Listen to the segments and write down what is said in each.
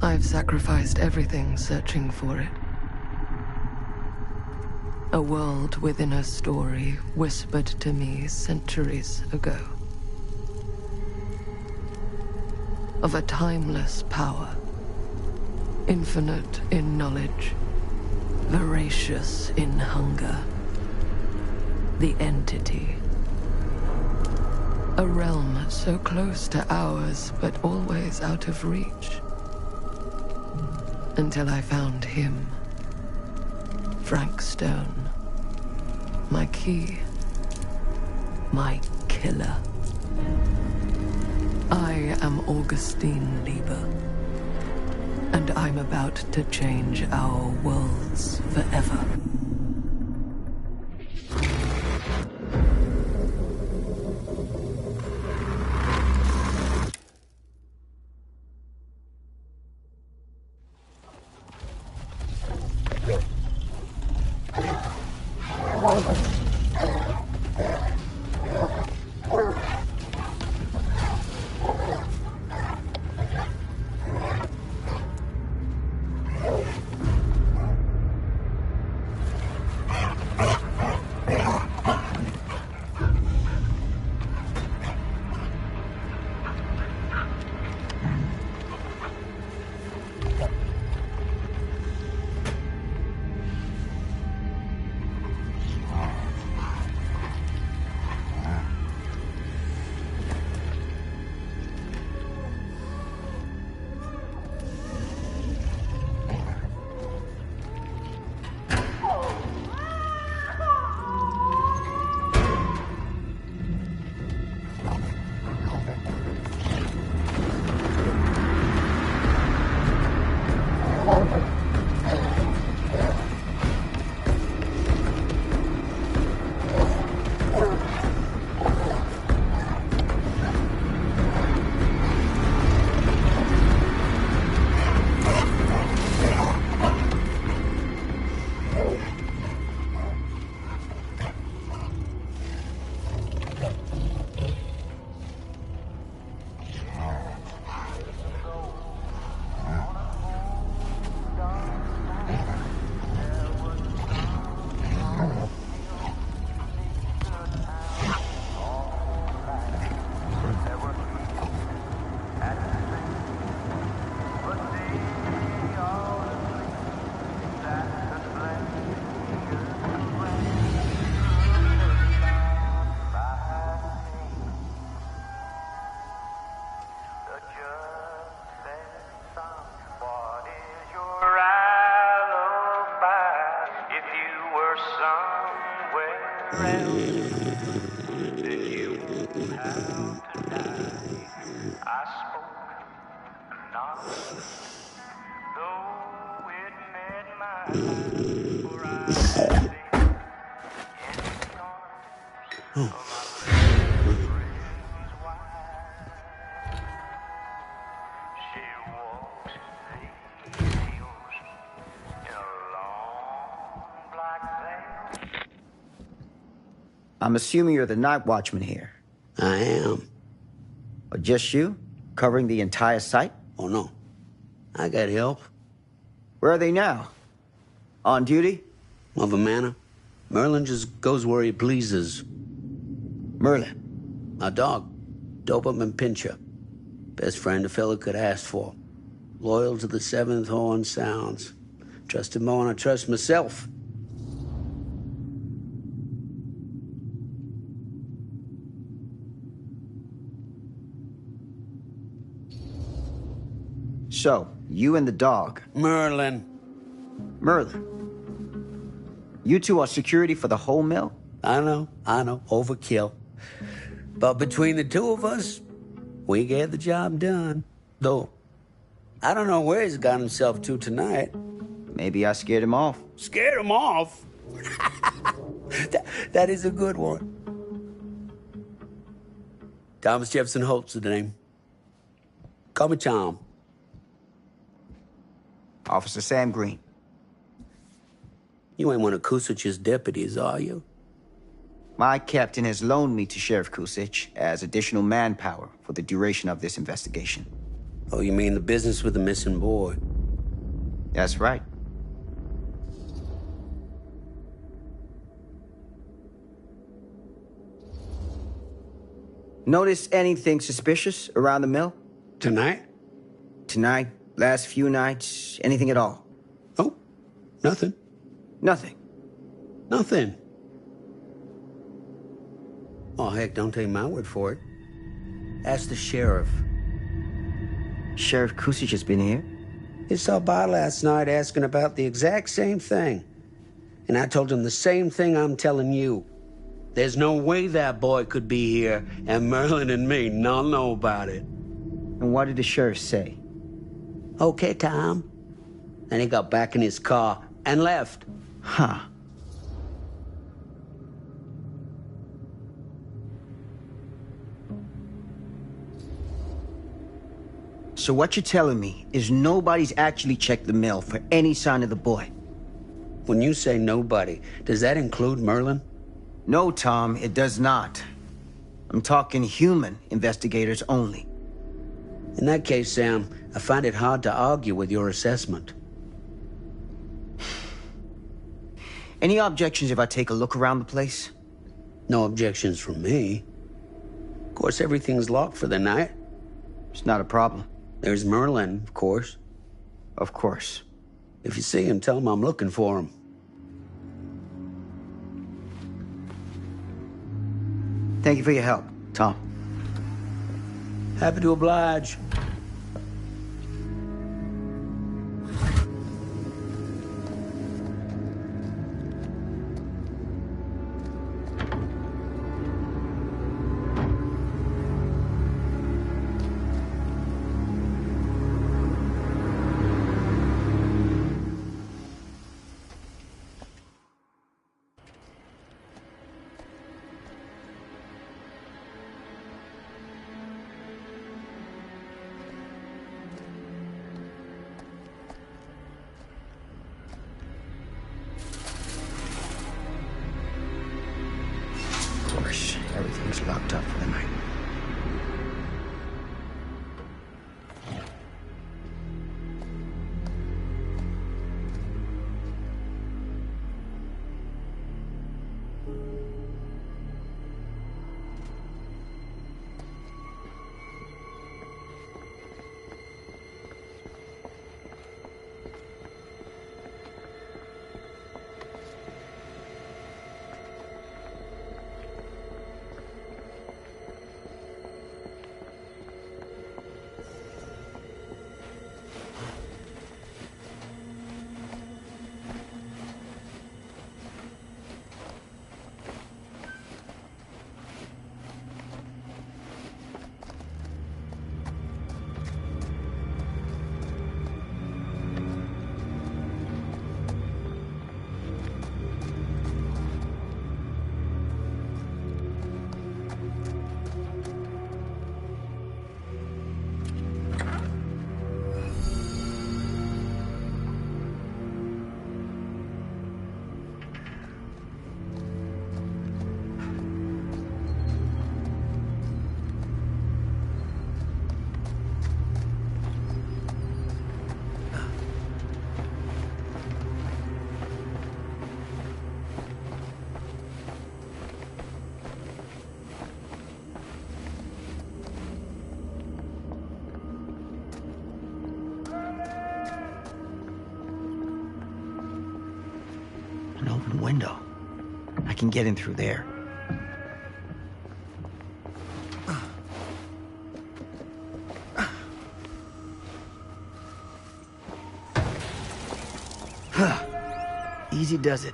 I've sacrificed everything searching for it. A world within a story whispered to me centuries ago. Of a timeless power, infinite in knowledge, voracious in hunger. The entity. A realm so close to ours, but always out of reach. Until I found him. Frank Stone. My key. My killer. I am Augustine Lieber. And I'm about to change our worlds forever. I'm assuming you're the night watchman here. I am. Or just you? Covering the entire site? Oh, no. I got help. Where are they now? On duty? Of a manner. Merlin just goes where he pleases. Merlin? A dog. Doberman Pinscher. Best friend a fella could ask for. Loyal to the seventh horn sounds. Trust him more than I trust myself. So, you and the dog. Merlin. Merlin. You two are security for the whole mill? I know. Overkill. But between the two of us, we get the job done. Though, I don't know where he's got himself to tonight. Maybe I scared him off. Scared him off? that is a good one. Thomas Jefferson Holt's the name. Call me Tom. Officer Sam Green. You ain't one of Kusich's deputies, are you? My captain has loaned me to Sheriff Kusich as additional manpower for the duration of this investigation. Oh, you mean the business with the missing boy? That's right. Notice anything suspicious around the mill? Tonight? Tonight, last few nights, anything at all? Oh, nothing. Nothing. Nothing. Oh, heck, don't take my word for it. Ask the sheriff. Sheriff Kusich has been here? He stopped by last night asking about the exact same thing. And I told him the same thing I'm telling you. There's no way that boy could be here, and Merlin and me not know about it. And what did the sheriff say? Okay, Tom. Then he got back in his car and left. Huh. So what you're telling me is nobody's actually checked the mill for any sign of the boy? When you say nobody, does that include Merlin? No, Tom, it does not. I'm talking human investigators only. In that case, Sam, I find it hard to argue with your assessment. Any objections if I take a look around the place? No objections from me. Of course, everything's locked for the night. It's not a problem. There's Merlin, of course. Of course. If you see him, tell him I'm looking for him. Thank you for your help, Tom. Happy to oblige. open window. I can get in through there. Easy does it.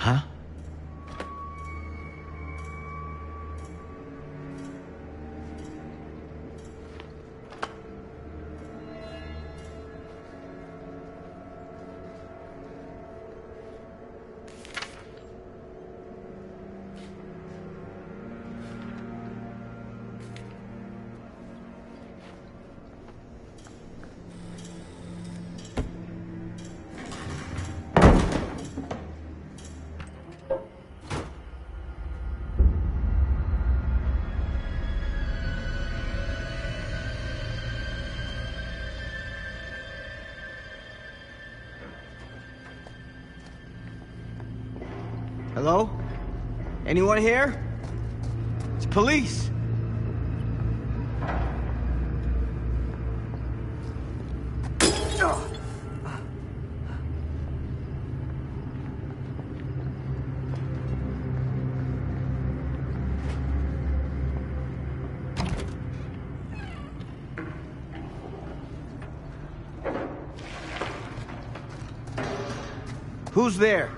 Huh? Hello? Anyone here? It's police. Who's there?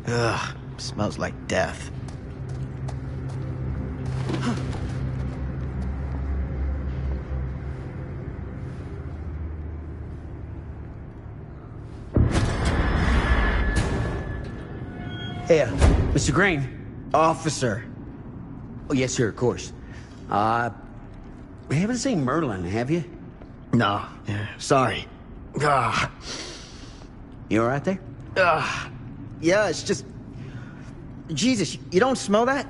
Ugh, smells like death. Hey, Mr. Green. Officer. Oh, yes, sir, of course. You haven't seen Merlin, have you? No, sorry. Ah, You all right there? yeah, it's just... Jesus, you don't smell that?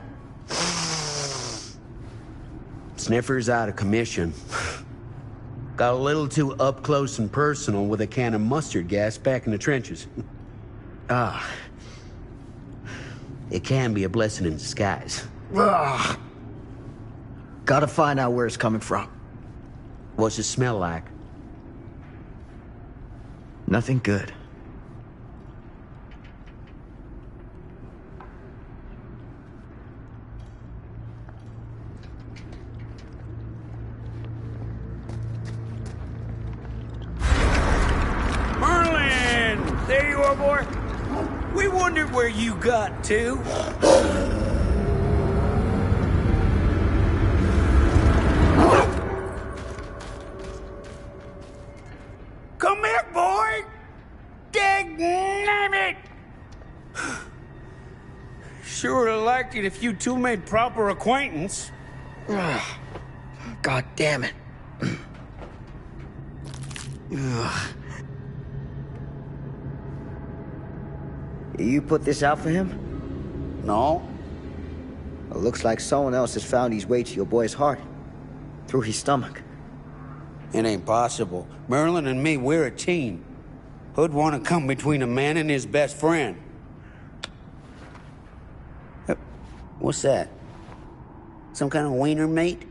Sniffer's out of commission. Got a little too up close and personal with a can of mustard gas back in the trenches. It can be a blessing in disguise. Gotta find out where it's coming from. What's it smell like? Nothing good. Merlin! There you are, boy. We wondered where you got to. Come here, boy! Dang it! Sure would have liked it if you two made proper acquaintance. God damn it. Ugh. You put this out for him? No? It looks like someone else has found his way to your boy's heart. Through his stomach. It ain't possible. Merlin and me, we're a team. Who'd want to come between a man and his best friend? What's that? Some kind of wiener mate?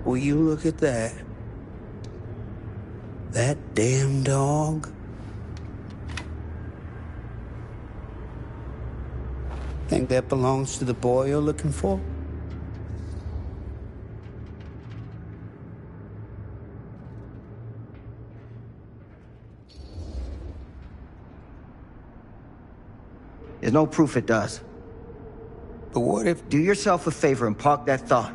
Will you look at that? That damn dog? Think that belongs to the boy you're looking for? There's no proof it does. But what if... Do yourself a favor and park that thought.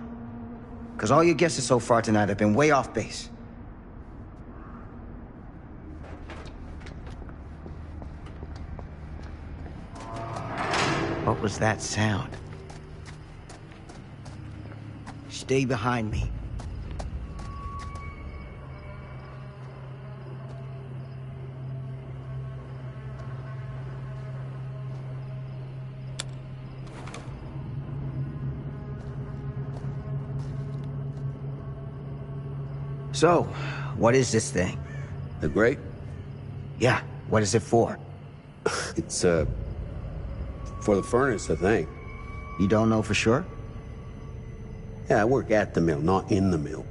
Because all your guesses so far tonight have been way off base. What was that sound? Stay behind me. So, what is this thing? The grate? Yeah, what is it for? It's, for the furnace, I think. You don't know for sure? Yeah, I work at the mill, not in the mill.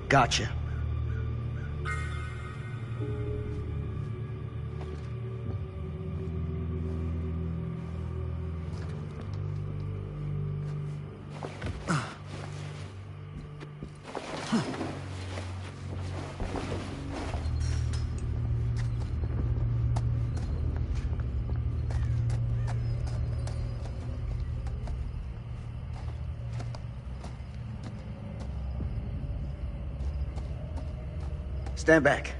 Gotcha. Stand back.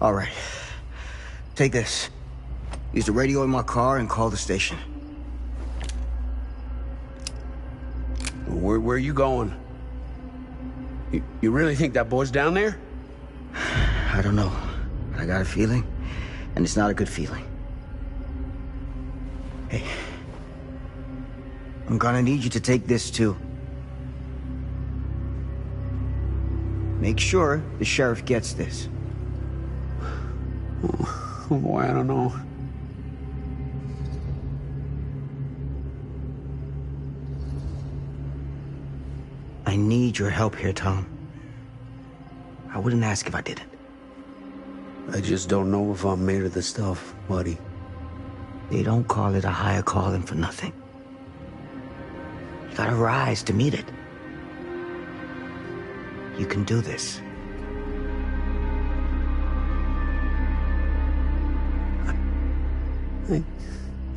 All right. Take this. Use the radio in my car and call the station. Where are you going? You really think that boy's down there? I don't know. I got a feeling, and it's not a good feeling. Hey. I'm gonna need you to take this too. Make sure the sheriff gets this. Oh boy, I don't know. I need your help here, Tom. I wouldn't ask if I didn't. I just don't know if I'm made of the stuff, buddy. They don't call it a higher calling for nothing. You gotta rise to meet it. You can do this.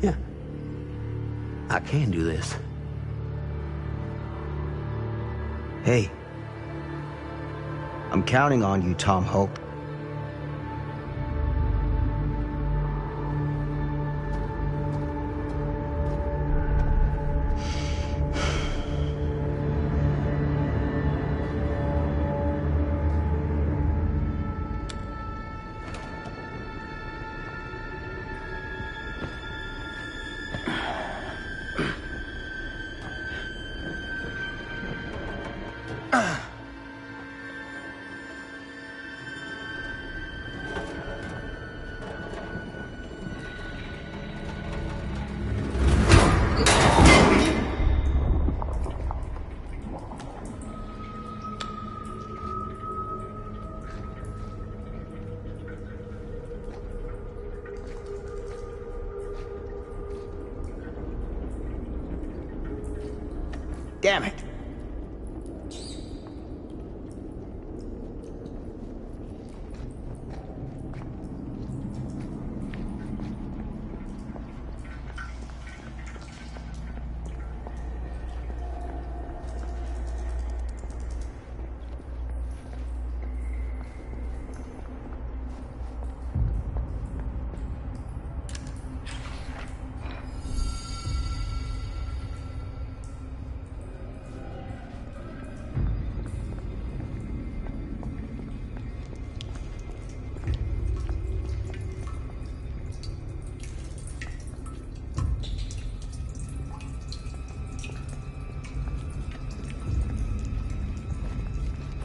Yeah. I can do this. Hey. I'm counting on you, Tom Hope. damn it.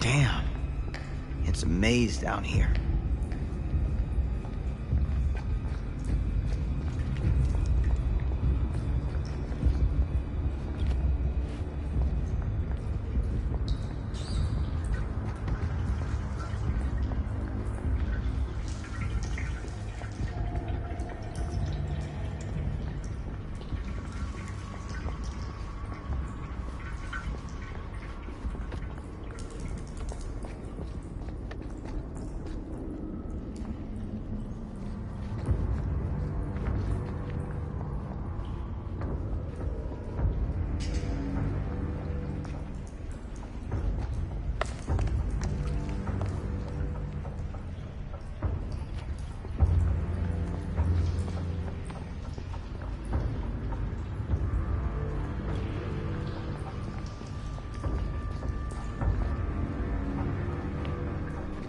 Damn. It's a maze down here.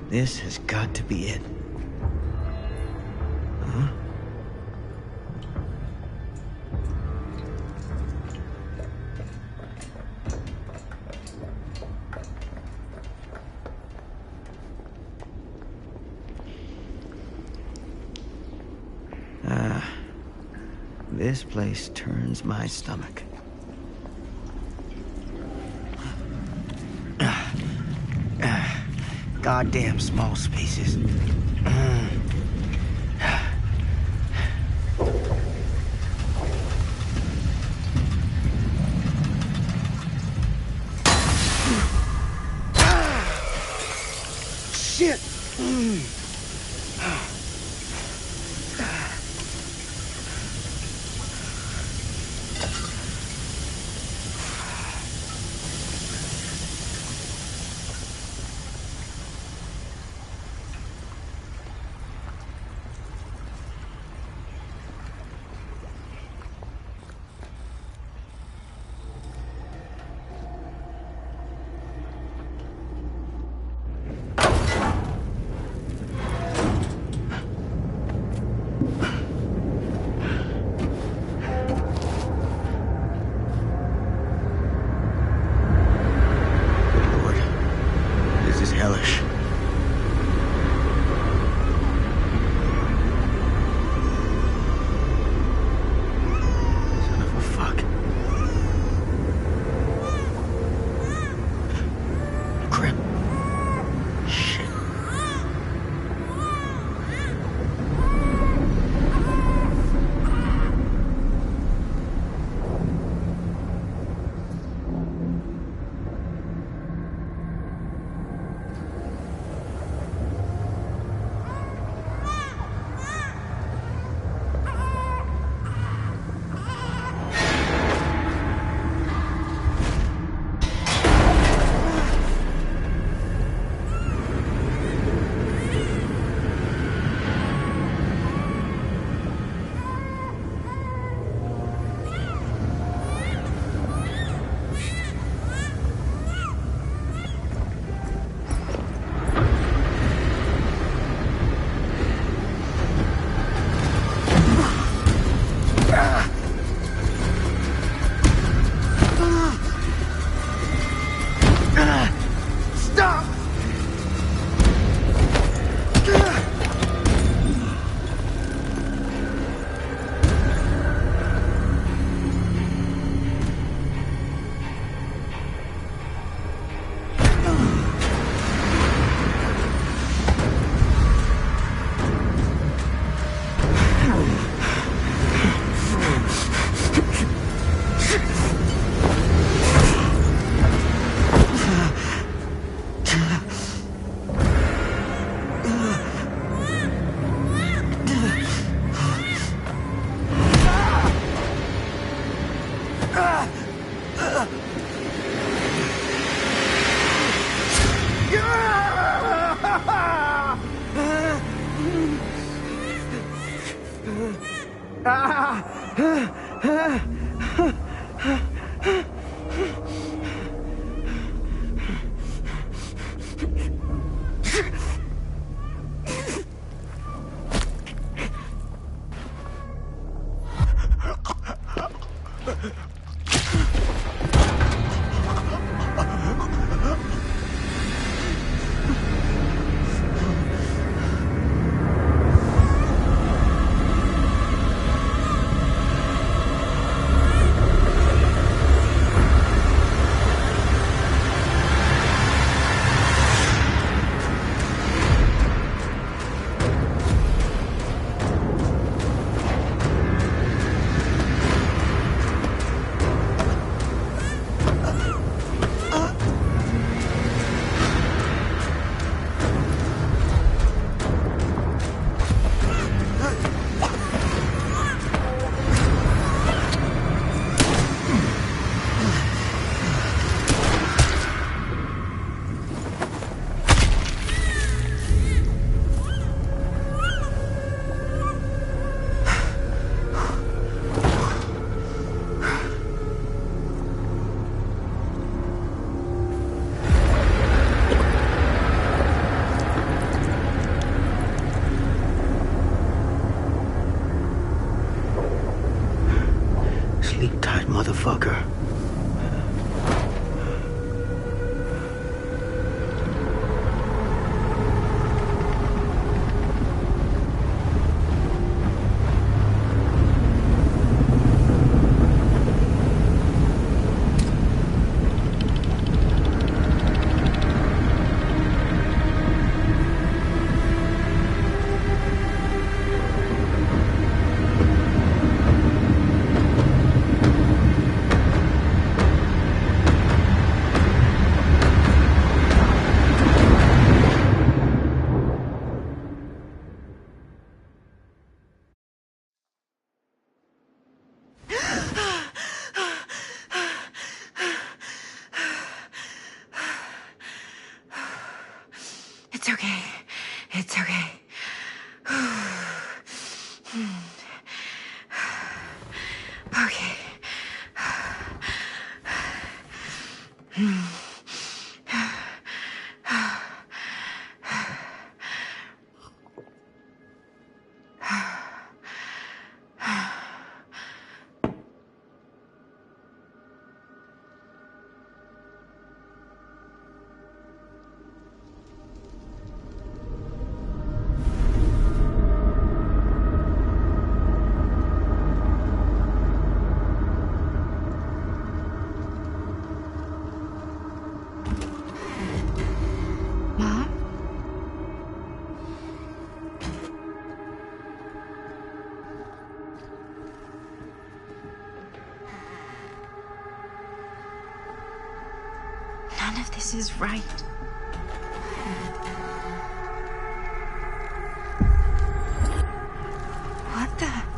This has got to be it. Huh? This place turns my stomach. Goddamn small spaces. Shit! Sleep tight, motherfucker. It's okay. It's okay. Okay. Mom? None of this is right. What the?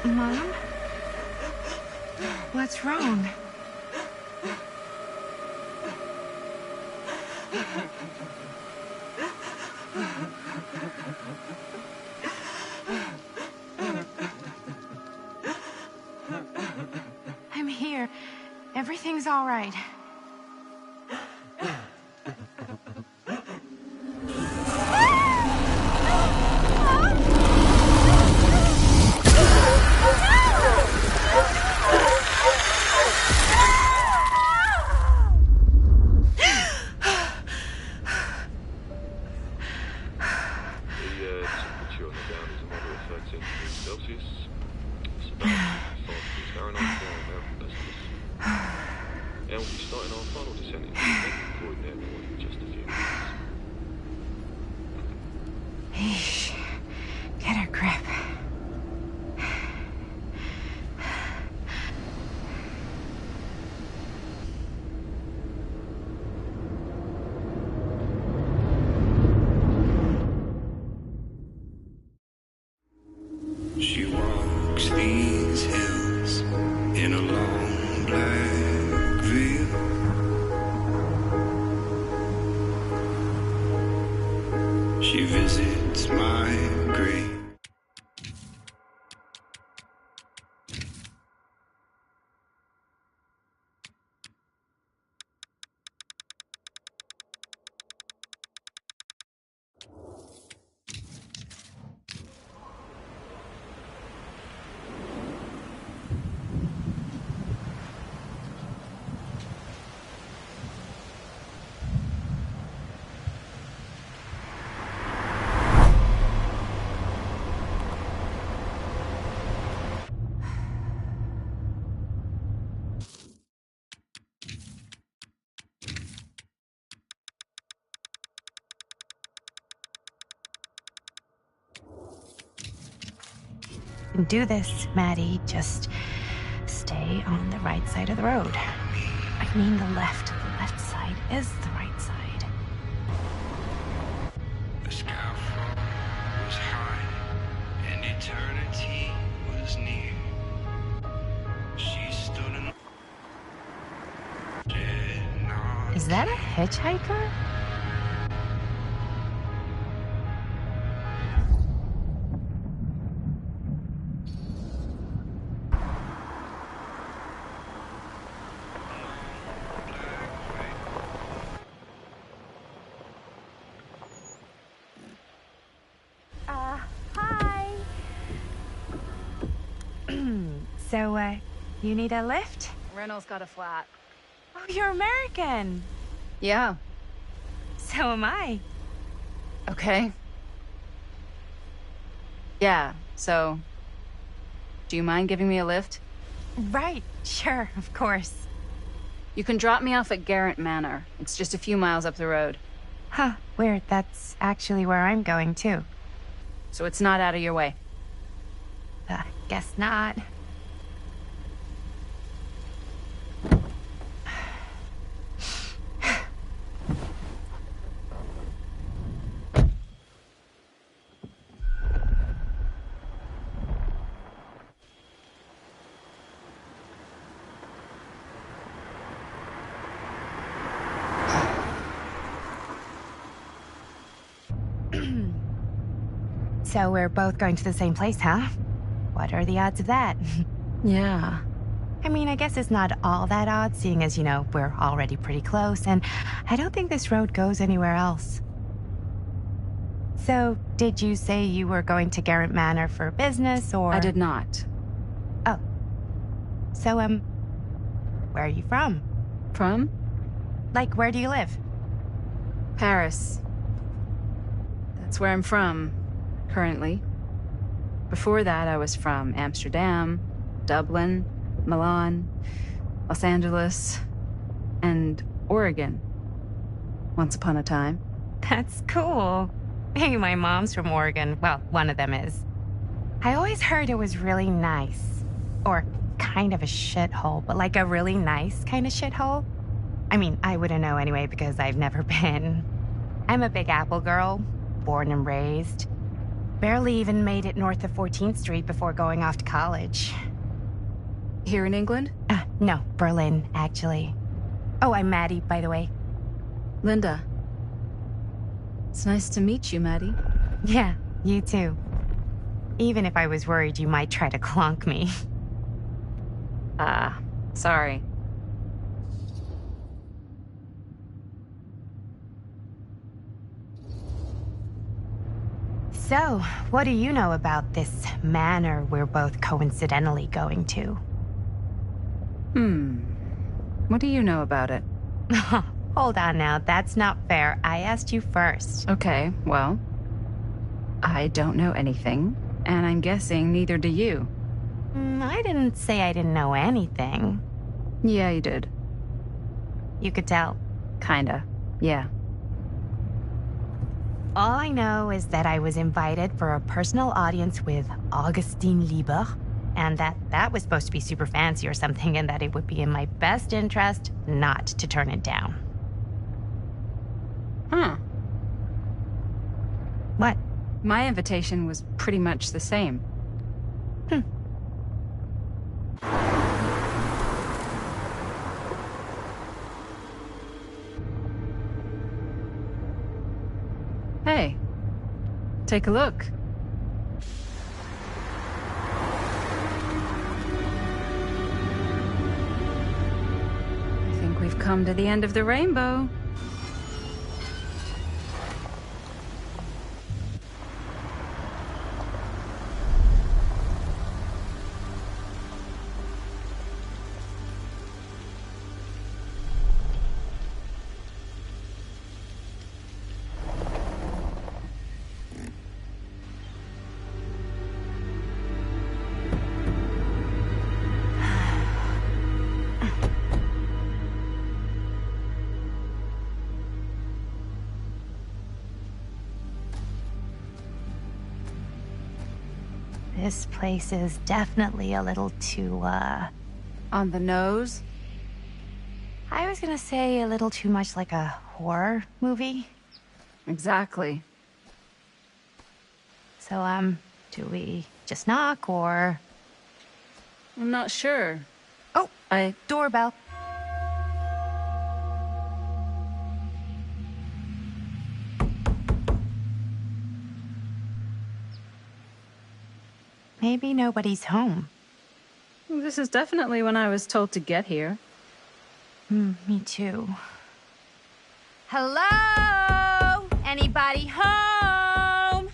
Mom? What's wrong? Everything's all right. Temperature on the ground is a moderate 13 degrees Celsius. It's about 5 degrees Fahrenheit for our American listeners. And we'll be starting our final descent into the void neighborhood in just a few minutes. Eesh. Get a grip. She walks these hills in a long black veil. She visits my grave. Can do this, Maddie. Just stay on the right side of the road. I mean the left. The left side is the right side. The scaffold was high and eternity was near. She stood in did not Is that a hitchhiker? Hi. So, you need a lift? Reynolds got a flat. Oh, you're American. Yeah. So am I. Okay. Yeah, so... Do you mind giving me a lift? Right, sure, of course. You can drop me off at Garrett Manor. It's just a few miles up the road. Huh, weird. That's actually where I'm going, too. So it's not out of your way. Guess not. So we're both going to the same place, huh? What are the odds of that? Yeah. I mean, I guess it's not all that odd, seeing as, you know, we're already pretty close, and I don't think this road goes anywhere else. So, did you say you were going to Garrett Manor for business, or...? I did not. Oh. So, where are you from? From? Like, where do you live? Paris. That's where I'm from, currently. Before that, I was from Amsterdam, Dublin, Milan, Los Angeles, and Oregon. Once upon a time. That's cool. Hey, my mom's from Oregon. Well, one of them is. I always heard it was really nice. Or kind of a shithole, but like a really nice kind of shithole. I mean, I wouldn't know anyway because I've never been. I'm a Big Apple girl, born and raised. Barely even made it north of 14th Street before going off to college. Here in England? No, Berlin, actually. Oh, I'm Maddie, by the way. Linda. It's nice to meet you, Maddie. Yeah, you too. Even if I was worried you might try to clonk me. Sorry. So, what do you know about this manor we're both coincidentally going to? What do you know about it? Hold on now, that's not fair. I asked you first. Okay, well, I don't know anything, and I'm guessing neither do you. I didn't say I didn't know anything. Yeah, you did. You could tell. Kinda. Yeah. All I know is that I was invited for a personal audience with Augustine Lieber, and that was supposed to be super fancy or something, and that it would be in my best interest not to turn it down. Huh. What? My invitation was pretty much the same. Hey, take a look. I think we've come to the end of the rainbow. This place is definitely a little too, On the nose? I was gonna say a little too much like a horror movie. Exactly. So, do we just knock or... I'm not sure. Oh, doorbell. Maybe nobody's home. This is definitely when I was told to get here. Me too. Hello? Anybody home?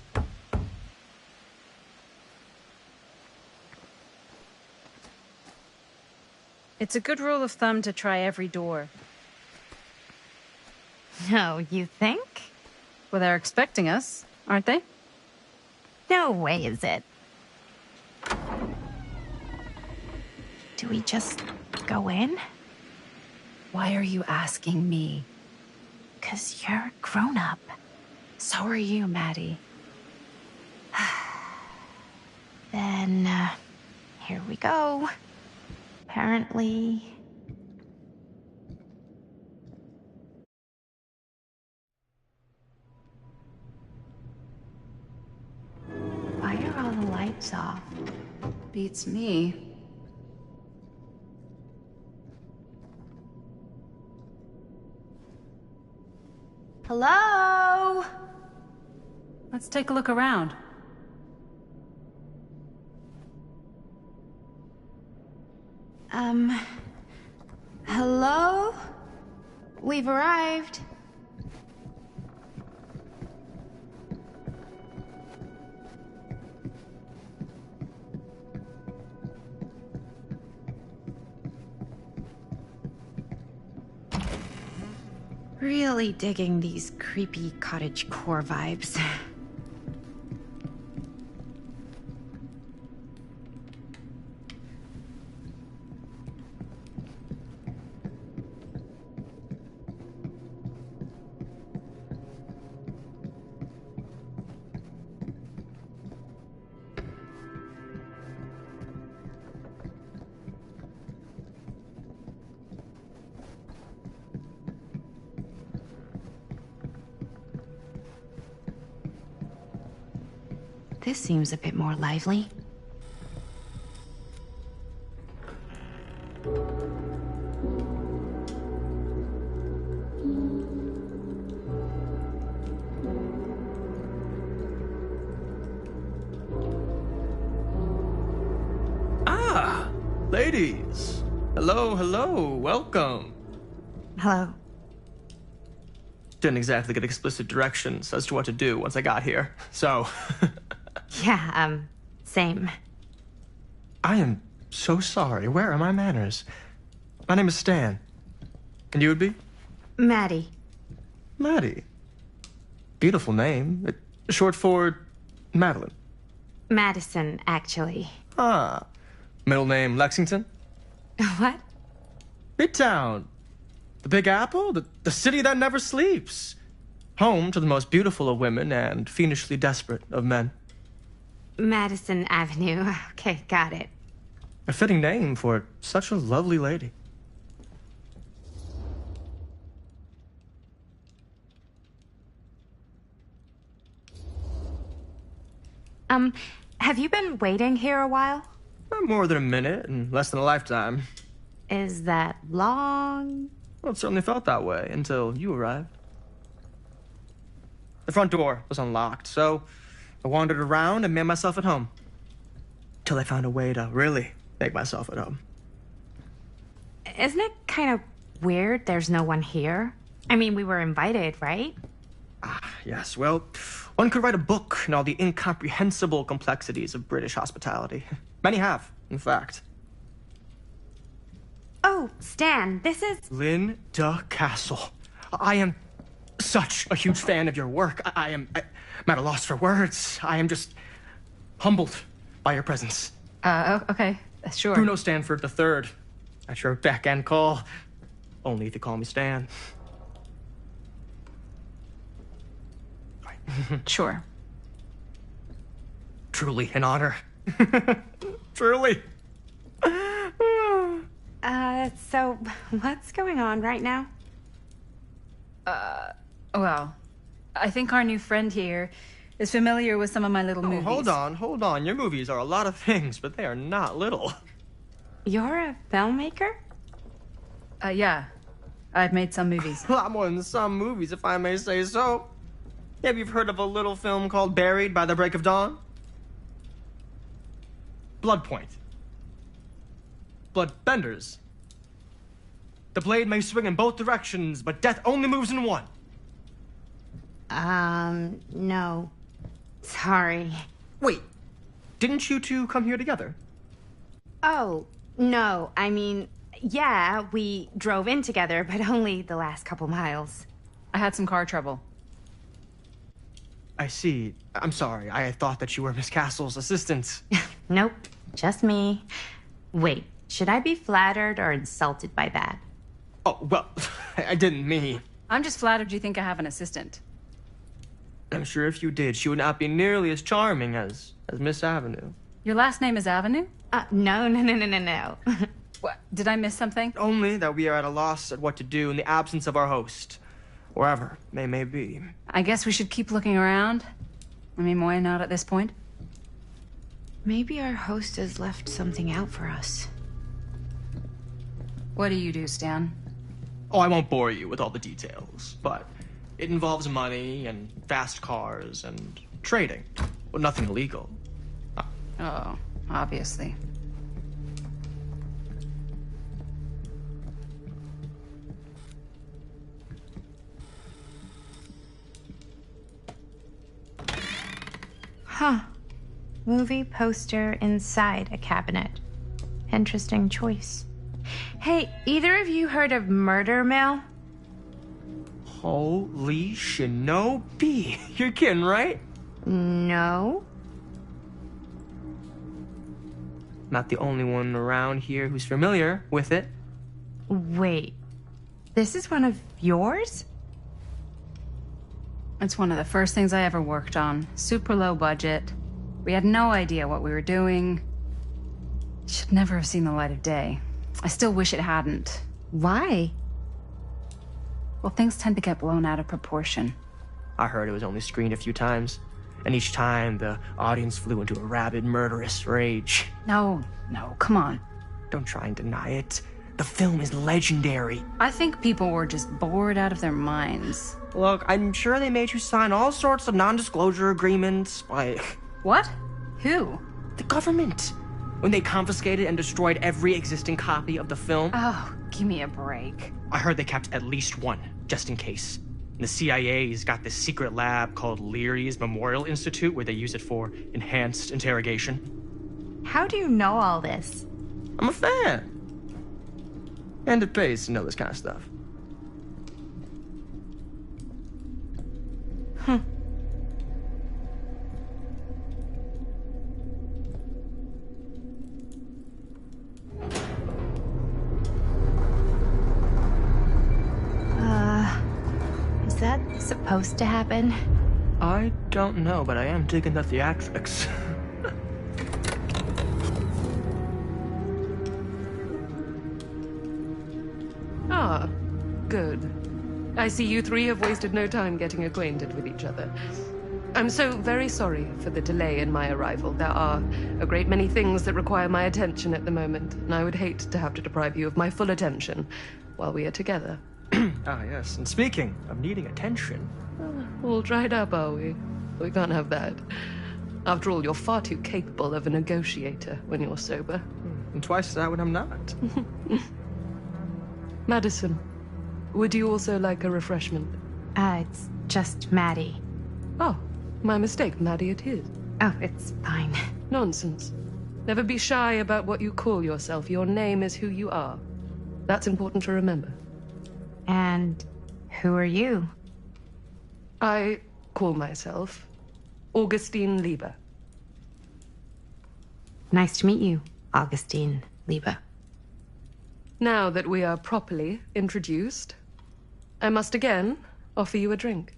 It's a good rule of thumb to try every door. No, you think? Well, they're expecting us, aren't they? No way is it. Do we just go in? Why are you asking me? 'Cause you're a grown-up. So are you, Maddie. Then, here we go. Apparently... Why are all the lights off? Beats me. Hello? Let's take a look around. Hello? We've arrived. Really digging these creepy cottagecore vibes. This seems a bit more lively. Ah, ladies. Hello, hello, welcome. Hello. didn't exactly get explicit directions as to what to do once I got here, so... Yeah, same. I am so sorry. Where are my manners? My name is Stan. And you would be? Maddie. Maddie. Beautiful name. Short for Madeline. Madison, actually. Ah. Middle name Lexington? What? Midtown. The Big Apple? The city that never sleeps. Home to the most beautiful of women and fiendishly desperate of men. Madison Avenue. Okay, got it. A fitting name for such a lovely lady. Have you been waiting here a while? Not more than a minute and less than a lifetime. Is that long? Well, it certainly felt that way until you arrived. The front door was unlocked, so I wandered around and made myself at home. Till I found a way to really make myself at home. Isn't it kind of weird there's no one here? I mean, we were invited, right? Yes, well, one could write a book on all the incomprehensible complexities of British hospitality. Many have, in fact. Oh, Stan, this is... Linda Castle. I am such a huge fan of your work. I'm at a loss for words. I am just humbled by your presence. Okay, sure. Bruno Stanford III. At your beck and call. Only if you call me Stan. Sure. Truly an honor. Truly. So what's going on right now? Well, I think our new friend here is familiar with some of my little movies. Hold on. Your movies are a lot of things, but they are not little. You're a filmmaker? Yeah. I've made some movies. A lot more than some movies, if I may say so. Have you heard of a little film called Buried by the Break of Dawn? Blood Point. Bloodbenders. The blade may swing in both directions, but death only moves in one. No. Sorry. Wait, didn't you two come here together? Oh, no. I mean, yeah, we drove in together, but only the last couple miles. I had some car trouble. I see. I'm sorry. I thought that you were Miss Castle's assistant. Nope, just me. Wait, should I be flattered or insulted by that? Oh, well, I didn't mean. I'm just flattered you think I have an assistant. I'm sure if you did, she would not be nearly as charming as Miss Avenue. Your last name is Avenue? No. What? Did I miss something? Only that we are at a loss at what to do in the absence of our host. Wherever they may be. I guess we should keep looking around. I mean, why not at this point? Maybe our host has left something out for us. What do you do, Stan? Oh, I won't bore you with all the details, but it involves money and fast cars and trading. Well, nothing illegal. Oh, obviously. Huh. Movie poster inside a cabinet. Interesting choice. Hey, either of you heard of Murder Mill? Holy shinobi. You're kidding, right? No. Not the only one around here who's familiar with it. Wait. This is one of yours? It's one of the first things I ever worked on. Super low budget. We had no idea what we were doing. Should never have seen the light of day. I still wish it hadn't. Why? Well, things tend to get blown out of proportion. I heard it was only screened a few times, and each time the audience flew into a rabid, murderous rage. No, come on. Don't try and deny it. The film is legendary. I think people were just bored out of their minds. Look, I'm sure they made you sign all sorts of non-disclosure agreements, like... What? Who? The government. When they confiscated and destroyed every existing copy of the film. Oh, give me a break. I heard they kept at least one, just in case. The CIA's got this secret lab called Leary's Memorial Institute where they use it for enhanced interrogation. How do you know all this? I'm a fan. And it pays to know this kind of stuff. Is that supposed to happen? I don't know, but I am digging the theatrics. Ah, good. I see you three have wasted no time getting acquainted with each other. I'm so very sorry for the delay in my arrival. There are a great many things that require my attention at the moment, and I would hate to have to deprive you of my full attention while we are together. Ah, yes. And speaking of needing attention... All dried up, are we? We can't have that. After all, you're far too capable of a negotiator when you're sober. And twice that when I'm not. Madison, would you also like a refreshment? It's just Maddie. Oh, my mistake. Maddie it is. Oh, it's fine. Nonsense. Never be shy about what you call yourself. Your name is who you are. That's important to remember. And who are you? I call myself Augustine Lieber. Nice to meet you, Augustine Lieber. Now that we are properly introduced, I must again offer you a drink.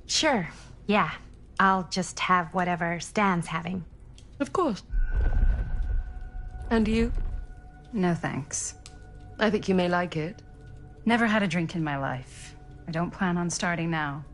Sure, yeah. I'll just have whatever Stan's having. Of course. And you? No thanks. I think you may like it. Never had a drink in my life. I don't plan on starting now.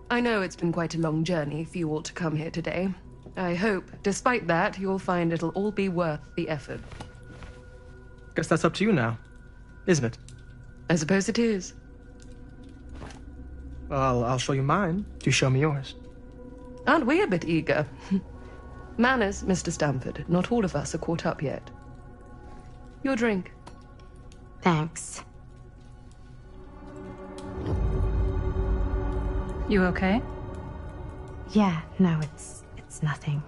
I know it's been quite a long journey for you all to come here today. I hope, despite that, you'll find it'll all be worth the effort. Guess that's up to you now, isn't it? I suppose it is. Well, I'll show you mine. You show me yours. Aren't we a bit eager? Manners, Mr. Stamford. Not all of us are caught up yet. Your drink. Thanks. You okay? Yeah, no, it's nothing.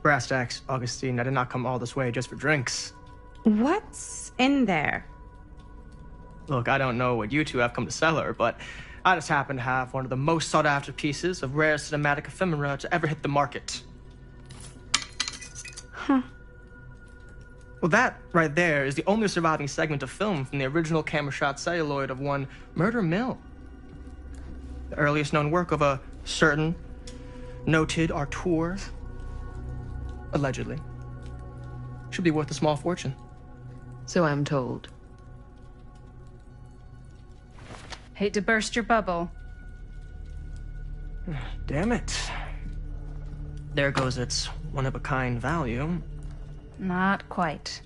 Brass tacks, Augustine. I did not come all this way just for drinks. What's in there? Look, I don't know what you two have come to cellar, but I just happen to have one of the most sought-after pieces of rare cinematic ephemera to ever hit the market. Huh. Well, that right there is the only surviving segment of film from the original camera shot celluloid of one Murder Mill. The earliest known work of a certain noted auteur, allegedly. Should be worth a small fortune. So I'm told. Hate to burst your bubble. Damn it. There goes its one-of-a-kind value. Not quite.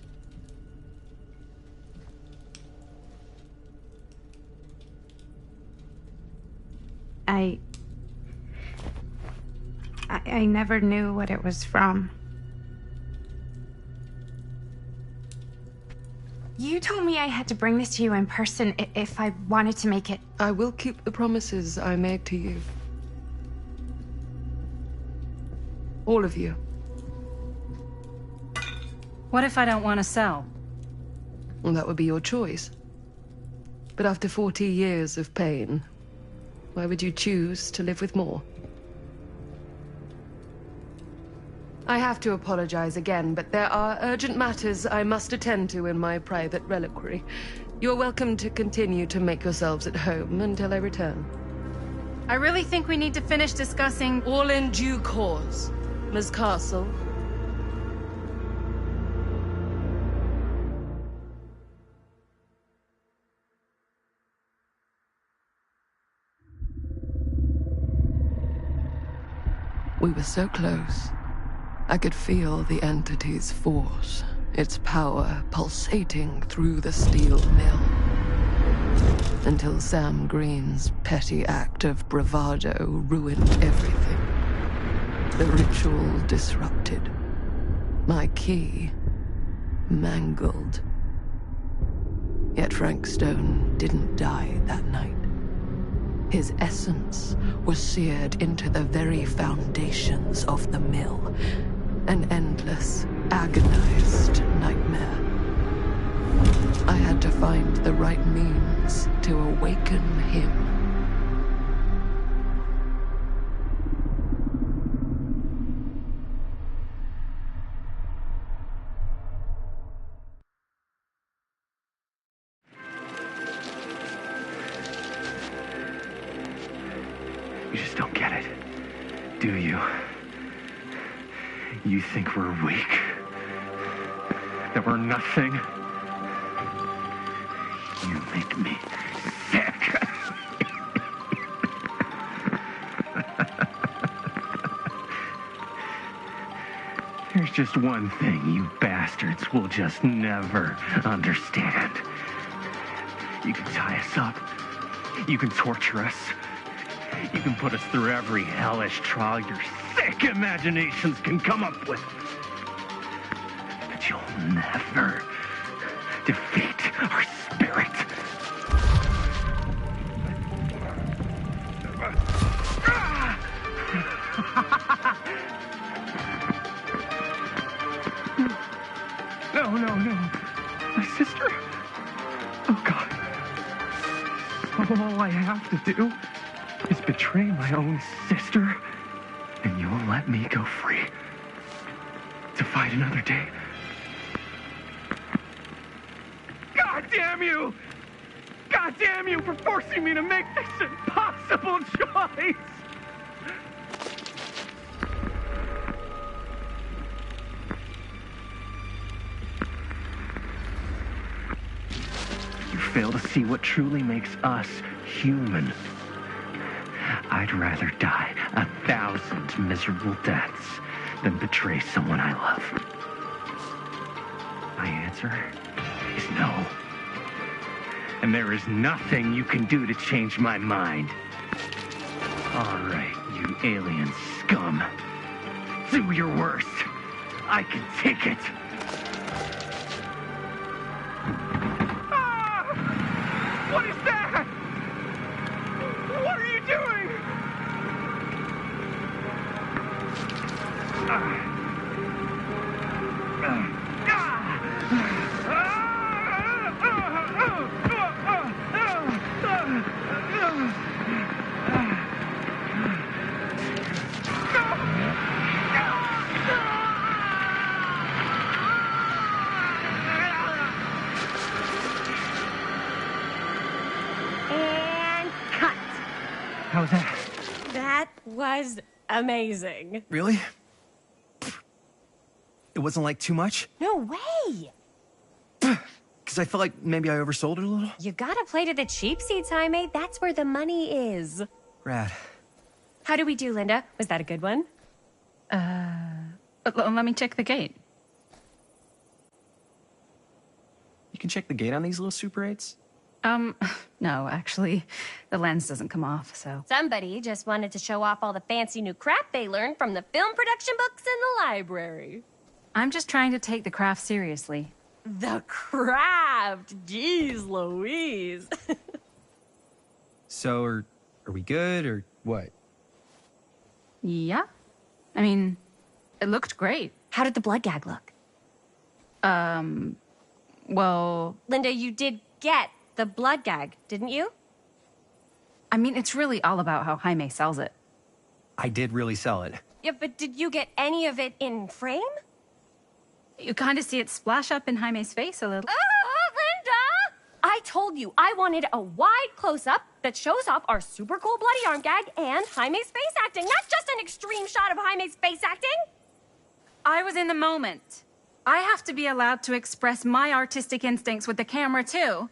I never knew what it was from. You told me I had to bring this to you in person if I wanted to make it. I will keep the promises I made to you. All of you. What if I don't want to sell? Well, that would be your choice. But after 40 years of pain, why would you choose to live with more? I have to apologize again, but there are urgent matters I must attend to in my private reliquary. You're welcome to continue to make yourselves at home until I return. I really think we need to finish discussing... All in due course, Ms. Castle. We were so close. I could feel the entity's force its power pulsating through the steel mill. Until Sam Green's petty act of bravado ruined everything. The ritual disrupted. My key mangled. Yet Frank Stone didn't die that night. His essence was seared into the very foundations of the mill. An endless, agonized nightmare. I had to find the right means to awaken him. You just don't get it, do you? You think we're weak? That we're nothing? You make me sick. There's just one thing you bastards will just never understand. You can tie us up. You can torture us. You can put us through every hellish trial your sick imaginations can come up with. But you'll never defeat our spirit. No. My sister? Oh, God. All I have to do is betray my own sister, and you will let me go free to fight another day. God damn you! God damn you for forcing me to make this impossible choice! You fail to see what truly makes us human. I'd rather die 1,000 miserable deaths than betray someone I love. My answer is no. And there is nothing you can do to change my mind. All right, you alien scum. Do your worst. I can take it. Ah! What is that? What are you doing? And cut. How's that? That was amazing. Really? It wasn't like too much? No way. Because I felt like maybe I oversold it a little? You gotta play to the cheap seats, Jaime. That's where the money is. Rad. How do we do, Linda? Was that a good one? Let me check the gate. You can check the gate on these little Super 8s? No, actually, the lens doesn't come off, so. Somebody just wanted to show off all the fancy new crap they learned from the film production books in the library. I'm just trying to take the craft seriously. The craft! Jeez Louise. So, are we good, or what? Yeah. I mean, it looked great. How did the blood gag look? Well, Linda, you did get the blood gag, didn't you? I mean, it's really all about how Jaime sells it. I did really sell it. Yeah, but did you get any of it in frame? You kind of see it splash up in Jaime's face a little. Oh, Linda! I told you I wanted a wide close-up that shows off our super cool bloody arm gag and Jaime's face acting, not just an extreme shot of Jaime's face acting. I was in the moment. I have to be allowed to express my artistic instincts with the camera, too.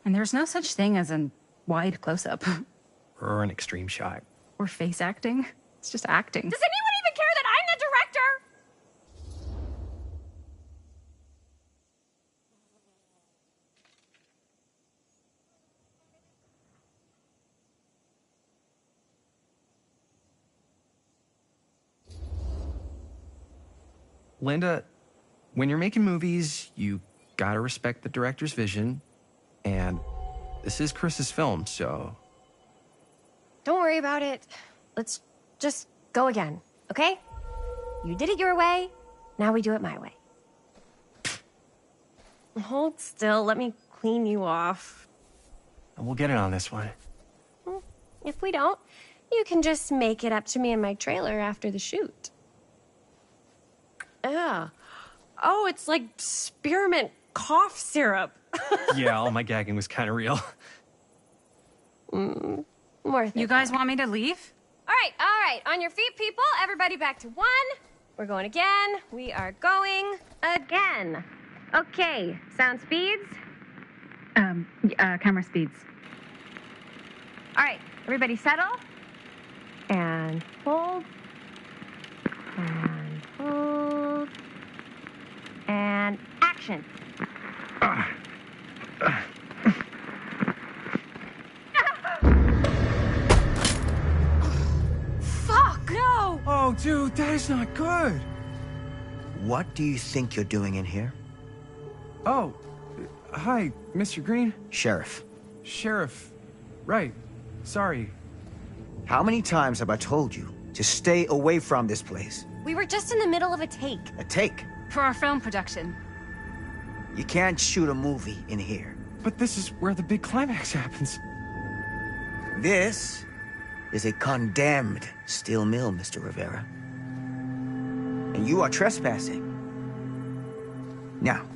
And there's no such thing as a wide close-up. Or an extreme shot. Or face acting. It's just acting. Does anyone even care that I'm the director? Linda, when you're making movies, you gotta respect the director's vision. And this is Chris's film, so... Don't worry about it. Let's just go again, okay? You did it your way, now we do it my way. Hold still, let me clean you off. We'll get it on this one. If we don't, you can just make it up to me in my trailer after the shoot. Ugh. Oh, it's like spearmint cough syrup. Yeah, all my gagging was kind of real. More You guys want me to leave? All right. On your feet, people. Everybody back to one. We're going again. We are going again. Okay, sound speeds. Camera speeds. All right, everybody settle. And hold. And hold. And action. Fuck, no! Oh, dude, that is not good. What do you think you're doing in here? Oh, hi, Mr. Green. Sheriff. Sheriff. Right. Sorry. How many times have I told you to stay away from this place? We were just in the middle of a take. A take? For our film production. You can't shoot a movie in here. But this is where the big climax happens. This is a condemned steel mill, Mr. Rivera. And you are trespassing. Now,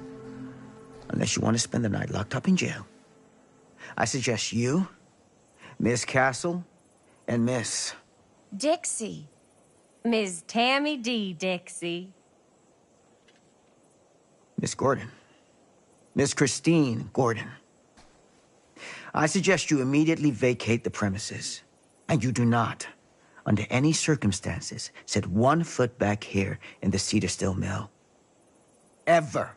unless you want to spend the night locked up in jail, I suggest you, Miss Castle, and Miss... Dixie. Ms. Tammy D. Dixie. Miss Gordon. Miss Christine Gordon. I suggest you immediately vacate the premises. And you do not, under any circumstances, set 1 foot back here in the Cedar Steel Mill. Ever.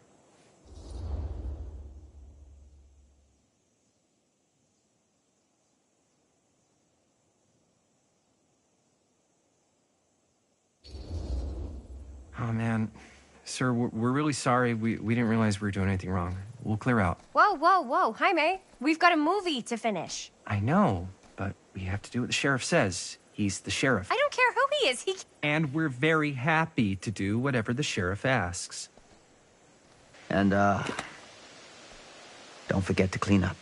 Oh, man. Sir, we're really sorry. We didn't realize we were doing anything wrong. We'll clear out. Whoa. Jaime, we've got a movie to finish. I know, but we have to do what the sheriff says. He's the sheriff. I don't care who he is. And we're very happy to do whatever the sheriff asks. And, don't forget to clean up.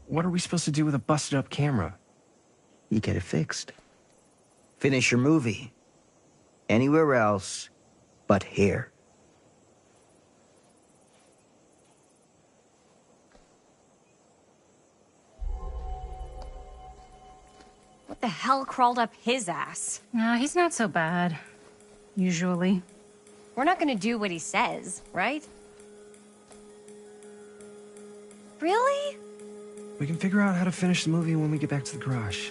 What are we supposed to do with a busted-up camera? You get it fixed. Finish your movie. Anywhere else but here. What the hell crawled up his ass? No, he's not so bad. Usually. We're not gonna do what he says, right? Really? We can figure out how to finish the movie when we get back to the garage.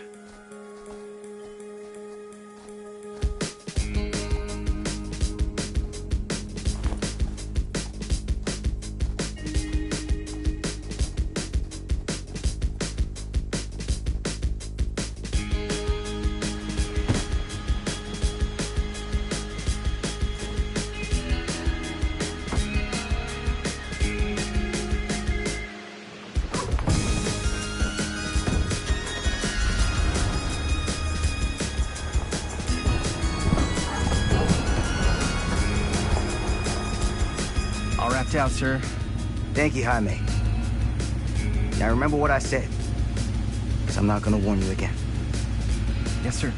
All wrapped out, sir. Thank you, Jaime. Now remember what I said, because I'm not going to warn you again. Yes, sir.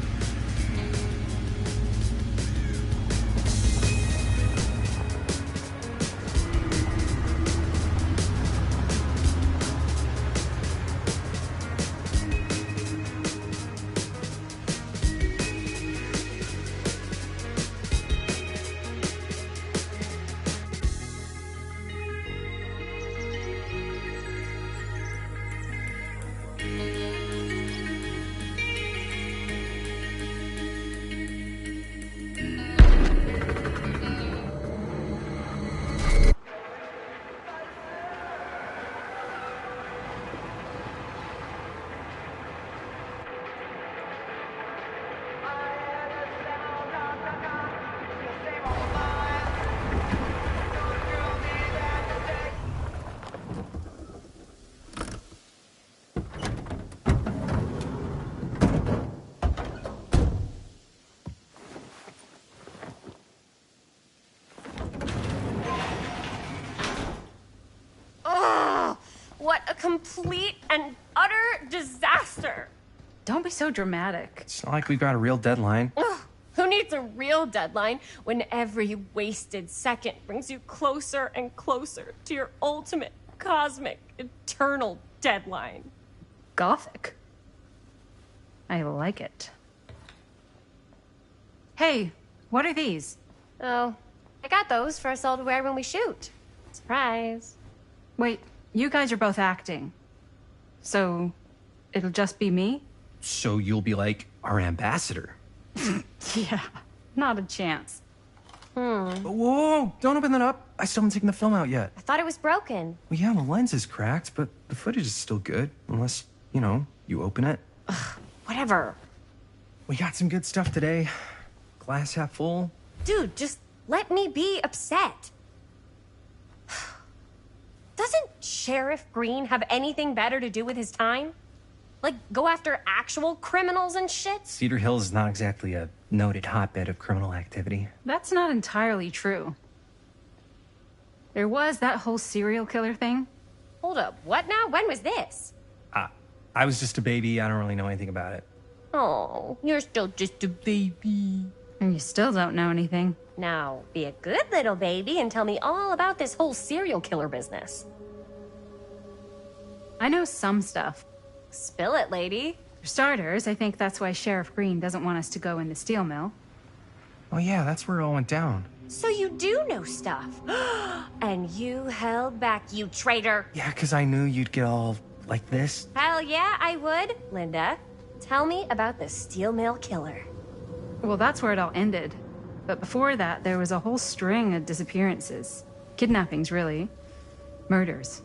complete and utter disaster. Don't be so dramatic. It's not like we've got a real deadline. Ugh, who needs a real deadline when every wasted second brings you closer and closer to your ultimate, cosmic, eternal deadline? Gothic. I like it. Hey, what are these? Oh, I got those for us all to wear when we shoot. Surprise. Wait, you guys are both acting. So, it'll just be me? So you'll be like our ambassador. Yeah, not a chance. Whoa, don't open that up. I still haven't taken the film out yet. I thought it was broken. Well, yeah, the lens is cracked, but the footage is still good. Unless, you open it. Whatever. We got some good stuff today. Glass half full. Dude, just let me be upset. Doesn't Sheriff Green have anything better to do with his time? Like, go after actual criminals and shit? Cedar Hills is not exactly a noted hotbed of criminal activity. That's not entirely true. There was that whole serial killer thing. Hold up, what now? When was this? I was just a baby. I don't really know anything about it. Oh, you're still just a baby. And you still don't know anything. Now, be a good little baby and tell me all about this whole serial killer business. I know some stuff. Spill it, lady. For starters, I think that's why Sheriff Green doesn't want us to go in the steel mill. Oh yeah, that's where it all went down. So you do know stuff. And you held back, you traitor. Yeah, because I knew you'd get all like this. Hell yeah, I would. Linda, tell me about the steel mill killer. Well, that's where it all ended. But before that, there was a whole string of disappearances. Kidnappings, really. Murders.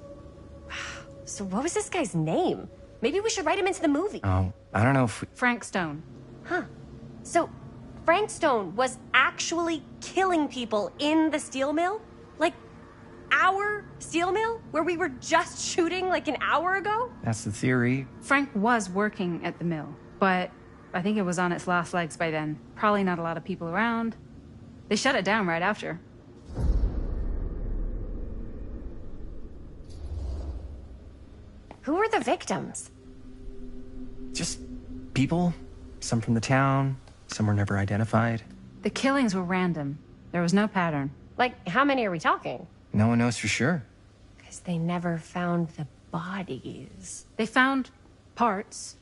So what was this guy's name? Maybe we should write him into the movie. Oh, I don't know if we... Frank Stone. Huh. So Frank Stone was actually killing people in the steel mill? Like, our steel mill? Where we were just shooting like an hour ago? That's the theory. Frank was working at the mill, but I think it was on its last legs by then. Probably not a lot of people around. They shut it down right after. Who were the victims? Just people. Some from the town. Some were never identified. The killings were random. There was no pattern. Like, how many are we talking? No one knows for sure. Because they never found the bodies. They found parts.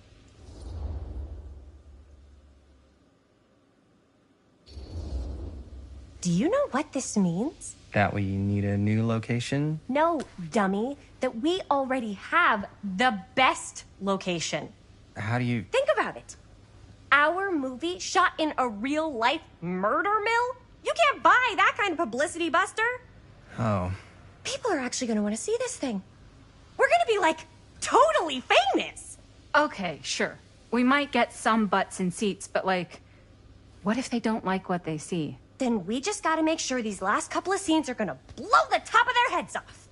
Do you know what this means? That we need a new location? No, dummy. That we already have the best location. How do you... Think about it. Our movie shot in a real-life murder mill? You can't buy that kind of publicity, Buster. Oh. People are actually going to want to see this thing. We're going to be, like, totally famous. Okay, sure. We might get some butts in seats, but, like, what if they don't like what they see? Then we just got to make sure these last couple of scenes are going to blow the top of their heads off.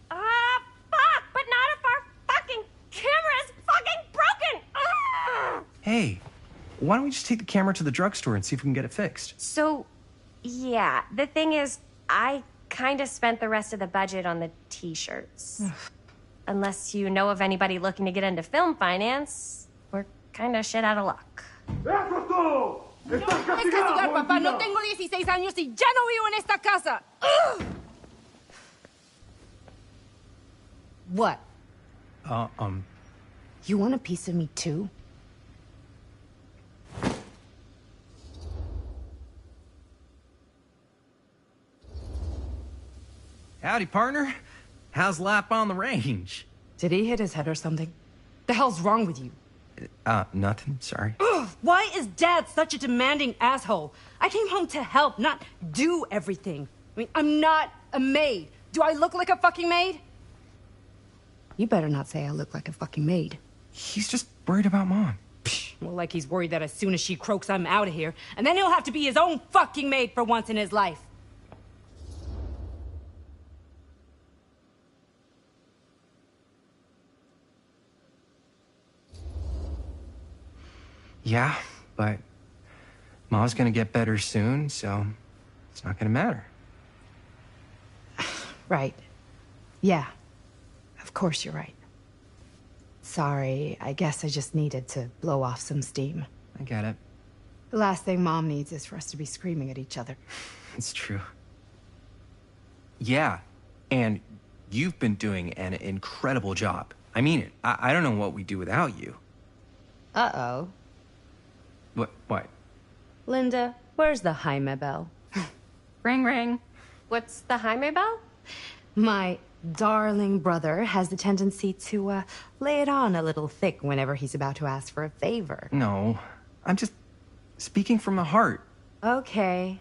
Fuck, but not if our fucking camera's fucking broken. Hey, why don't we just take the camera to the drugstore and see if we can get it fixed? So, yeah, the thing is, I kind of spent the rest of the budget on the t-shirts. Unless you know of anybody looking to get into film finance, we're kind of shit out of luck. ¡Es castigar, papá! No tengo 16 años y ya no vivo en esta casa. What? You want a piece of me too? Howdy, partner. How's lap on the range? Did he hit his head or something? The hell's wrong with you? Nothing, sorry. Ugh, why is Dad such a demanding asshole? I came home to help, not do everything. I mean, I'm not a maid. Do I look like a fucking maid? You better not say I look like a fucking maid. He's just worried about Mom. Well, like he's worried that as soon as she croaks, I'm out of here. And then he'll have to be his own fucking maid for once in his life. Yeah, but Mom's gonna get better soon, so it's not gonna matter. Right. Yeah. Of course you're right. Sorry, I guess I just needed to blow off some steam. I get it. The last thing Mom needs is for us to be screaming at each other. It's true. Yeah, and you've been doing an incredible job. I mean it. I don't know what we'd do without you. Uh-oh. What? Linda, where's the Jaime bell? Ring, ring. What's the Jaime bell? My darling brother has the tendency to, lay it on a little thick whenever he's about to ask for a favor. No, I'm just speaking from the heart. Okay.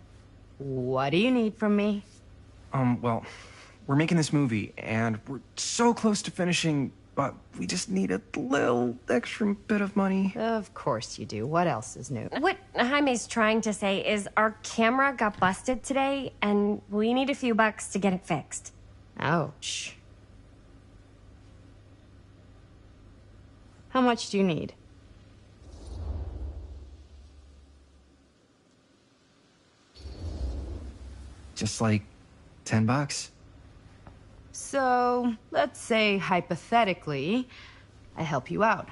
What do you need from me? Well, we're making this movie, and we're so close to finishing, but we just need a little extra bit of money. Of course you do. What else is new? What Jaime's trying to say is our camera got busted today, and we need a few bucks to get it fixed. Ouch. How much do you need? Just like $10. So, let's say hypothetically, I help you out.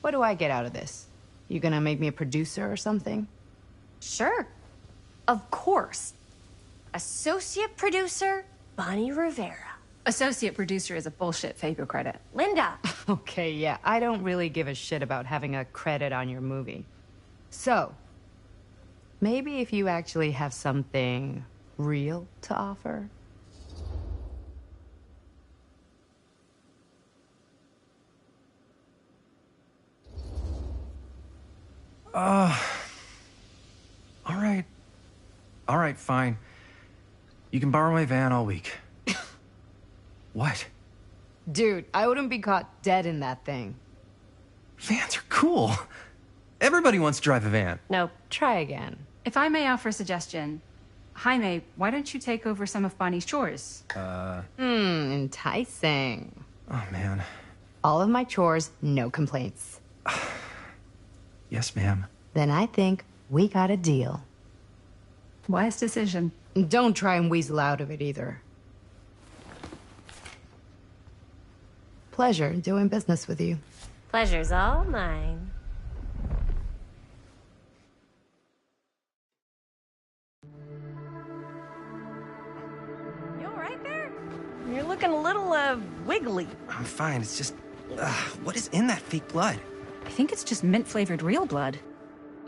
What do I get out of this? You gonna make me a producer or something? Sure. Of course. Associate producer, Bonnie Rivera. Associate producer is a bullshit FAPO credit. Linda. Okay, yeah, I don't really give a shit about having a credit on your movie. So, maybe if you actually have something real to offer? All right, fine. You can borrow my van all week. What? Dude, I wouldn't be caught dead in that thing. Vans are cool. Everybody wants to drive a van. Nope. Try again. If I may offer a suggestion, Jaime, why don't you take over some of Bonnie's chores? Enticing. Oh, man. All of my chores, no complaints. Yes, ma'am. Then I think we got a deal. Wise decision. Don't try and weasel out of it either. Pleasure doing business with you. Pleasure's all mine. You all right there? You're looking a little, wiggly. I'm fine. It's just, what is in that fake blood? I think it's just mint-flavored real blood.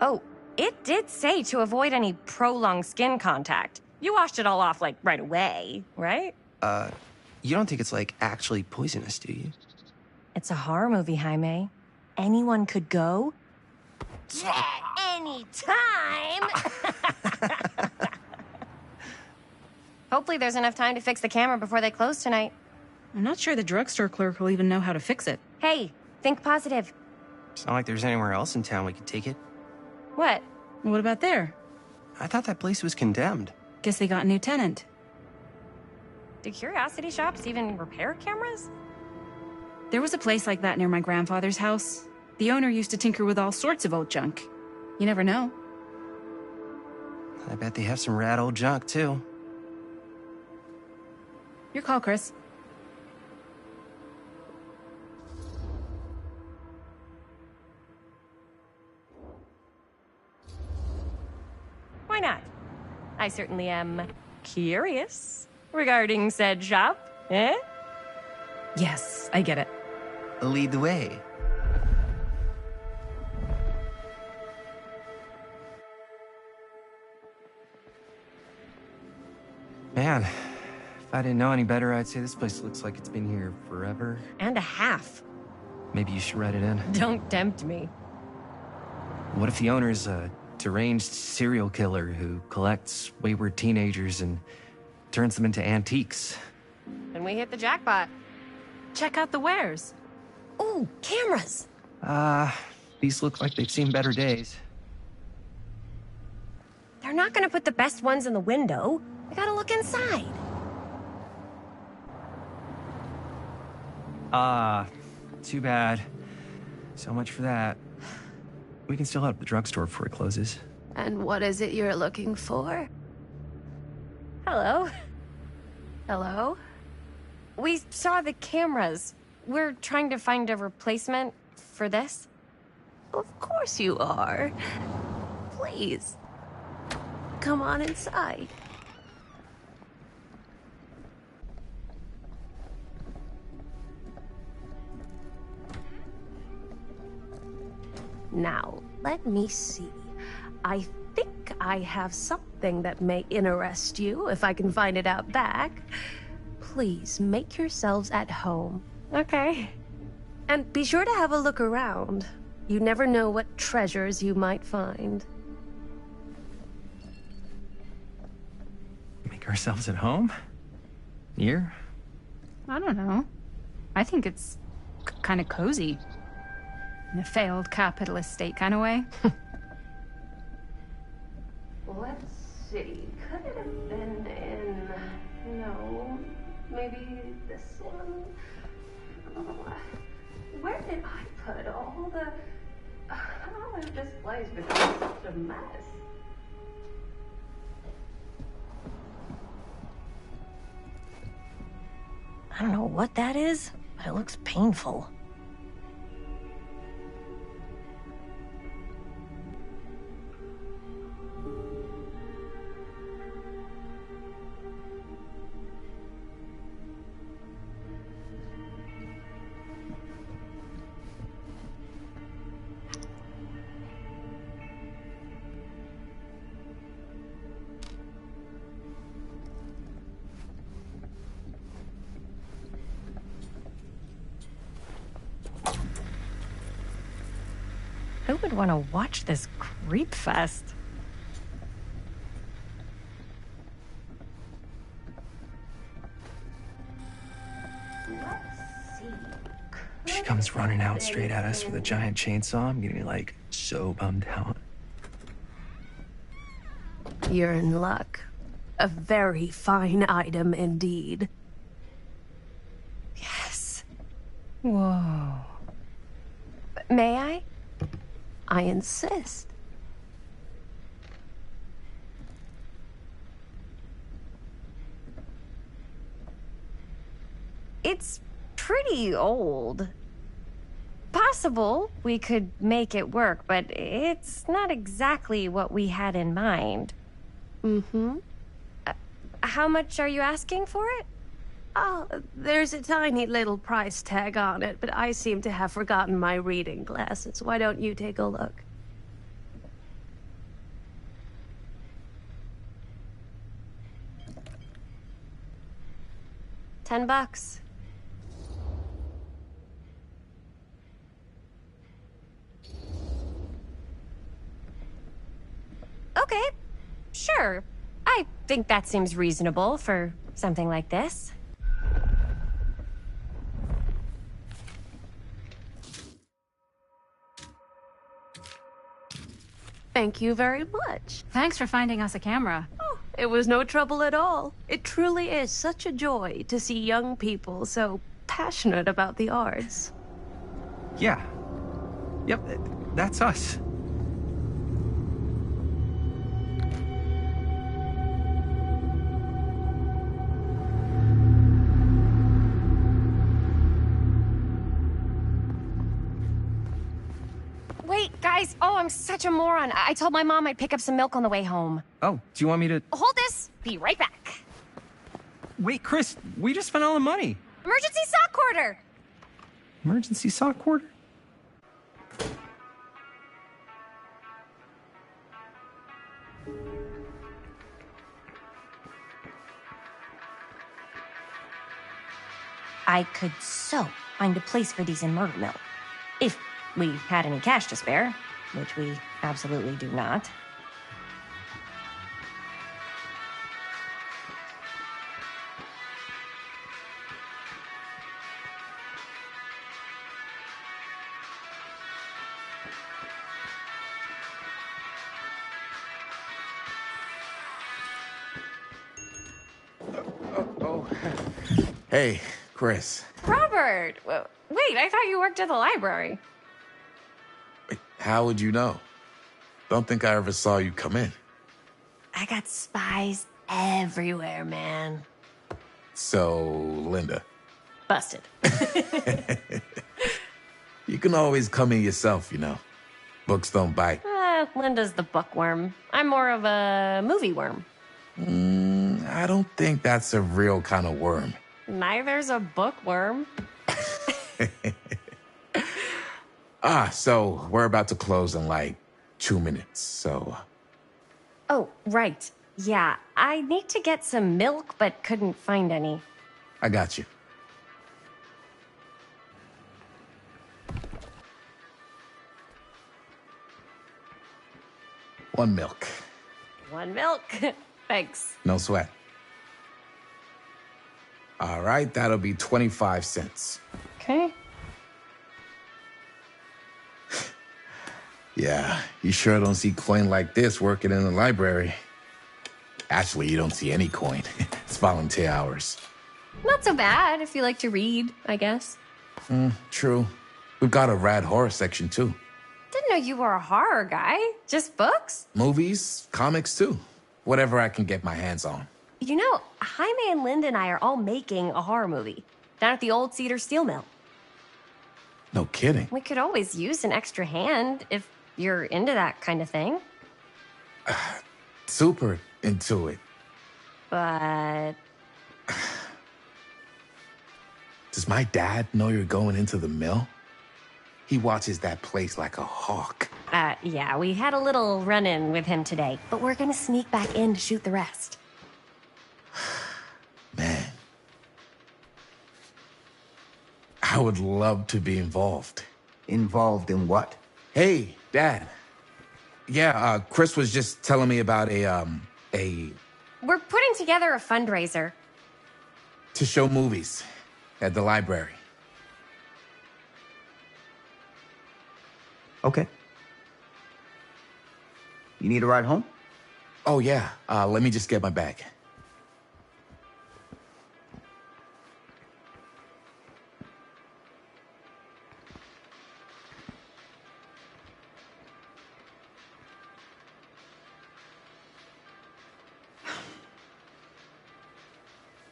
Oh, it did say to avoid any prolonged skin contact. You washed it all off, like, right away, right? You don't think it's, like, actually poisonous, do you? It's a horror movie, Jaime. Anyone could go. Yeah, anytime! Hopefully there's enough time to fix the camera before they close tonight. I'm not sure the drugstore clerk will even know how to fix it. Hey, think positive. It's not like there's anywhere else in town we could take it. What? What about there? I thought that place was condemned. Guess they got a new tenant. Do curiosity shops even repair cameras? There was a place like that near my grandfather's house. The owner used to tinker with all sorts of old junk. You never know. I bet they have some rad old junk, too. Your call, Chris. Why not? I certainly am curious regarding said shop, eh? Yes, I get it. Lead the way. Man, if I didn't know any better, I'd say this place looks like it's been here forever. And a half. Maybe you should write it in. Don't tempt me. What if the owner's a deranged serial killer who collects wayward teenagers and turns them into antiques? Then we hit the jackpot. Check out the wares. Ooh, cameras. These look like they've seen better days. They're not gonna put the best ones in the window. I gotta look inside. Too bad. So much for that. We can still head up the drugstore before it closes. And what is it you're looking for? Hello. Hello? We saw the cameras. we're trying to find a replacement for this. Of course you are. Please, come on inside. Now, let me see. I think I have something that may interest you, if I can find it out back. Please, make yourselves at home. Okay. And be sure to have a look around. You never know what treasures you might find. Make ourselves at home? Here? I don't know. I think it's kind of cozy. In a failed capitalist state kind of way. Let's see. Could it have been in... No. Maybe this one? Oh, where did I put all the... How has this place become such a mess? I don't know what that is, but it looks painful. Who would want to watch this creep fest? She comes running out straight at us with a giant chainsaw. I'm getting, like, so bummed out. You're in luck. A very fine item indeed. Yes. Whoa. May I? I insist. It's pretty old. Possible we could make it work, but it's not exactly what we had in mind. Mm-hmm. How much are you asking for it? Oh, there's a tiny little price tag on it, but I seem to have forgotten my reading glasses. Why don't you take a look? $10. Okay, sure. I think that seems reasonable for something like this. Thank you very much. Thanks for finding us a camera. Oh, it was no trouble at all. It truly is such a joy to see young people so passionate about the arts. Yeah. Yep, that's us. Wait, guys. Oh, I'm such a moron. I told my mom I'd pick up some milk on the way home. Oh, do you want me to... Hold this. Be right back. Wait, Chris, we just spent all the money. Emergency sock quarter. Emergency sock quarter? I could so find a place for these in Murder Mill. If we had any cash to spare, which we absolutely do not. Hey, Chris. Robert! Wait, I thought you worked at the library. How would you know? Don't think I ever saw you come in. I got spies everywhere, man. So, Linda, Busted. You can always come in yourself, you know. Books don't bite. Linda's the bookworm. I'm more of a movie worm. I don't think that's a real kind of worm. Neither's a bookworm. So we're about to close in like 2 minutes, so... Oh, right. Yeah, I need to get some milk, but couldn't find any. I got you. One milk. One milk. Thanks. No sweat. All right, that'll be 25 cents. Okay. Yeah, you sure don't see coin like this working in the library. Actually, you don't see any coin. It's volunteer hours. Not so bad if you like to read, I guess. True. We've got a rad horror section, too. Didn't know you were a horror guy. Just books? Movies, comics, too. Whatever I can get my hands on. You know, Jaime and Linda and I are all making a horror movie down at the old Cedar Steel Mill. No kidding. We could always use an extra hand if you're into that kind of thing. Super into it. But... Does my dad know you're going into the mill? He watches that place like a hawk. Yeah, we had a little run-in with him today, but we're gonna sneak back in to shoot the rest. Man. I would love to be involved. Involved in what? Hey, Dad. Yeah, Chris was just telling me about a... We're putting together a fundraiser. to show movies at the library. Okay. You need a ride home? Oh, yeah. Let me just get my bag.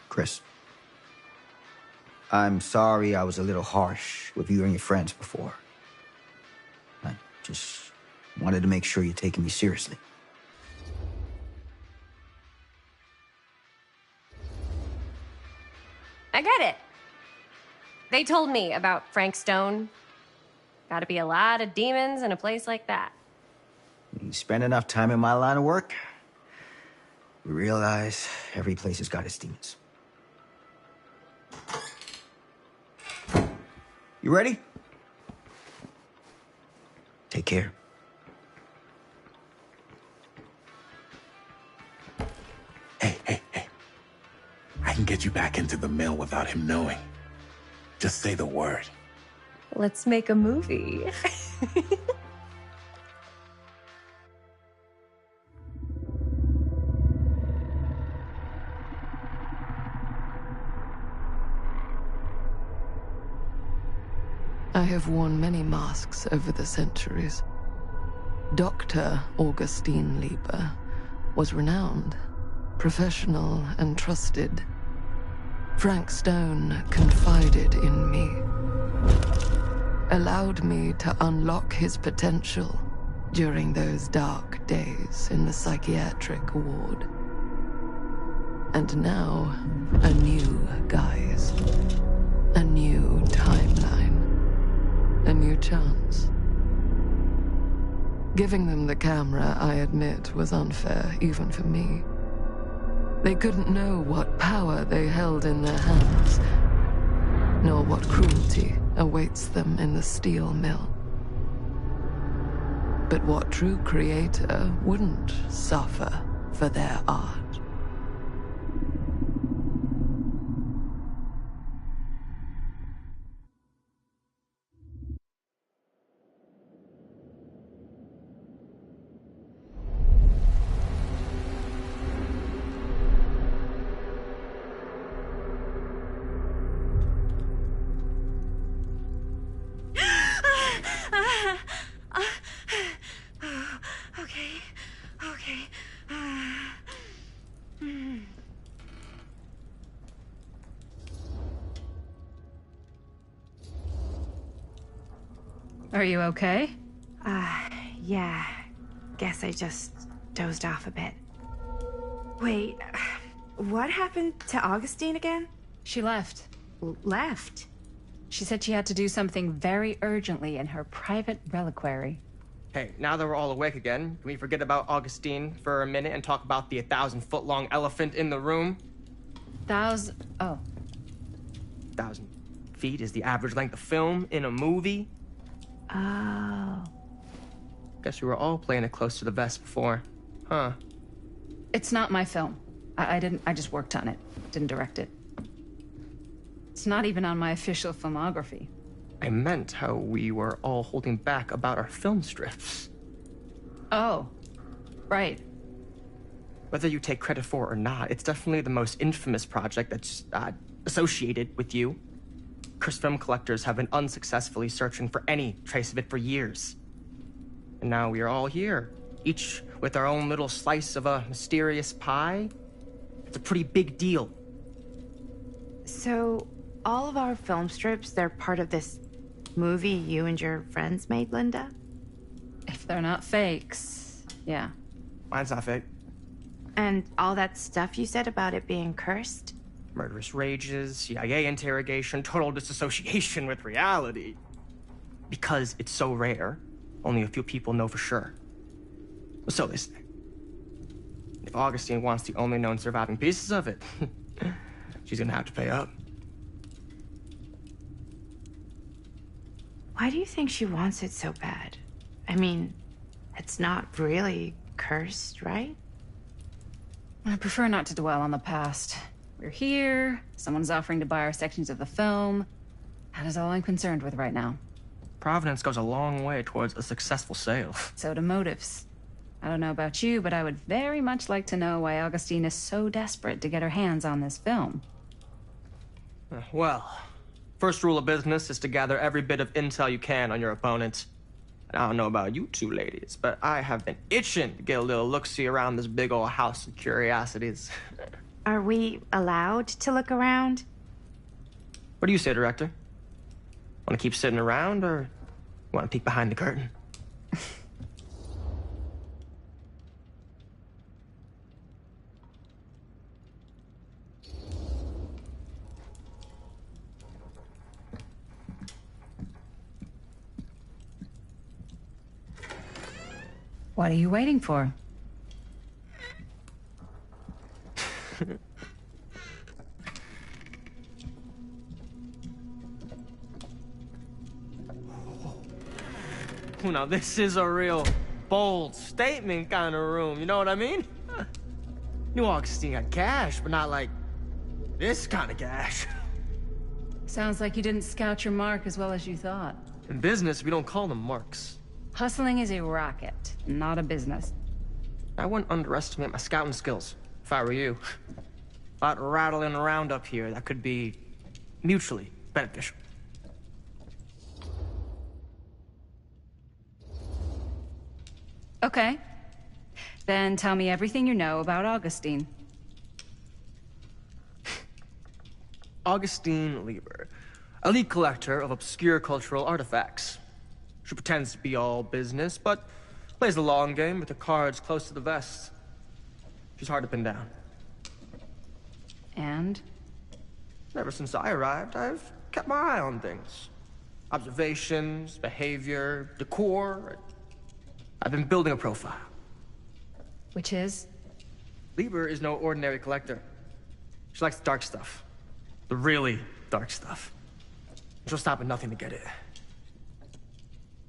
Chris, I'm sorry I was a little harsh with you and your friends before. I just wanted to make sure you're taking me seriously. I get it. They told me about Frank Stone. Gotta be a lot of demons in a place like that. You spend enough time in my line of work, you realize every place has got its demons. You ready? Take care. Hey. I can get you back into the mill without him knowing. Just say the word. Let's make a movie. I have worn many masks over the centuries. Dr. Augustine Lieber was renowned, professional, and trusted. Frank Stone confided in me, allowed me to unlock his potential during those dark days in the psychiatric ward. And now, a new guise, a new timeline. A new chance. Giving them the camera, I admit, was unfair, even for me. They couldn't know what power they held in their hands, nor what cruelty awaits them in the steel mill. But what true creator wouldn't suffer for their art? Are you okay? Yeah. Guess I just dozed off a bit. Wait, what happened to Augustine again? She left. Left? She said she had to do something very urgently in her private reliquary. Hey, now that we're all awake again, can we forget about Augustine for a minute and talk about the 1,000-foot-long elephant in the room? 1,000 feet is the average length of film in a movie. Oh. Guess we were all playing it close to the vest before, huh? It's not my film. I just worked on it. Didn't direct it. It's not even on my official filmography. I meant how we were all holding back about our film strips. Oh, right. Whether you take credit for it or not, it's definitely the most infamous project that's associated with you. Cursed film collectors have been unsuccessfully searching for any trace of it for years. And now we are all here, each with our own little slice of a mysterious pie. It's a pretty big deal. So, all of our film strips, they're part of this movie you and your friends made, Linda? If they're not fakes, yeah. Mine's not fake. And all that stuff you said about it being cursed? Murderous rages, CIA interrogation, total disassociation with reality. Because it's so rare, only a few people know for sure. So they say. If Augustine wants the only known surviving pieces of it, she's gonna have to pay up. Why do you think she wants it so bad? I mean, it's not really cursed, right? I prefer not to dwell on the past. We're here, someone's offering to buy our sections of the film. That is all I'm concerned with right now. Providence goes a long way towards a successful sale. So do motives. I don't know about you, but I would very much like to know why Augustine is so desperate to get her hands on this film. Well, first rule of business is to gather every bit of intel you can on your opponent. And I don't know about you two ladies, but I have been itching to get a little look-see around this big old house of curiosities. Are we allowed to look around? What do you say, director? Want to keep sitting around, or want to peek behind the curtain? What are you waiting for? Now, this is a real bold statement kind of room, you know what I mean? New Augustine got cash, but not like this kind of cash. Sounds like you didn't scout your mark as well as you thought. In business, we don't call them marks. Hustling is a racket, not a business. I wouldn't underestimate my scouting skills, if I were you. A lot rattling around up here that could be mutually beneficial. Okay. Then tell me everything you know about Augustine. Augustine Lieber, elite collector of obscure cultural artifacts. She pretends to be all business, but plays the long game with her cards close to the vest. She's hard to pin down. And? Ever since I arrived, I've kept my eye on things. Observations, behavior, decor. I've been building a profile. Which is? Lieber is no ordinary collector. She likes the dark stuff. The really dark stuff. She'll stop at nothing to get it.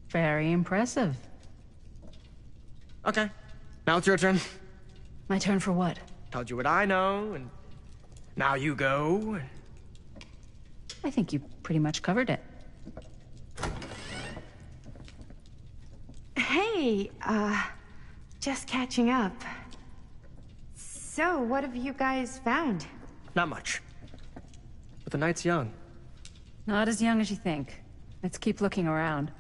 Very impressive. Okay, now it's your turn. My turn for what? Told you what I know, and now you go. I think you pretty much covered it. Hey, just catching up. So, what have you guys found? Not much. But the night's young. Not as young as you think. Let's keep looking around.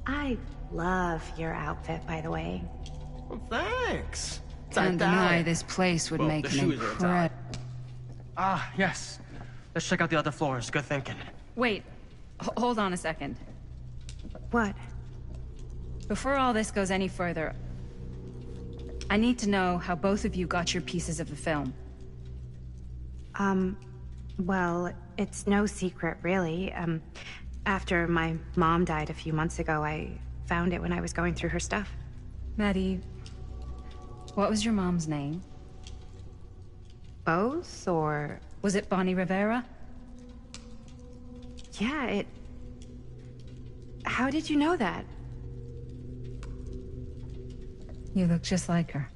I love your outfit, by the way. Well, thanks. Can't deny this place would make an incredible... Ah, yes. Let's check out the other floors. Good thinking. Wait, hold on a second. What? Before all this goes any further, I need to know how both of you got your pieces of the film. Well, it's no secret, really. After my mom died a few months ago, I found it when I was going through her stuff. Maddie, what was your mom's name? Both, or... Was it Bonnie Rivera? Yeah, How did you know that? You look just like her.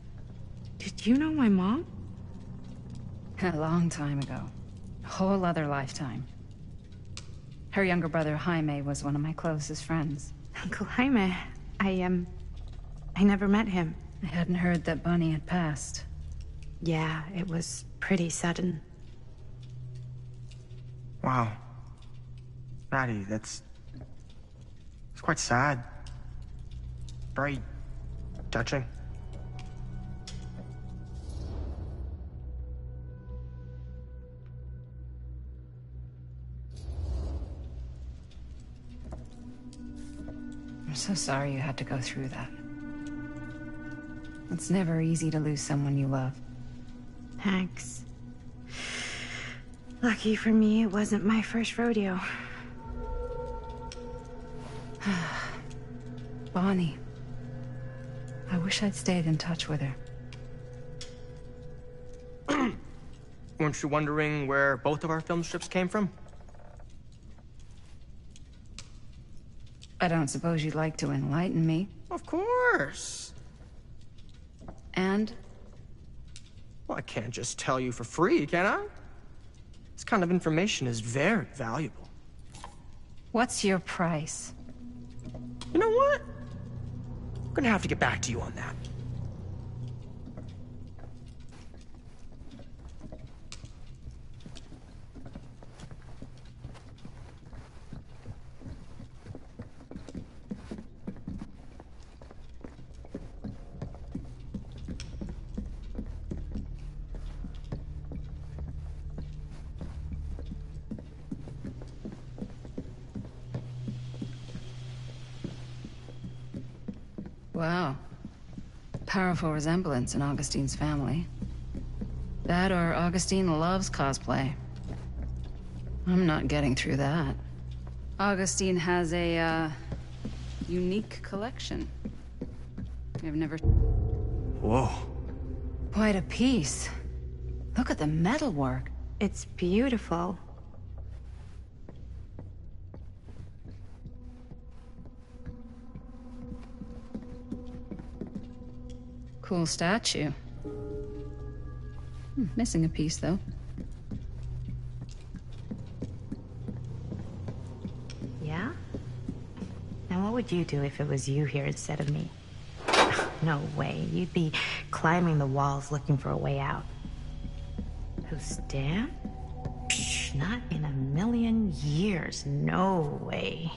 Did you know my mom? A long time ago. A whole other lifetime. Her younger brother, Jaime, was one of my closest friends. Uncle Jaime, I never met him. I hadn't heard that Bonnie had passed. Yeah, it was pretty sudden. Wow. Maddie, it's quite sad. Very touching. I'm so sorry you had to go through that. It's never easy to lose someone you love. Thanks. Lucky for me, it wasn't my first rodeo. Bonnie. I wish I'd stayed in touch with her. Weren't you wondering where both of our film strips came from? I don't suppose you'd like to enlighten me. Of course. And? Well, I can't just tell you for free, can I? This kind of information is very valuable. What's your price? You know what? I'm gonna have to get back to you on that. Wow. Powerful resemblance in Augustine's family. That or Augustine loves cosplay. I'm not getting through that. Augustine has a, unique collection. I've never... Whoa. Quite a piece. Look at the metalwork. It's beautiful. Cool statue. Missing a piece, though. Yeah? Now what would you do if it was you here instead of me? No way. You'd be climbing the walls looking for a way out. Who, Stan? Psh, not in a million years. No way.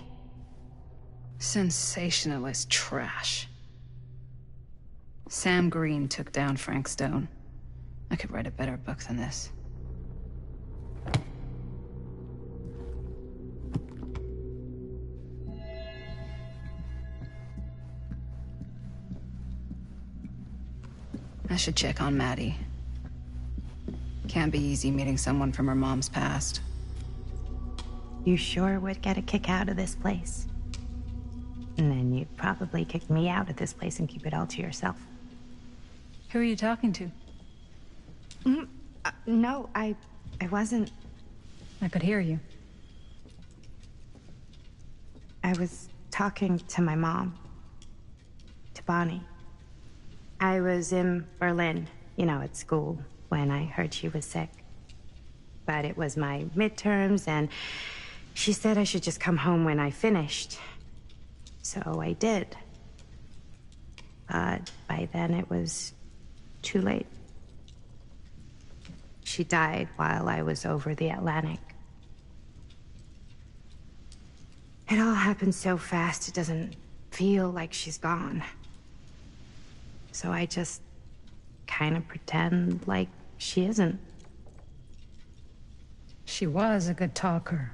Sensationalist trash. Sam Green took down Frank Stone. I could write a better book than this. I should check on Maddie. Can't be easy meeting someone from her mom's past. You sure would get a kick out of this place. And then you'd probably kick me out of this place and keep it all to yourself. Who are you talking to? No, I wasn't. I could hear you. I was talking to my mom. To Bonnie. I was in Berlin, at school, when I heard she was sick. But it was my midterms, and she said I should just come home when I finished. So I did. But by then it was too late. She died while I was over the Atlantic. It all happened so fast, it doesn't feel like she's gone. So I just kind of pretend like she isn't. She was a good talker.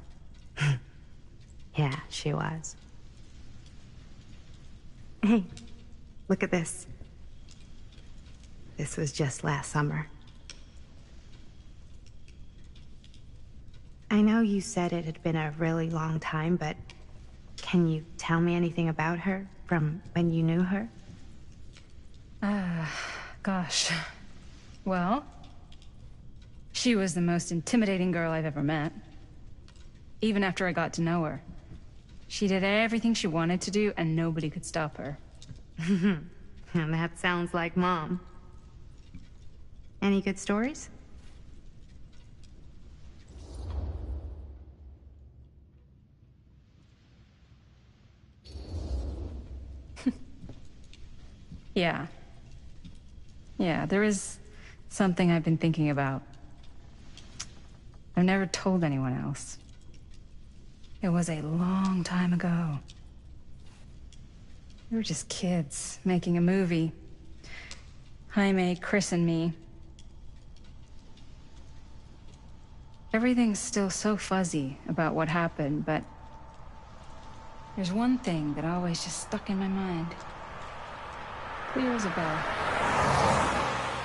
Yeah, she was. Hey, look at this. This was just last summer. I know you said it had been a really long time, but can you tell me anything about her from when you knew her? Gosh. Well, she was the most intimidating girl I've ever met. Even after I got to know her. She did everything she wanted to do, and nobody could stop her. And that sounds like Mom. Any good stories? Yeah. Yeah, there is something I've been thinking about. I've never told anyone else. It was a long time ago. We were just kids, making a movie. Jaime, Chris, and me. Everything's still so fuzzy about what happened, but there's one thing that always just stuck in my mind. Clear as a bell.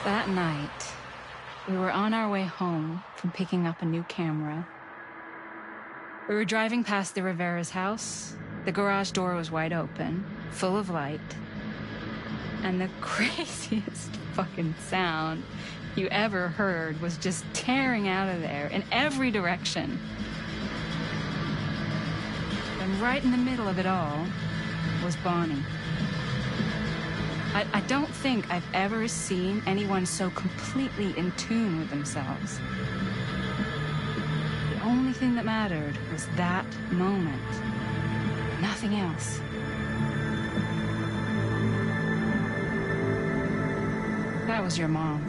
That night, we were on our way home from picking up a new camera. We were driving past the Rivera's house. The garage door was wide open, full of light. And the craziest fucking sound you ever heard was just tearing out of there in every direction. And right in the middle of it all was Bonnie. I don't think I've ever seen anyone so completely in tune with themselves. The only thing that mattered was that moment. Nothing else. That was your mom.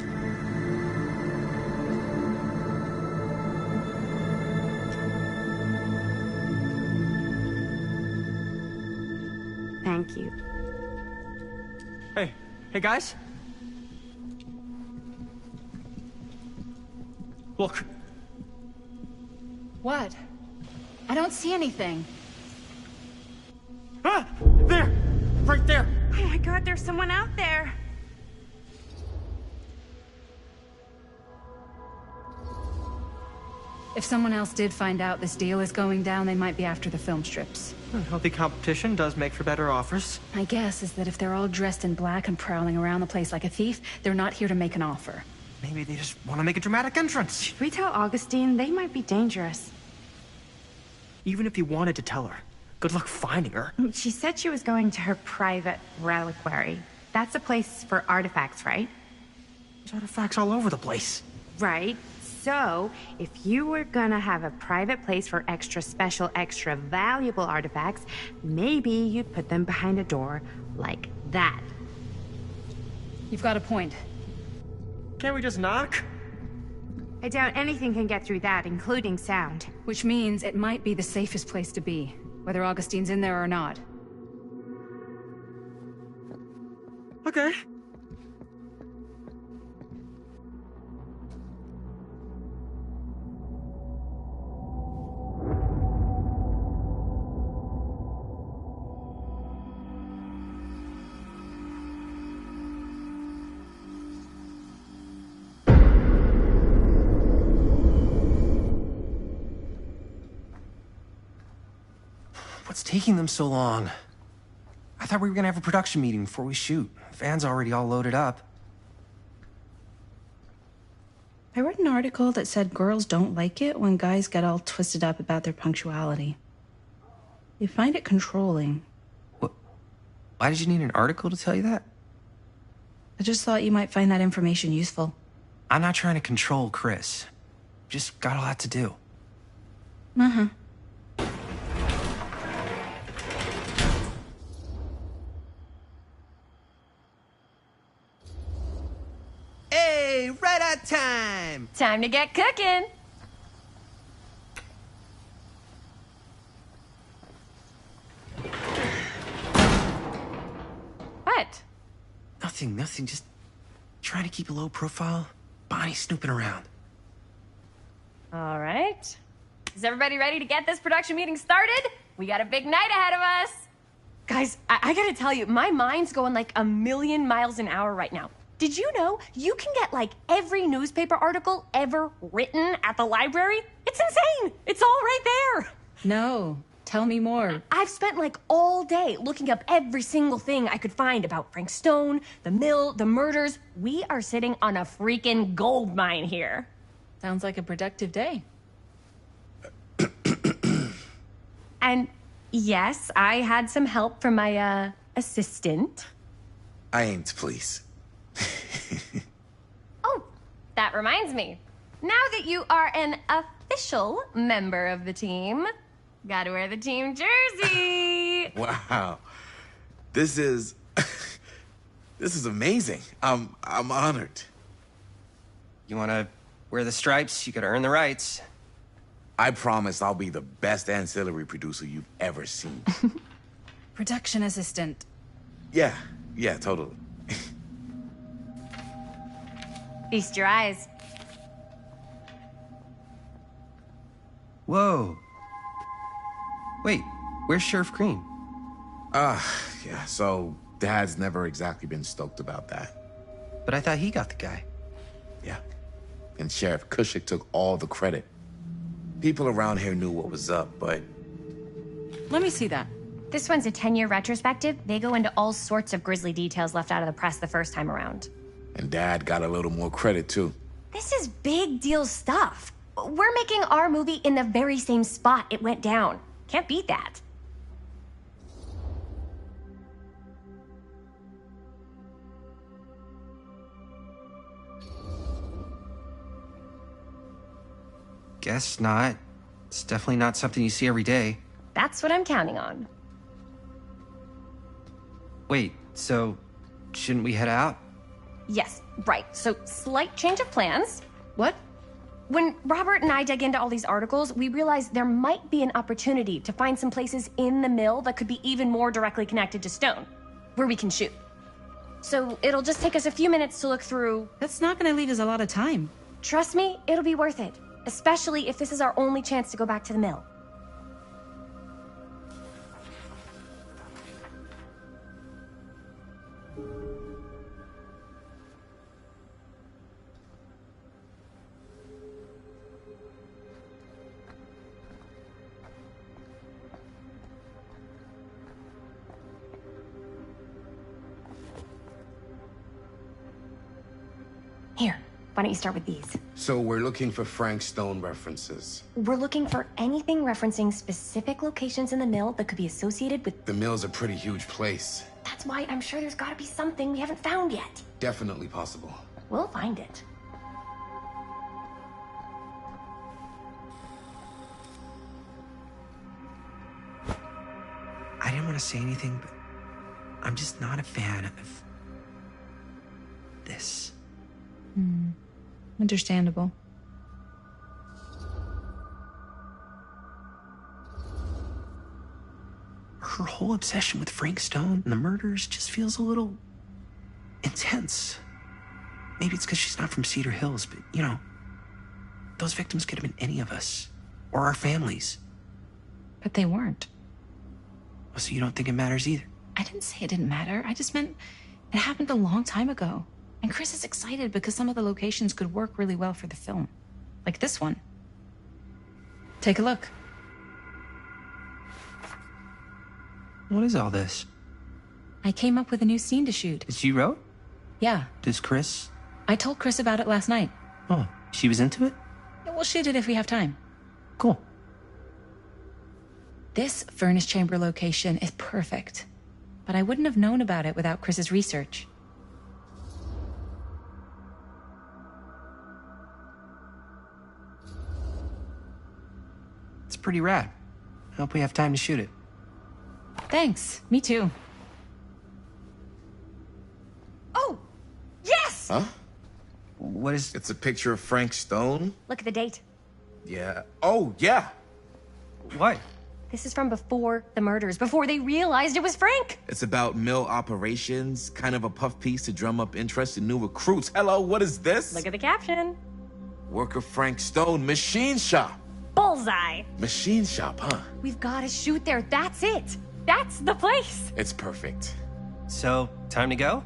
Thank you. Hey guys? Look. What? I don't see anything. Ah! There! Right there! Oh my God, there's someone out there! If someone else did find out this deal is going down, they might be after the film strips. Healthy competition does make for better offers. My guess is that if they're all dressed in black and prowling around the place like a thief, they're not here to make an offer. Maybe they just want to make a dramatic entrance. Should we tell Augustine? They might be dangerous. Even if you wanted to tell her, good luck finding her. She said she was going to her private reliquary. That's a place for artifacts, right? There's artifacts all over the place. Right. So, if you were gonna have a private place for extra special, extra valuable artifacts, maybe you'd put them behind a door like that. You've got a point. Can't we just knock? I doubt anything can get through that, including sound. Which means it might be the safest place to be, whether Augustine's in there or not. Okay. What's taking them so long? I thought we were gonna have a production meeting before we shoot. Van's already all loaded up. I read an article that said girls don't like it when guys get all twisted up about their punctuality. They find it controlling. What? Why did you need an article to tell you that? I just thought you might find that information useful. I'm not trying to control Chris. Just got a lot to do. Uh-huh. Hey, right on time! Time to get cooking! What? Nothing. Just trying to keep a low profile. Bonnie snooping around. All right. Is everybody ready to get this production meeting started? We got a big night ahead of us. Guys, I gotta tell you, my mind's going like a million miles an hour right now. Did you know you can get like every newspaper article ever written at the library? It's insane. It's all right there. No, tell me more. I've spent like all day looking up every single thing I could find about Frank Stone, the mill, the murders. We are sitting on a freaking gold mine here. Sounds like a productive day. And yes, I had some help from my assistant. I aim to please. Oh, that reminds me. Now that you are an official member of the team, gotta wear the team jersey. Wow. This is amazing. I'm honored. You wanna wear the stripes? You gotta earn the rights. I promise I'll be the best ancillary producer you've ever seen. Production assistant. Yeah, totally. Feast your eyes. Whoa. Wait, where's Sheriff Green? Yeah, so Dad's never exactly been stoked about that. But I thought he got the guy. Yeah. And Sheriff Cushik took all the credit. People around here knew what was up, but... Let me see that. This one's a 10-year retrospective. They go into all sorts of grisly details left out of the press the first time around. And Dad got a little more credit, too. This is big deal stuff. We're making our movie in the very same spot it went down. Can't beat that. Guess not. It's definitely not something you see every day. That's what I'm counting on. Wait, so shouldn't we head out? Yes, right. So, slight change of plans. What? When Robert and I dug into all these articles, we realized there might be an opportunity to find some places in the mill that could be even more directly connected to Stone, where we can shoot. So, it'll just take us a few minutes to look through. That's not gonna leave us a lot of time. Trust me, it'll be worth it. Especially if this is our only chance to go back to the mill. Here, why don't you start with these? So we're looking for Frank Stone references. We're looking for anything referencing specific locations in the mill that could be associated with... The mill's a pretty huge place. That's why I'm sure there's gotta be something we haven't found yet. Definitely possible. We'll find it. I didn't want to say anything, but I'm just not a fan of this. Understandable. Her whole obsession with Frank Stone and the murders just feels a little intense. Maybe it's because she's not from Cedar Hills, but, you know, those victims could have been any of us, or our families. But they weren't. Oh, so you don't think it matters either? I didn't say it didn't matter. I just meant it happened a long time ago. And Chris is excited because some of the locations could work really well for the film. Like this one. Take a look. What is all this? I came up with a new scene to shoot. That you wrote? Yeah. Does Chris? I told Chris about it last night. Oh, she was into it? Yeah, we'll shoot it if we have time. Cool. This furnace chamber location is perfect. But I wouldn't have known about it without Chris's research. It's pretty rad. I hope we have time to shoot it. Thanks. Me too. Oh! Yes! Huh? What is... It's a picture of Frank Stone? Look at the date. Yeah. Oh, yeah. What? This is from before the murders, before they realized it was Frank. It's about mill operations, kind of a puff piece to drum up interest in new recruits. Hello, what is this? Look at the caption. Worker Frank Stone, machine shop. Bullseye. Machine shop, huh? We've got to shoot there. That's it. That's the place. It's perfect. So, time to go?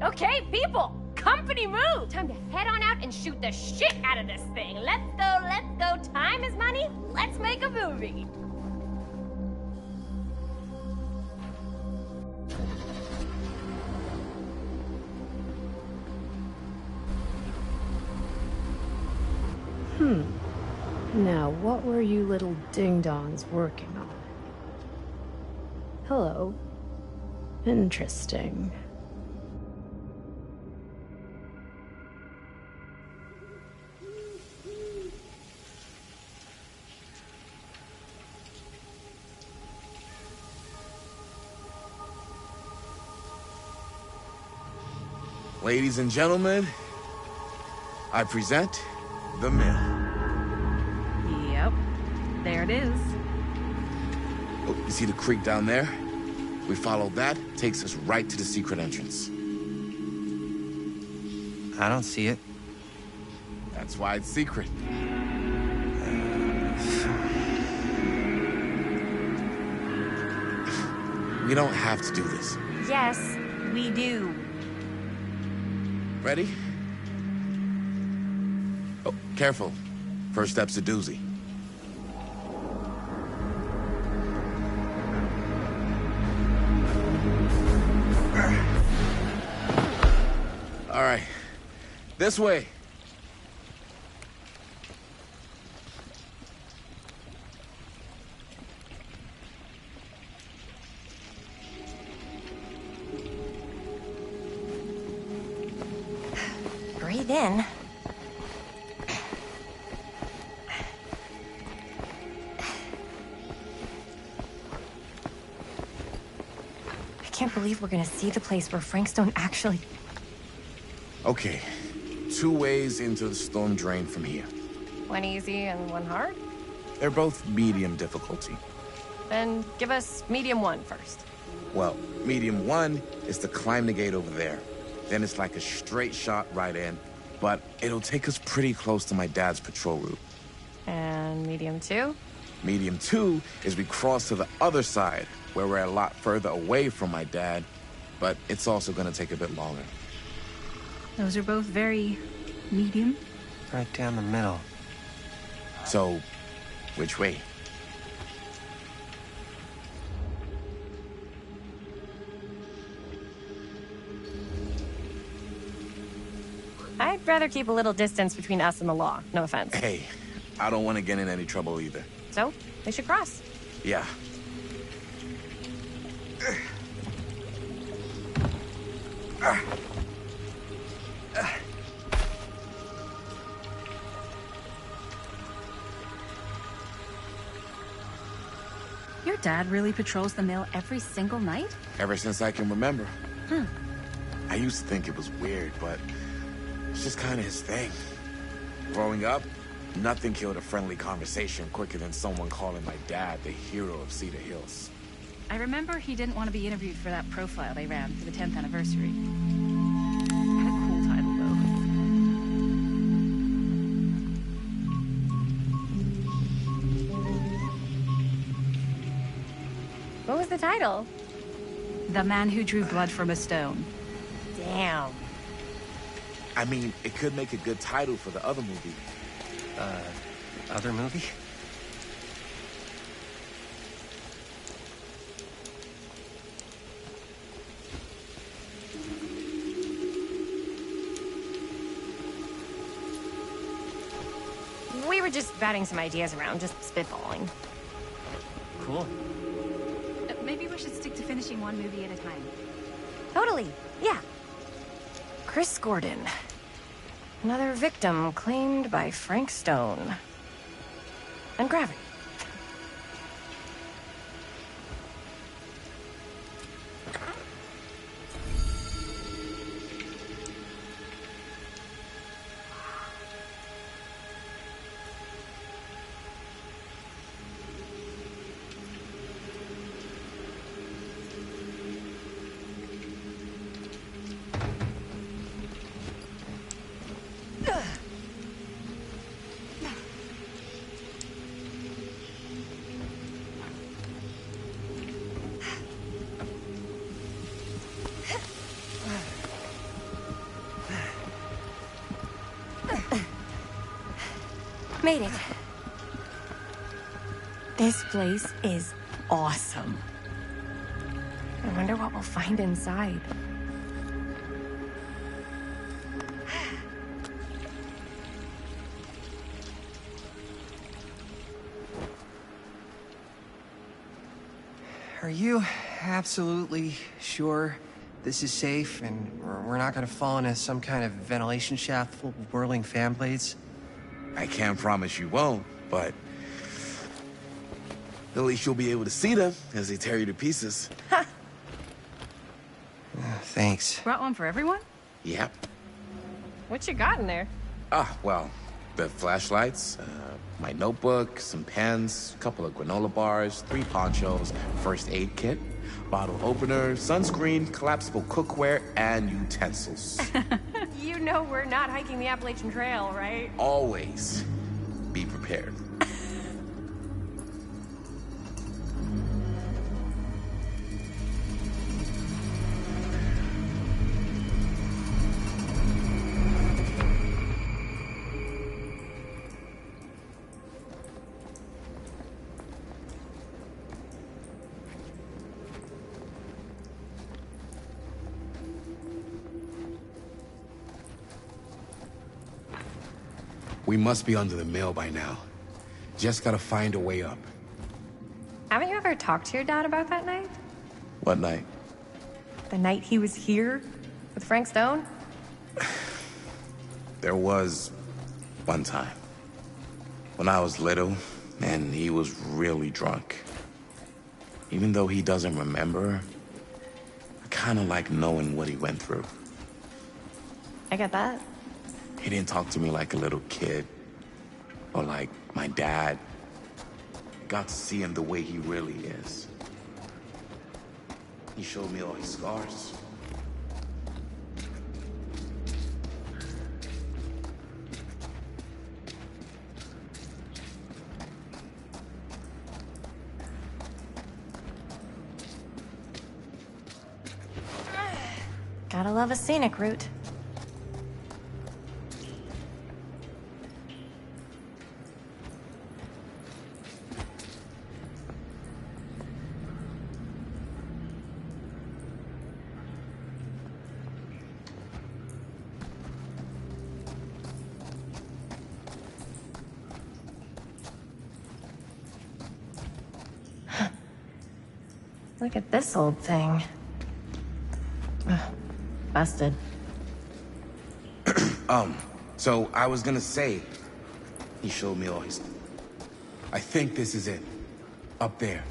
Okay, people, company move. Time to head on out and shoot the shit out of this thing. Let's go, let's go. Time is money. Let's make a movie. Now, what were you little ding-dongs working on? Hello. Interesting. Ladies and gentlemen, I present The Mill. Yep. There it is. Oh, you see the creek down there? We follow that, takes us right to the secret entrance. I don't see it. That's why it's secret. We don't have to do this. Yes, we do. Ready? Oh, careful. First step's a doozy. All right. This way. Breathe in. I can't believe we're gonna see the place where Frank Stone actually... Okay. 2 ways into the storm drain from here. One easy and one hard? They're both medium difficulty. Then give us medium one first. Well, medium 1 is to climb the gate over there. Then it's like a straight shot right in, but it'll take us pretty close to my dad's patrol route. And medium 2? Medium 2 is we cross to the other side, where we're a lot further away from my dad, but it's also gonna take a bit longer. Those are both very medium. Right down the middle. So, which way? I'd rather keep a little distance between us and the law. No offense. Hey, I don't want to get in any trouble either. So, they should cross. Yeah. Your dad really patrols the mill every single night? Ever since I can remember. I used to think it was weird, but it's just kind of his thing. Growing up, nothing killed a friendly conversation quicker than someone calling my dad the hero of Cedar Hills. I remember he didn't want to be interviewed for that profile they ran for the 10th anniversary. Had a cool title, though. What was the title? The Man Who Drew Blood from a Stone. Damn. I mean, it could make a good title for the other movie. Other movie? We were just batting some ideas around, just spitballing. Cool. Maybe we should stick to finishing one movie at a time. Totally, yeah. Chris Gordon. Another victim claimed by Frank Stone. And gravity. Made it. This place is awesome. I wonder what we'll find inside. Are you absolutely sure this is safe and we're not gonna fall into some kind of ventilation shaft full of whirling fan blades? I can't promise you won't, but at least you'll be able to see them as they tear you to pieces. Thanks. Brought one for everyone? Yep. What you got in there? Well, the flashlights, my notebook, some pens, a couple of granola bars, 3 ponchos, first aid kit, bottle opener, sunscreen, collapsible cookware, and utensils. You know we're not hiking the Appalachian Trail, right? Always be prepared. We must be under the mill by now. Just gotta find a way up. Haven't you ever talked to your dad about that night? What night? The night he was here with Frank Stone? There was one time. When I was little, and he was really drunk. Even though he doesn't remember, I kinda like knowing what he went through. I get that. He didn't talk to me like a little kid, or like my dad. Got to see him the way he really is. He showed me all his scars. Gotta love a scenic route. Look at this old thing. Ugh, busted. So I was gonna say, he showed me all his... I think this is it. Up there.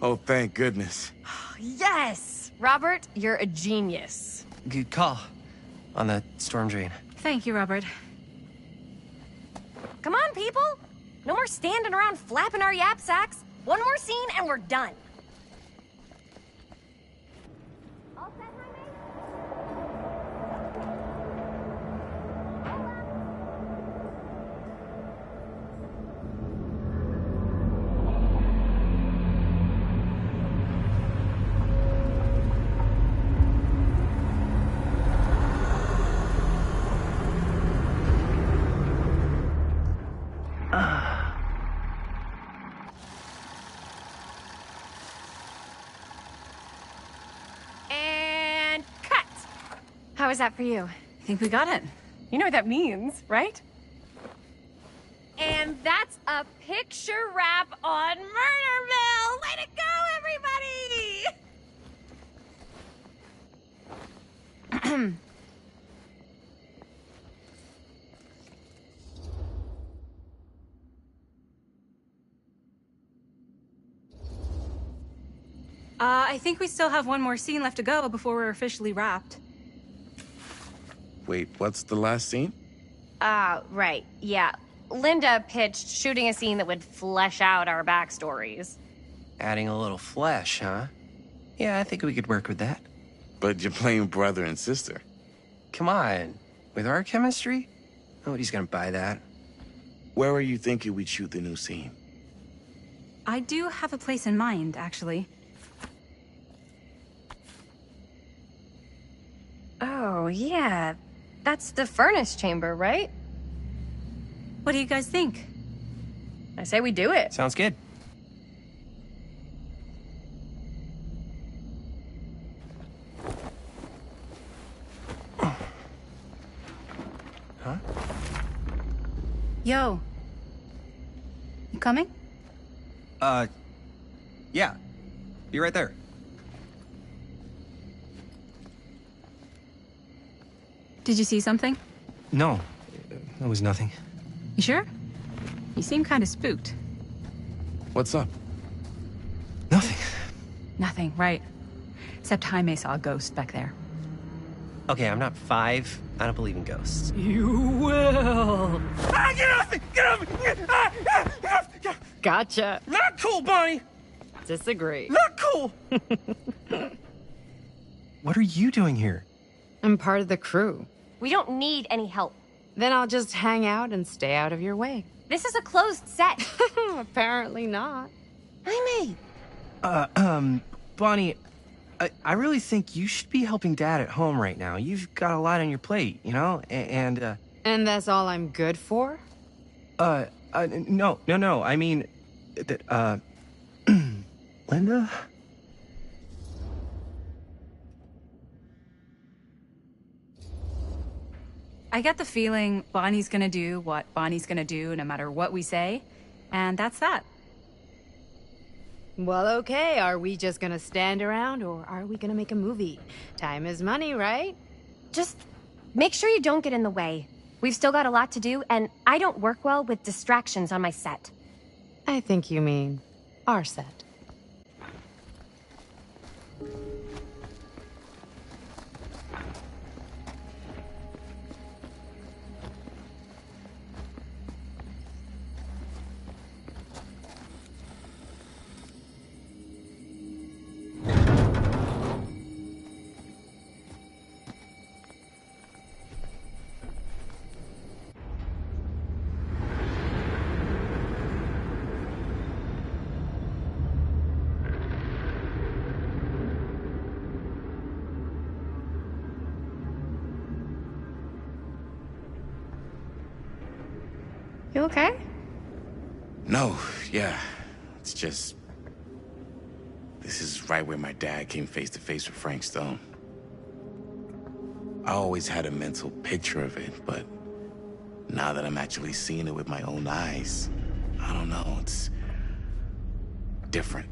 Oh, thank goodness. Yes! Robert, you're a genius. Good call on the storm drain. Thank you, Robert. Come on, people! No more standing around flapping our yap sacks. One more scene and we're done. And cut! How was that for you? I think we got it. You know what that means, right? And that's a picture wrap on Murder Mill! Way to go, everybody! I think we still have one more scene left to go before we're officially wrapped. Wait, what's the last scene? Right, yeah. Linda pitched shooting a scene that would flesh out our backstories. Adding a little flesh, huh? Yeah, I think we could work with that. But you're playing brother and sister. come on. With our chemistry? Nobody's gonna buy that. Where are you thinking we'd shoot the new scene? I do have a place in mind, actually. Oh, yeah. That's the furnace chamber, right? What do you guys think? I say we do it. Sounds good. Huh? Yo. You coming? Yeah. Be right there. Did you see something? No, that was nothing. You sure? You seem kind of spooked. What's up? Nothing, right. Except Jaime saw a ghost back there. Okay, I'm not 5. I don't believe in ghosts. You will! Ah, get off me! Get off me! Gotcha. Not cool, Bonnie! Disagree. Not cool! What are you doing here? I'm part of the crew. We don't need any help. Then I'll just hang out and stay out of your way. This is a closed set. Apparently not. Jaime! Bonnie, I really think you should be helping Dad at home right now. You've got a lot on your plate, you know? And that's all I'm good for? No. I mean, that, Linda? I get the feeling Bonnie's gonna do what Bonnie's gonna do no matter what we say, and that's that. Well, okay, are we just gonna stand around or are we gonna make a movie? Time is money, right? Just make sure you don't get in the way. We've still got a lot to do, and I don't work well with distractions on my set. I think you mean our set. You okay? No, yeah. It's just... This is right where my dad came face to face with Frank Stone. I always had a mental picture of it, but now that I'm actually seeing it with my own eyes, I don't know, it's different.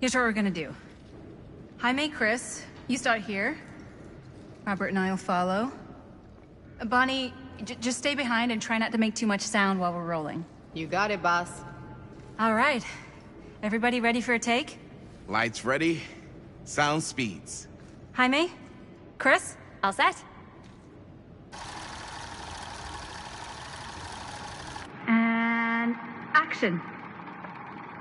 Here's what we're gonna do. Jaime, Chris, you start here. Robert and I will follow. Bonnie, just stay behind and try not to make too much sound while we're rolling. You got it, boss. All right. Everybody ready for a take? Lights ready, sound speeds. Jaime? Chris? All set? And action.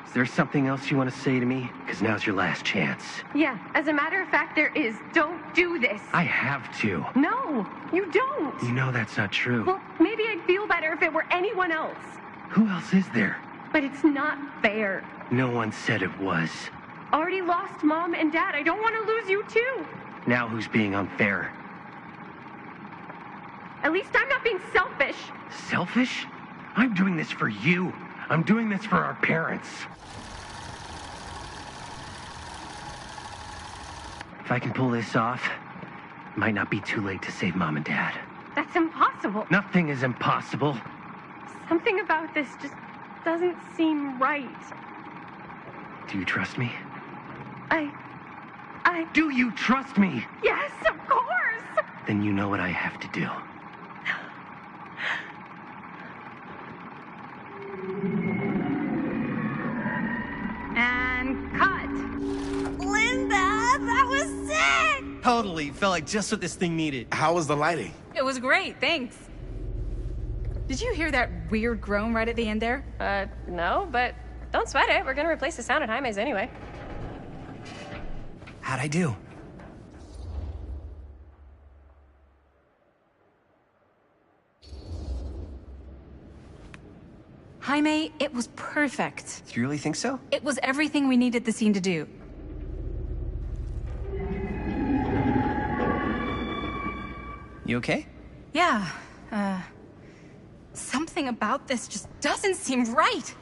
Is there something else you want to say to me? Because now's your last chance. Yeah, as a matter of fact, there is. Don't do this. I have to. No, you don't. You know that's not true. Well, maybe I'd feel better if it were anyone else. Who else is there? But it's not fair. No one said it was. Already lost Mom and Dad. I don't want to lose you too. Now who's being unfair? At least I'm not being selfish. Selfish? I'm doing this for you. I'm doing this for our parents. If I can pull this off, it might not be too late to save Mom and Dad. That's impossible. Nothing is impossible. Something about this just doesn't seem right. Do you trust me? I... Do you trust me? Yes, of course! Then you know what I have to do. And cut. Linda, that was sick! Totally. Felt like just what this thing needed. How was the lighting? It was great, thanks. Did you hear that weird groan right at the end there? No, but don't sweat it. We're gonna replace the sound at Jaime's anyway. How'd I do? Jaime, it was perfect. Do you really think so? It was everything we needed the scene to do. You okay? Yeah, something about this just doesn't seem right.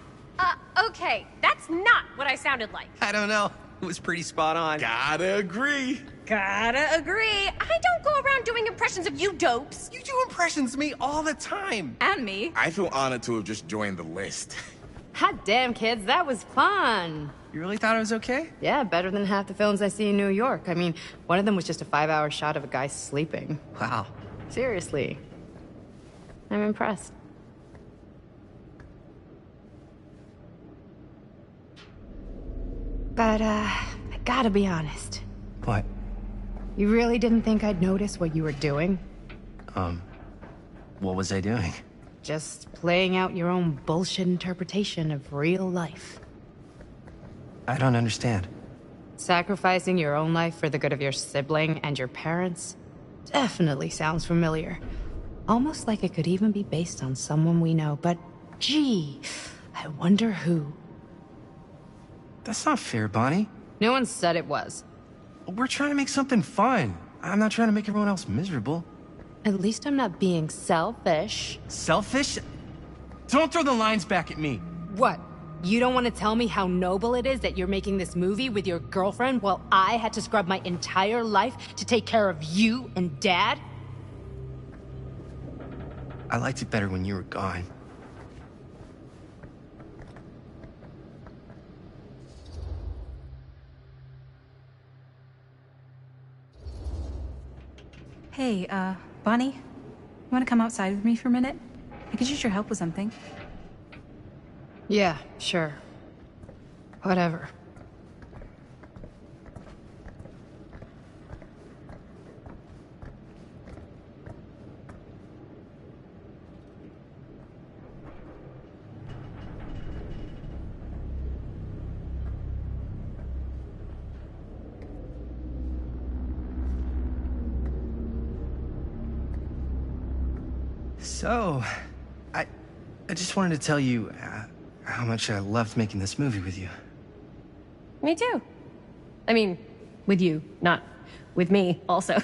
Okay, that's not what I sounded like. I don't know. It was pretty spot on. Gotta agree. Gotta agree. I don't go around doing impressions of you dopes. You do impressions of me all the time. And me. I feel honored to have just joined the list. Hot damn, kids, that was fun. You really thought it was okay? Yeah, better than half the films I see in New York. I mean, one of them was just a 5-hour shot of a guy sleeping. Wow. Seriously. I'm impressed. But, I gotta be honest. What? You really didn't think I'd notice what you were doing? What was I doing? Just playing out your own bullshit interpretation of real life. I don't understand. Sacrificing your own life for the good of your sibling and your parents definitely sounds familiar. Almost like it could even be based on someone we know, but gee, I wonder who. That's not fair, Bonnie. No one said it was. We're trying to make something fun. I'm not trying to make everyone else miserable. At least I'm not being selfish. Selfish? Don't throw the lines back at me. What? You don't want to tell me how noble it is that you're making this movie with your girlfriend while I had to scrub my entire life to take care of you and Dad? I liked it better when you were gone. Hey, Bonnie, you want to come outside with me for a minute? I could use your help with something. Yeah, sure. Whatever. So, I just wanted to tell you how much I loved making this movie with you. Me too. I mean, with you, not with me, also.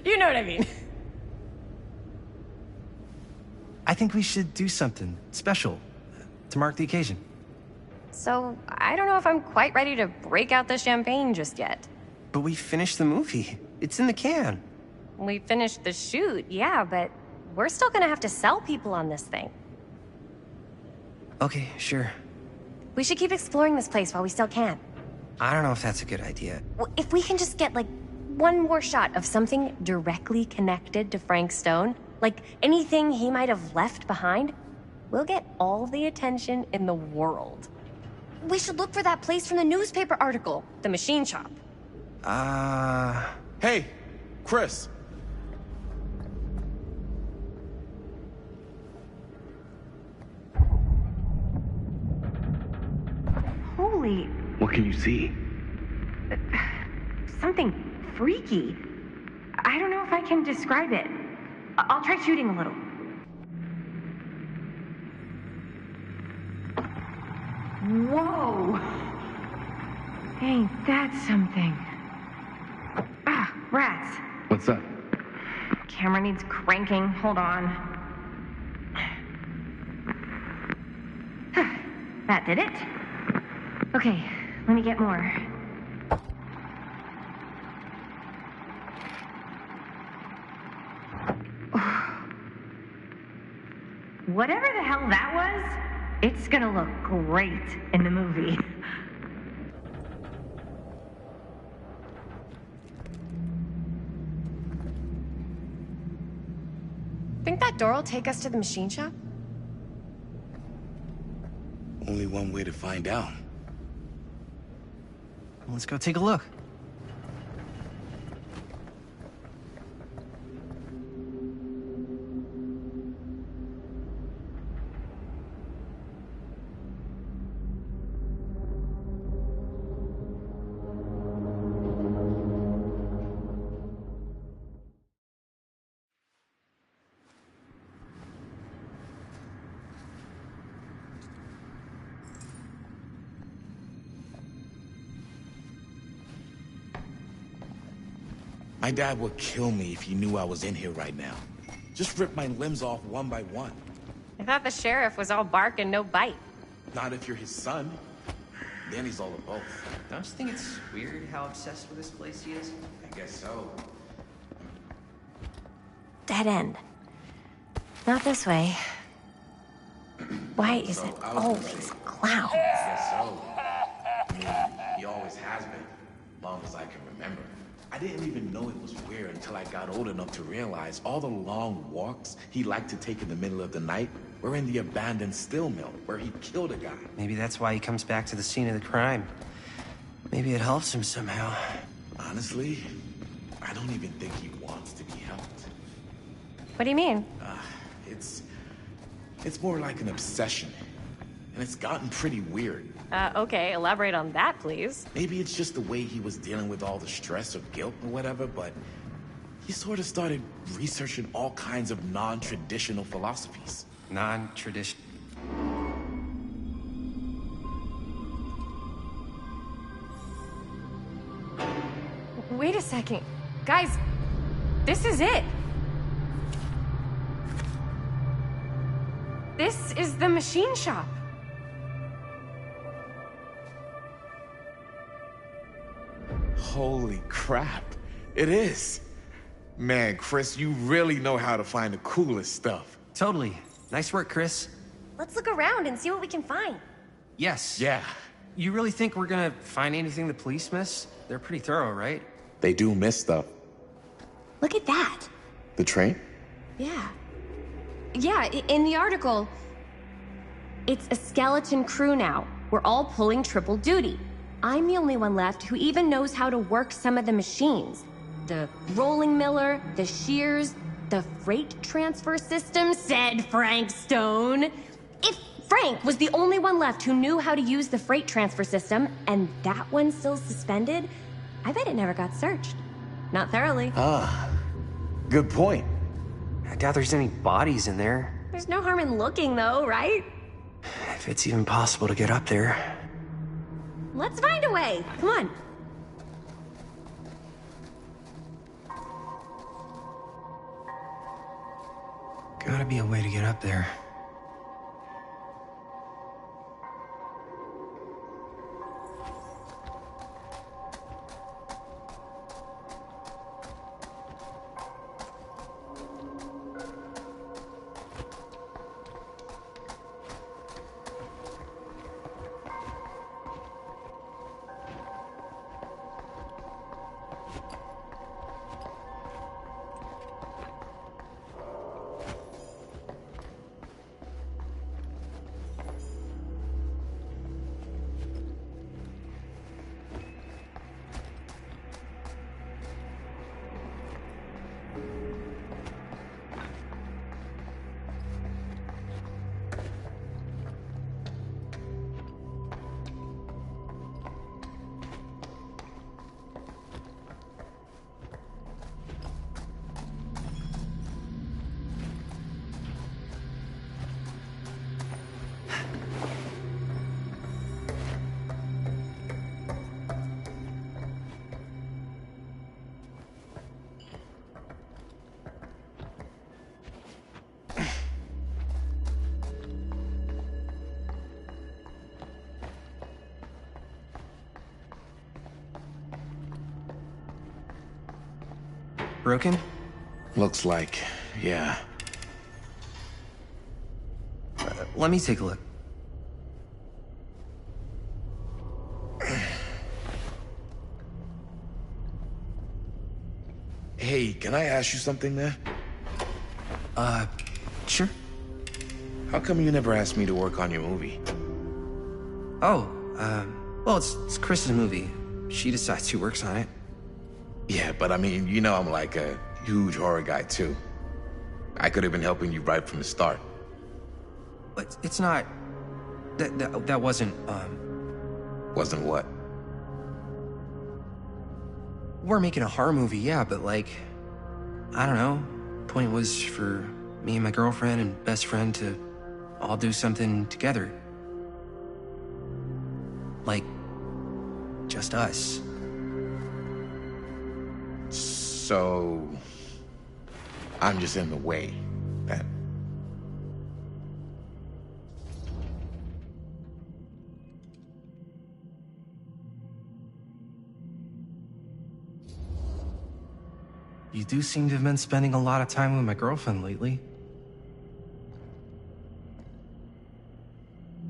You know what I mean. I think we should do something special to mark the occasion. So, I don't know if I'm quite ready to break out the champagne just yet. But we finished the movie. It's in the can. We finished the shoot, yeah, but we're still gonna have to sell people on this thing. Okay, sure. We should keep exploring this place while we still can. I don't know if that's a good idea. Well, if we can just get, like, one more shot of something directly connected to Frank Stone, like anything he might have left behind, we'll get all the attention in the world. We should look for that place from the newspaper article, the machine shop. Hey, Chris. Holy... What can you see? something freaky. I don't know if I can describe it. I'll try shooting a little. Whoa! Ain't that something? Ah, rats. What's up? Camera needs cranking. Hold on. That did it. Okay, let me get more. Whatever the hell that was, it's gonna look great in the movie. Think that door will take us to the machine shop? Only one way to find out. Let's go take a look. My dad would kill me if he knew I was in here right now. Just rip my limbs off one by one. I thought the sheriff was all bark and no bite. Not if you're his son. Then he's all of both. Don't you think it's weird how obsessed with this place he is? I guess so. Dead end. Not this way. Why is it always clowns? I guess so. I mean, he always has been, long as I can remember. I didn't even know it was weird until I got old enough to realize all the long walks he liked to take in the middle of the night were in the abandoned steel mill where he killed a guy. Maybe that's why he comes back to the scene of the crime. Maybe it helps him somehow. Honestly, I don't even think he wants to be helped. What do you mean? It's more like an obsession. And it's gotten pretty weird. Okay, elaborate on that, please. Maybe it's just the way he was dealing with all the stress or guilt or whatever, but he sort of started researching all kinds of non-traditional philosophies. Non-traditional. Wait a second. Guys, this is it. This is the machine shop. Holy crap. It is. Man, Chris, you really know how to find the coolest stuff. Totally. Nice work, Chris. Let's look around and see what we can find. Yes. Yeah. You really think we're gonna find anything the police miss? They're pretty thorough, right? They do miss stuff. Look at that. The train? Yeah. Yeah, in the article, it's a skeleton crew now. We're all pulling triple duty. I'm the only one left who even knows how to work some of the machines. The rolling miller, the shears, the freight transfer system, said Frank Stone. If Frank was the only one left who knew how to use the freight transfer system, and that one's still suspended, I bet it never got searched. Not thoroughly. Ah, good point. I doubt there's any bodies in there. There's no harm in looking, though, right? If it's even possible to get up there. Let's find a way. Come on. Gotta be a way to get up there. Broken? Looks like, yeah. Let me take a look. Hey, can I ask you something, man? Sure. How come you never asked me to work on your movie? Oh, well, it's Chris's movie. She decides who works on it. Yeah, but I mean, you know I'm like a huge horror guy, too. I could have been helping you right from the start. But it's not... That wasn't, Wasn't what? We're making a horror movie, yeah, but like... I don't know. Point was for me and my girlfriend and best friend to all do something together. Like... just us. So... I'm just in the way, then. You do seem to have been spending a lot of time with my girlfriend lately.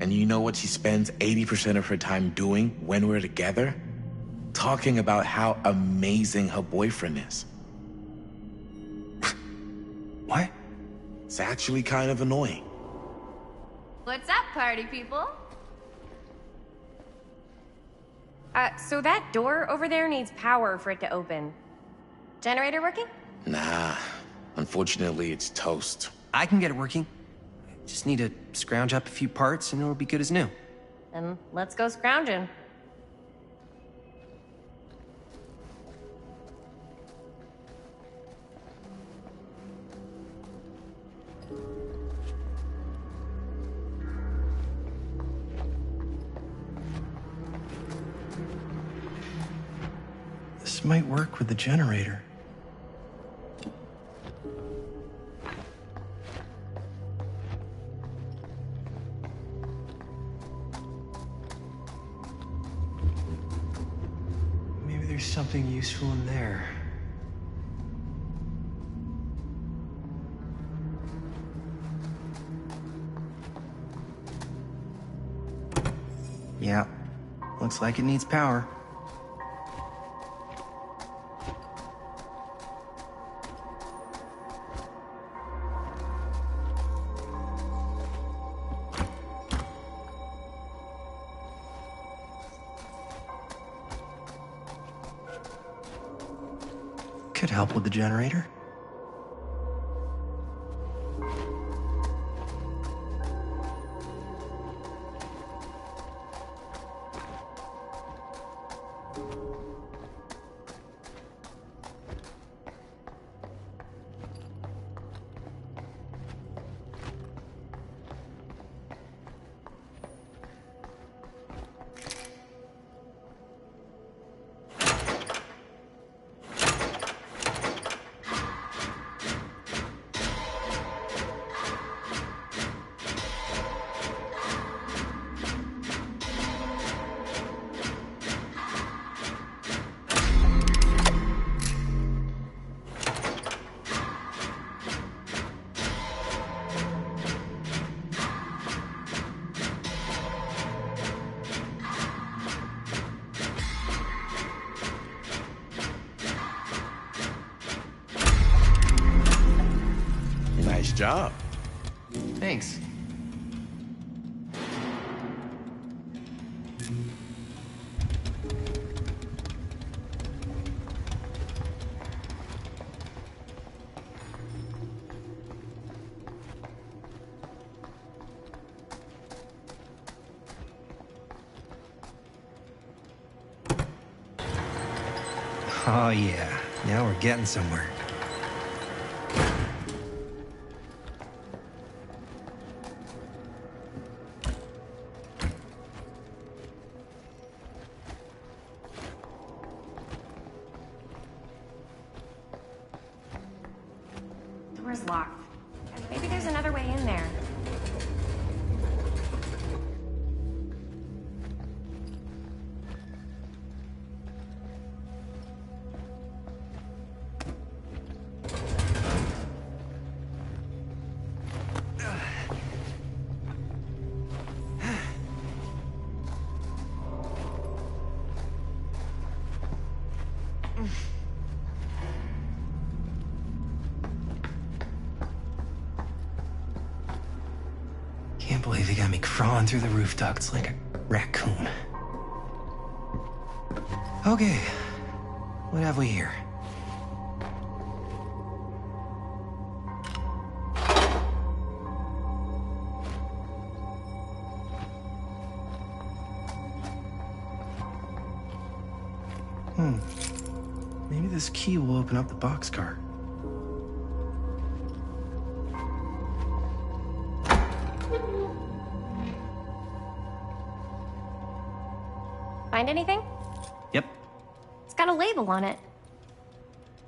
And you know what she spends 80% of her time doing when we're together? Talking about how amazing her boyfriend is. What? It's actually kind of annoying. What's up, party people? So that door over there needs power for it to open. Generator working? Nah, unfortunately it's toast. I can get it working. Just need to scrounge up a few parts and it'll be good as new. Then let's go scrounging. This might work with the generator. Maybe there's something useful in there. Yeah, looks like it needs power. Could help with the generator. Nice job. Thanks. Oh yeah, now we're getting somewhere. Door's locked. Maybe there's another way in there. Can't believe he got me crawling through the roof ducts like a raccoon. Okay, what have we here? Maybe this key will open up the boxcar. Find anything? Yep. It's got a label on it.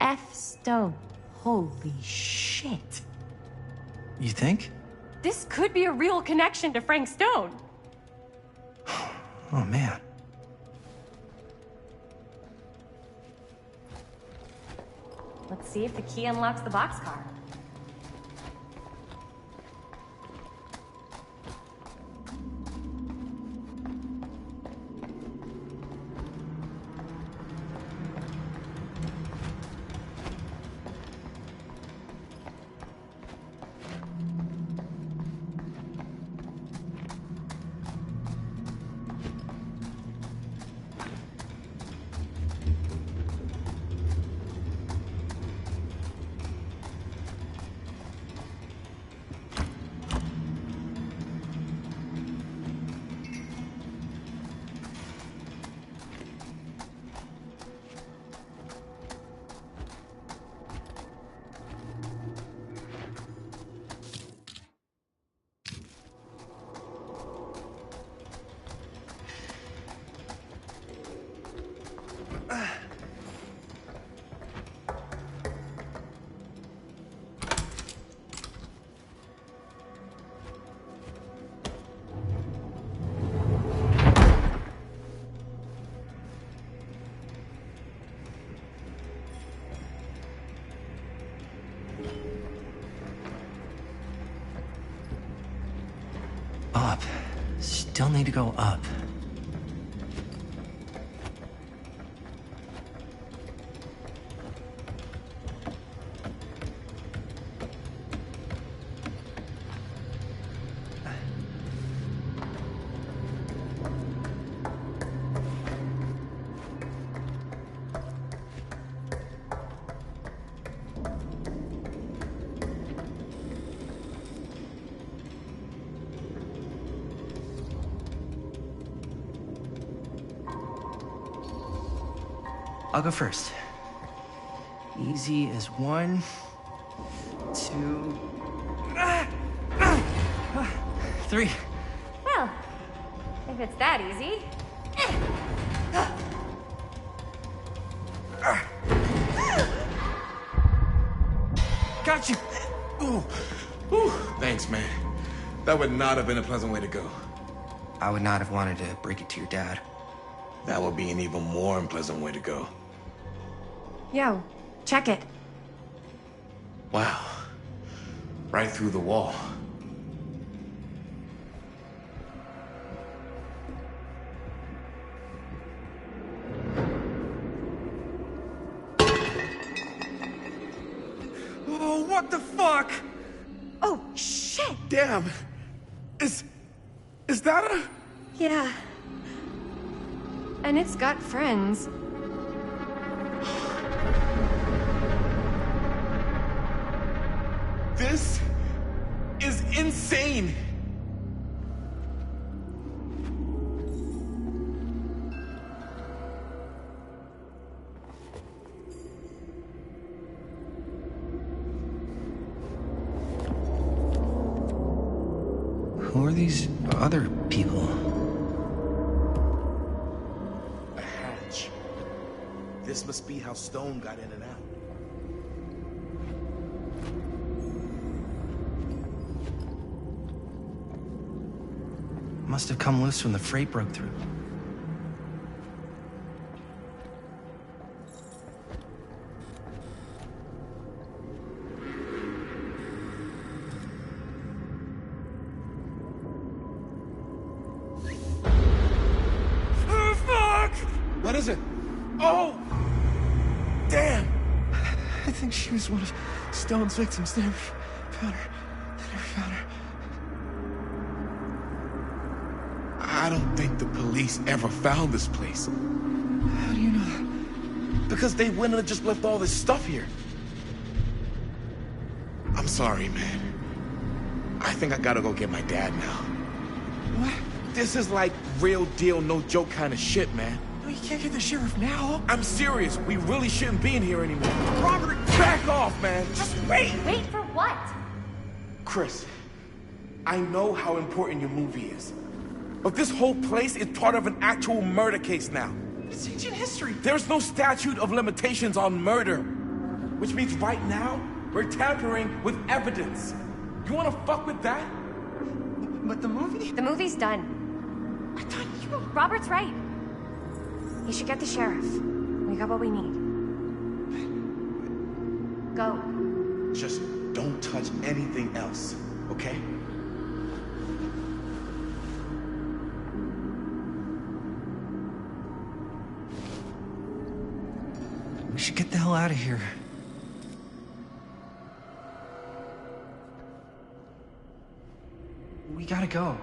F. Stone. Holy shit. You think? This could be a real connection to Frank Stone. Oh, man. Let's see if the key unlocks the boxcar. Up. Still need to go up. I'll go first. Easy as 1, 2, 3. Well, if it's that easy. Got you! Ooh. Ooh. Thanks, man. That would not have been a pleasant way to go. I would not have wanted to break it to your dad. That would be an even more unpleasant way to go. Yo, check it. Wow. Right through the wall. Oh, what the fuck? Oh, shit! Damn. Is that a... Yeah. And it's got friends. This is insane! Who are these other people? A hatch. This must be how Stone got in and out. Must have come loose when the freight broke through. Oh, fuck! What is it? Oh! Damn! I think she was one of Stone's victims. They never found her. I don't think the police ever found this place. How do you know that? Because they wouldn't have just left all this stuff here. I'm sorry, man. I think I gotta go get my dad now. What? This is like real deal, no joke kind of shit, man. No, you can't get the sheriff now. I'm serious. We really shouldn't be in here anymore. Robert, back off, man. Just wait. Wait for what? Chris, I know how important your movie is. But this whole place is part of an actual murder case now. It's ancient history. There's no statute of limitations on murder. Which means right now, we're tampering with evidence. You wanna fuck with that? But the movie? The movie's done. I thought you... Robert's right. You should get the sheriff. We got what we need. Go. Just don't touch anything else, okay? We should get the hell out of here. We gotta go.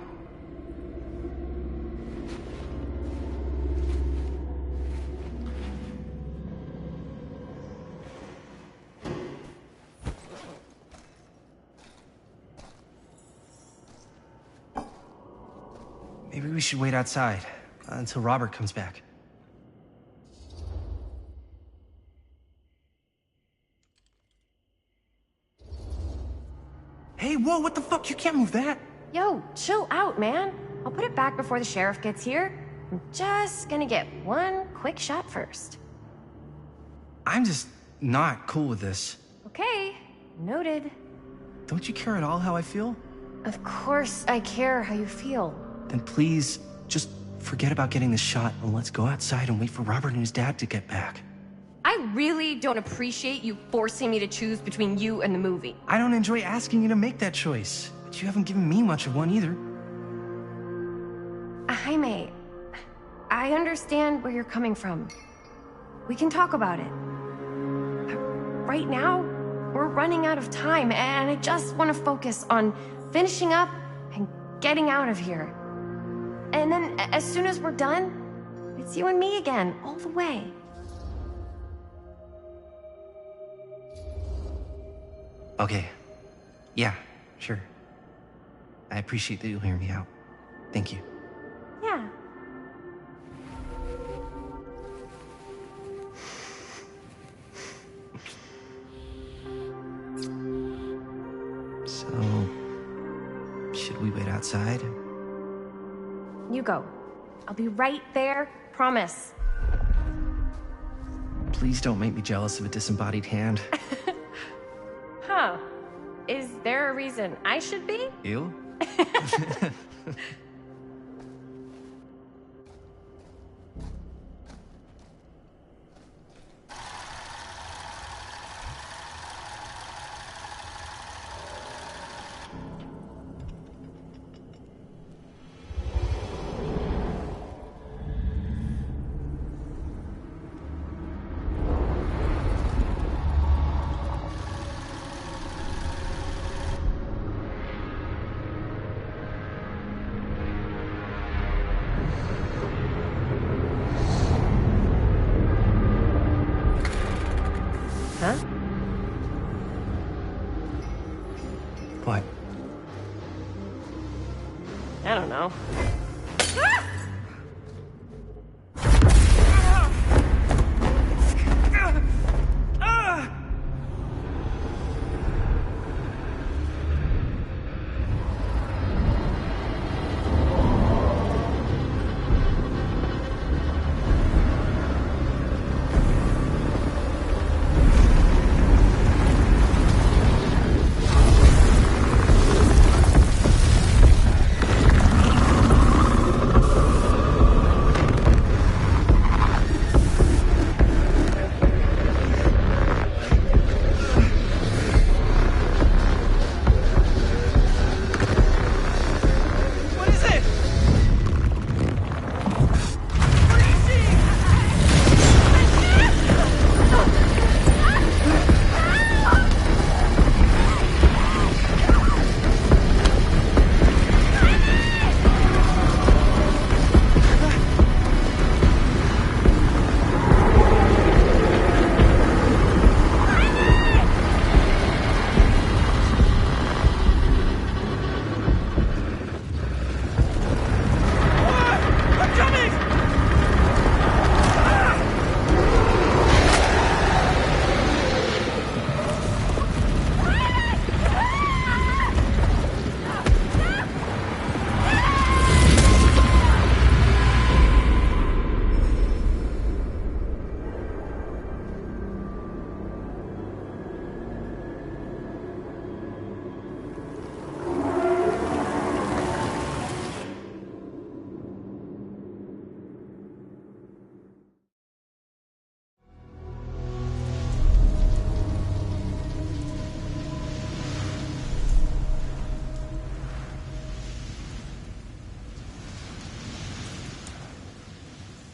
Maybe we should wait outside until Robert comes back. Hey, whoa, what the fuck? You can't move that. Yo, chill out, man. I'll put it back before the sheriff gets here. I'm just gonna get one quick shot first. I'm just not cool with this. Okay, noted. Don't you care at all how I feel? Of course I care how you feel. Then please, just forget about getting this shot and let's go outside and wait for Robert and his dad to get back. I really don't appreciate you forcing me to choose between you and the movie. I don't enjoy asking you to make that choice, but you haven't given me much of one either. Jaime, I understand where you're coming from. We can talk about it. But right now, we're running out of time, and I just want to focus on finishing up and getting out of here. And then, as soon as we're done, it's you and me again, all the way. Okay. Yeah, sure. I appreciate that you'll hear me out. Thank you. Yeah. So, should we wait outside? You go. I'll be right there, promise. Please don't make me jealous of a disembodied hand. Huh. Is there a reason I should be? You? Huh? What? I don't know.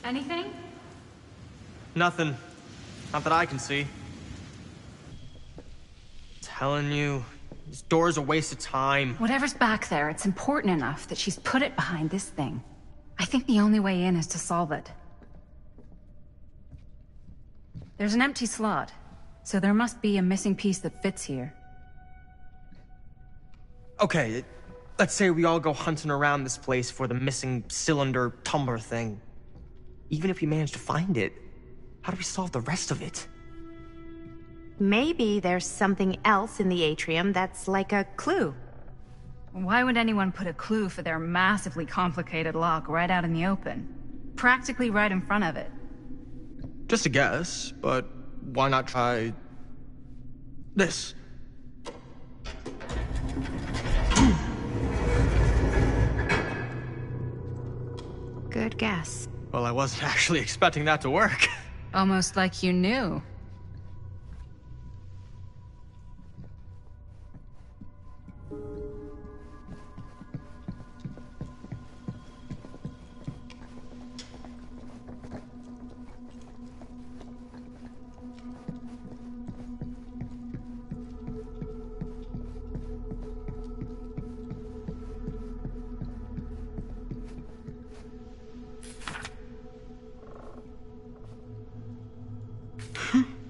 Anything? Nothing. Not that I can see. Telling you, this door's a waste of time. Whatever's back there, it's important enough that she's put it behind this thing. I think the only way in is to solve it. There's an empty slot, so there must be a missing piece that fits here. Okay, let's say we all go hunting around this place for the missing cylinder tumbler thing. Even if we manage to find it, how do we solve the rest of it? Maybe there's something else in the atrium that's like a clue. Why would anyone put a clue for their massively complicated lock right out in the open? Practically right in front of it. Just a guess, but why not try this? Good guess. Well, I wasn't actually expecting that to work. Almost like you knew.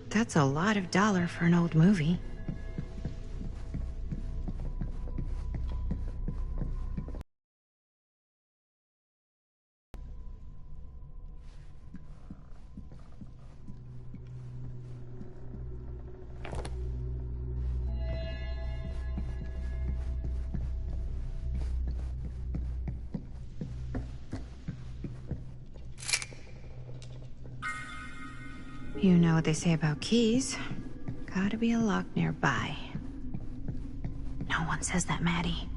That's a lot of dollar for an old movie. You know what they say about keys. Gotta be a lock nearby. No one says that, Maddie.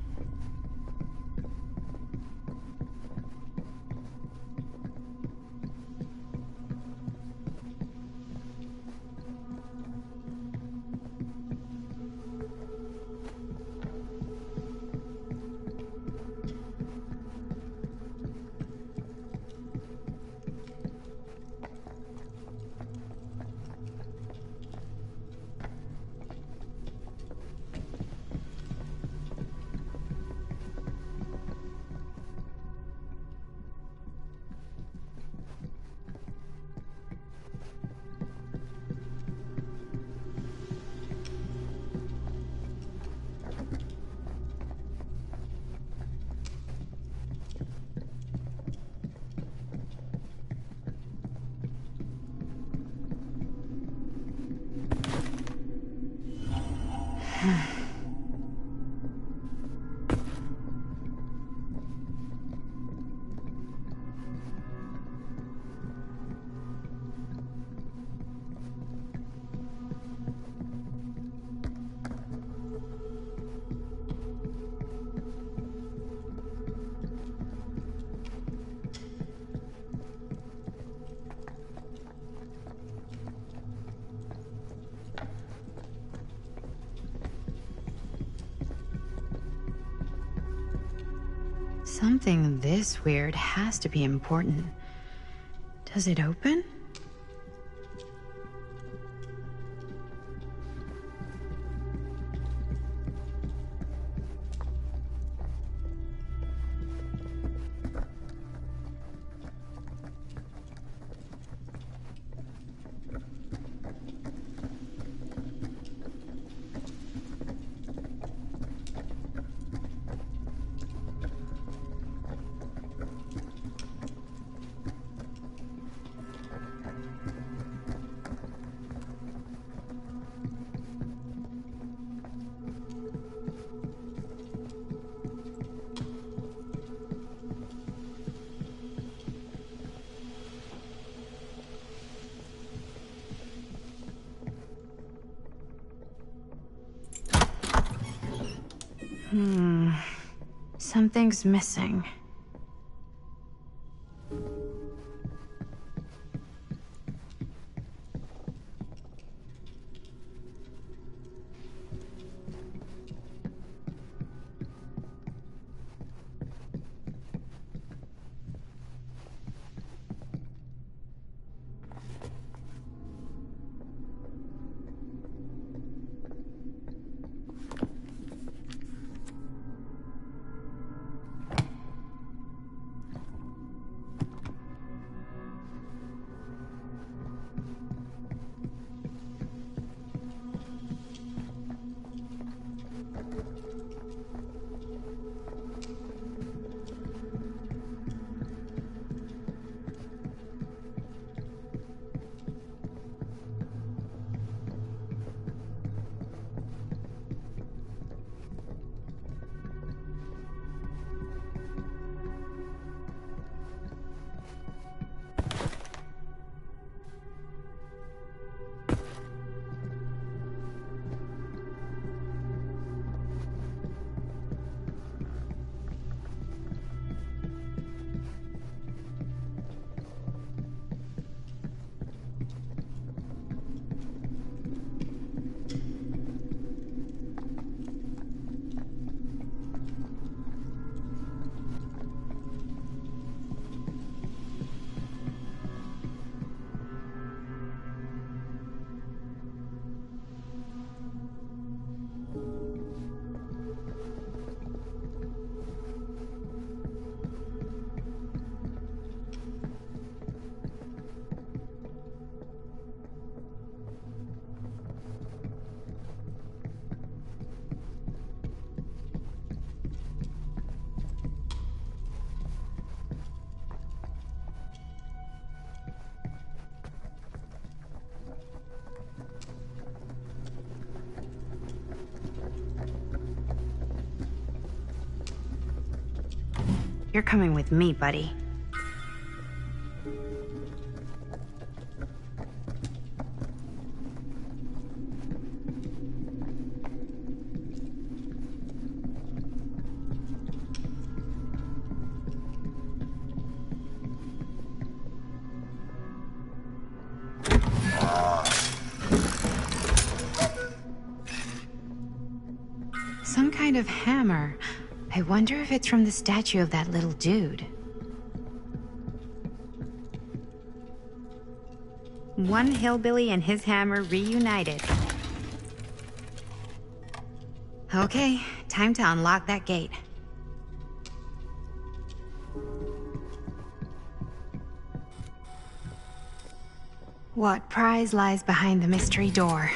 Something this weird has to be important. Does it open? Something's missing. You're coming with me, buddy. Some kind of hammer. I wonder if it's from the statue of that little dude. One hillbilly and his hammer reunited. Okay, time to unlock that gate. What prize lies behind the mystery door?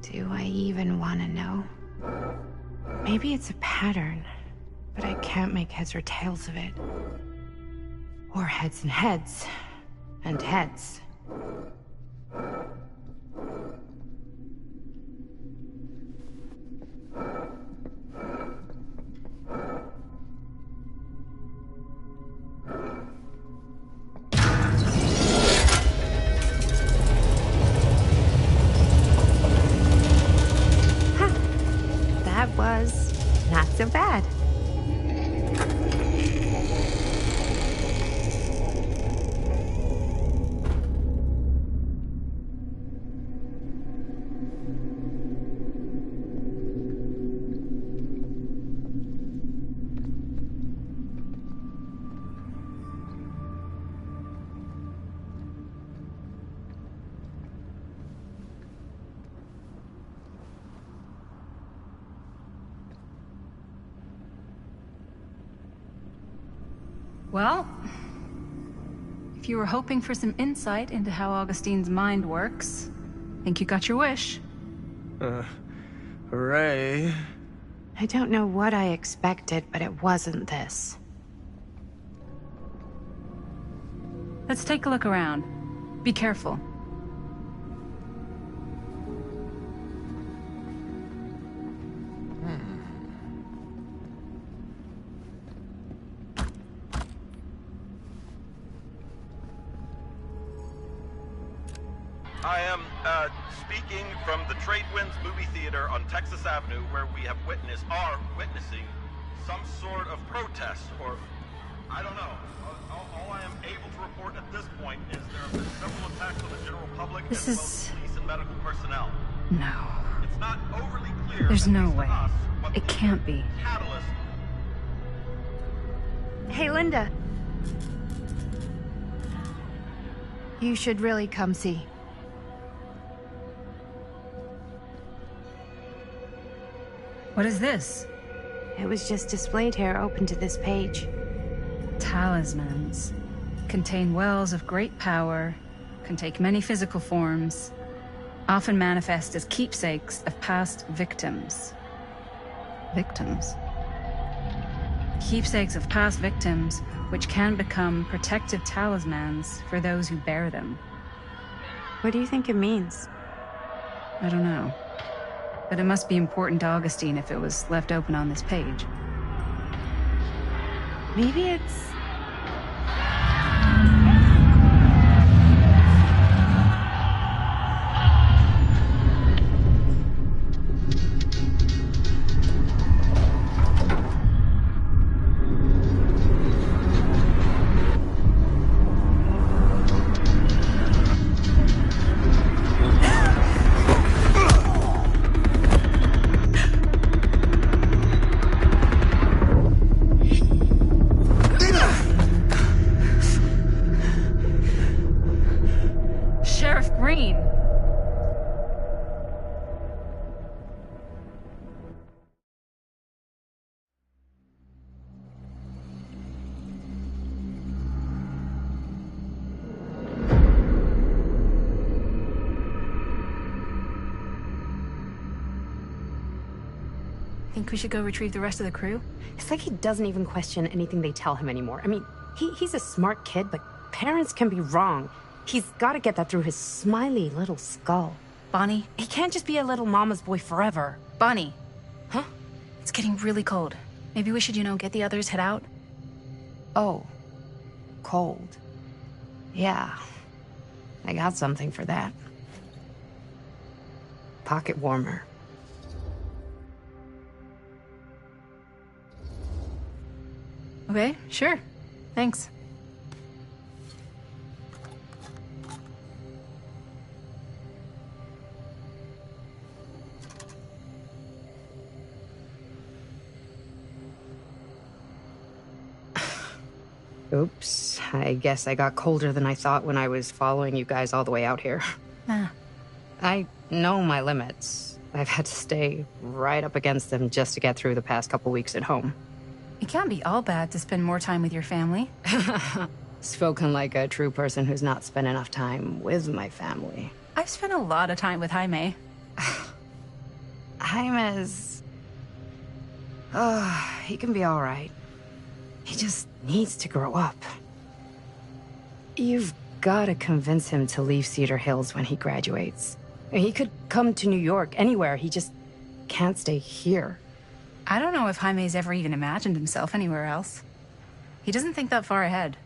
Do I even want to know? Maybe it's a pattern, but I can't make heads or tails of it. Or heads and heads, and heads. That was not so bad. Well, if you were hoping for some insight into how Augustine's mind works, I think you got your wish. Hooray. I don't know what I expected, but it wasn't this. Let's take a look around. Be careful. I am speaking from the Tradewinds movie theater on Texas Avenue, where we are witnessing some sort of protest, or I don't know. All I am able to report at this point is there have been several attacks on the general public This as well is- as police and medical personnel. No. It's not overly clear. There's at no least to way. us, what It the can't be. catalyst. Hey, Linda. You should really come see. What is this? It was just displayed here, open to this page. Talismans. Contain wells of great power, can take many physical forms, often manifest as keepsakes of past victims. Victims? Keepsakes of past victims, which can become protective talismans for those who bear them. What do you think it means? I don't know. But it must be important to Augustine if it was left open on this page. Maybe it's... Sheriff Green! Think we should go retrieve the rest of the crew? It's like he doesn't even question anything they tell him anymore. I mean, he's a smart kid, but parents can be wrong. He's got to get that through his smiley little skull. Bonnie? He can't just be a little mama's boy forever. Bonnie! Huh? It's getting really cold. Maybe we should, get the others, head out? Oh, cold. Yeah, I got something for that. Pocket warmer. Okay, sure. Thanks. Oops, I guess I got colder than I thought when I was following you guys all the way out here. Ah. I know my limits. I've had to stay right up against them just to get through the past couple weeks at home. It can't be all bad to spend more time with your family. Spoken like a true person who's not spent enough time with my family. I've spent a lot of time with Jaime. Jaime's... he can be all right. He just needs to grow up. You've got to convince him to leave Cedar Hills when he graduates. He could come to New York, anywhere. He just can't stay here. I don't know if Jaime's ever even imagined himself anywhere else. He doesn't think that far ahead.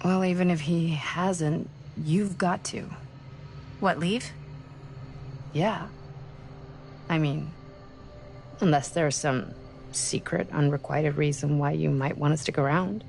Well, even if he hasn't, you've got to. What, leave? Yeah. I mean, unless there's some secret, unrequited reason why you might want to stick around.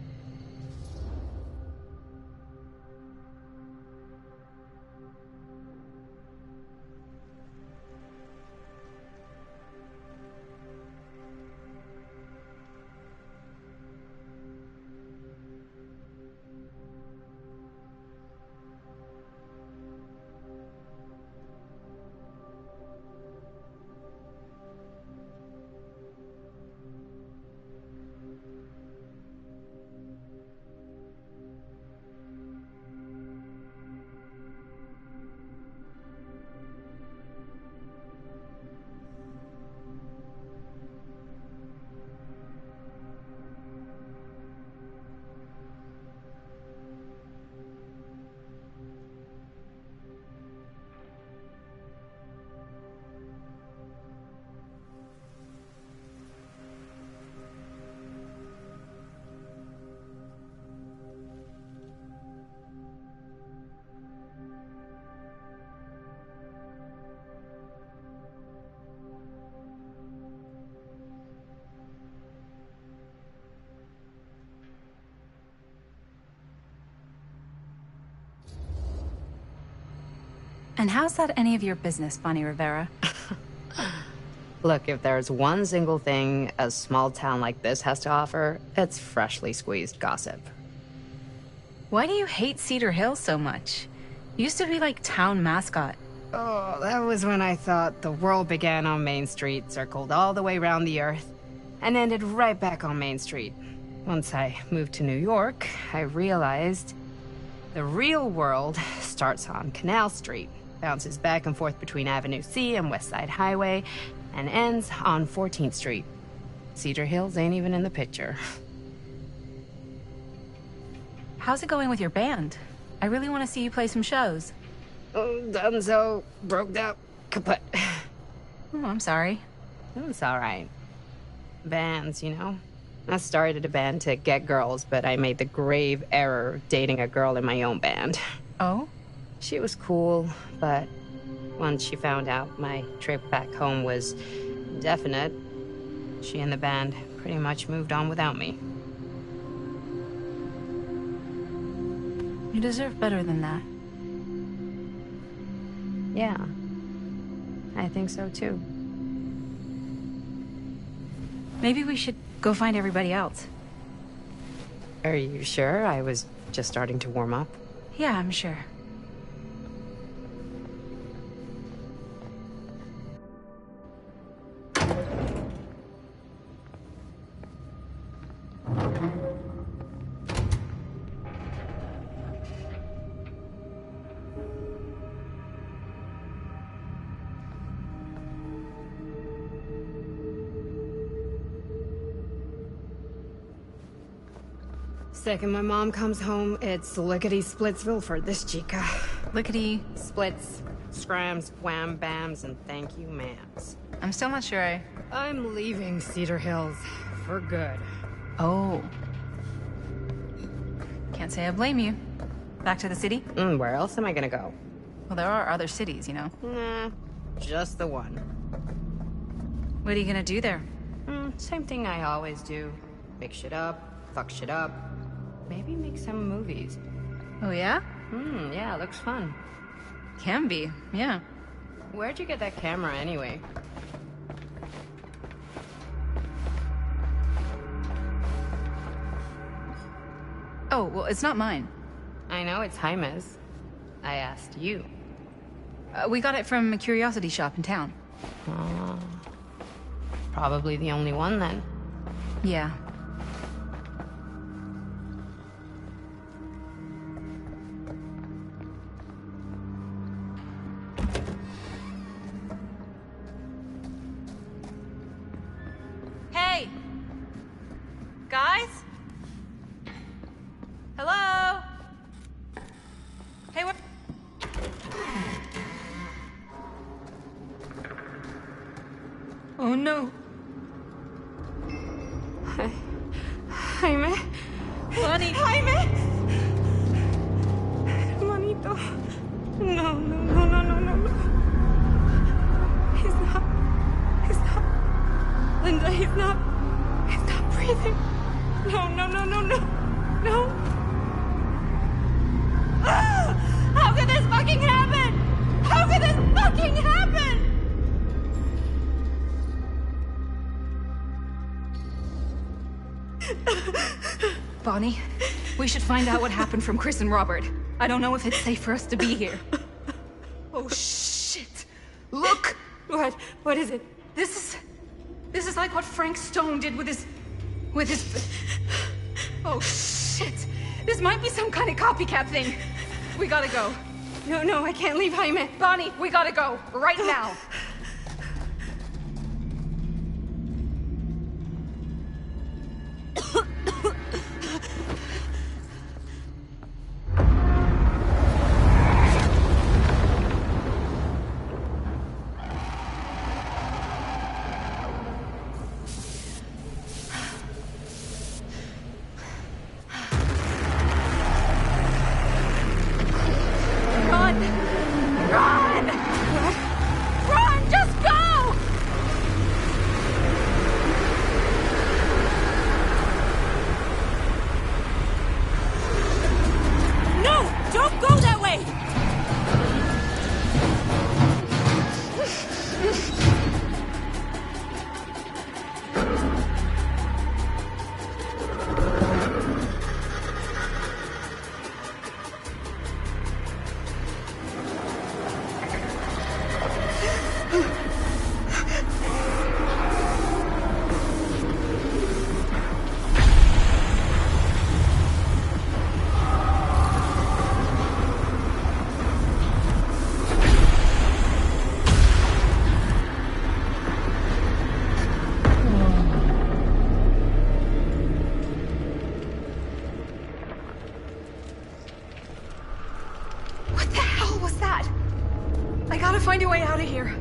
And how's that any of your business, Bonnie Rivera? Look, if there's one single thing a small town like this has to offer, it's freshly squeezed gossip. Why do you hate Cedar Hills so much? You used to be like town mascot. Oh, that was when I thought the world began on Main Street, circled all the way around the earth, and ended right back on Main Street. Once I moved to New York, I realized the real world starts on Canal Street, bounces back and forth between Avenue C and West Side Highway, and ends on 14th Street. Cedar Hills ain't even in the picture. How's it going with your band? I really want to see you play some shows. Oh, done so. Broke up. Kaput. Oh, I'm sorry. It's all right. Bands, you know? I started a band to get girls, but I made the grave error of dating a girl in my own band. Oh? She was cool, but once she found out my trip back home was definite, she and the band pretty much moved on without me. You deserve better than that. Yeah. I think so, too. Maybe we should go find everybody else. Are you sure? I was just starting to warm up. Yeah, I'm sure. Second my mom comes home, it's lickety-splitsville for this chica. Lickety... Splits, scrams, wham bams, and thank you ma'ams. I'm still not sure I'm leaving Cedar Hills for good. Oh. Can't say I blame you. Back to the city? Where else am I gonna go? Well, there are other cities, you know. Nah, just the one. What are you gonna do there? Same thing I always do. Make shit up, fuck shit up. Maybe make some movies. Oh, yeah? Yeah, looks fun. Can be, yeah. Where'd you get that camera anyway? Oh, well, it's not mine. I know it's Jaime's. I asked you. We got it from a curiosity shop in town. Probably the only one then. Yeah. Hey! Guys? Hello? Hey, what? Oh no. Jaime. Bunny. Jaime. Manito. No, no, no, no, no, no, no. He's not. Linda, he's not breathing. No, no, no, no, no. No. Ah! How could this fucking happen? How could this fucking happen? Bonnie, we should find out what happened from Chris and Robert. I don't know if it's safe for us to be here. Oh, shit. Look! What? What is it? This is like what Frank Stone did with his... Oh, shit. This might be some kind of copycat thing. We gotta go. No, no, I can't leave Jaime. Bonnie, we gotta go. Right now. Find a way out of here.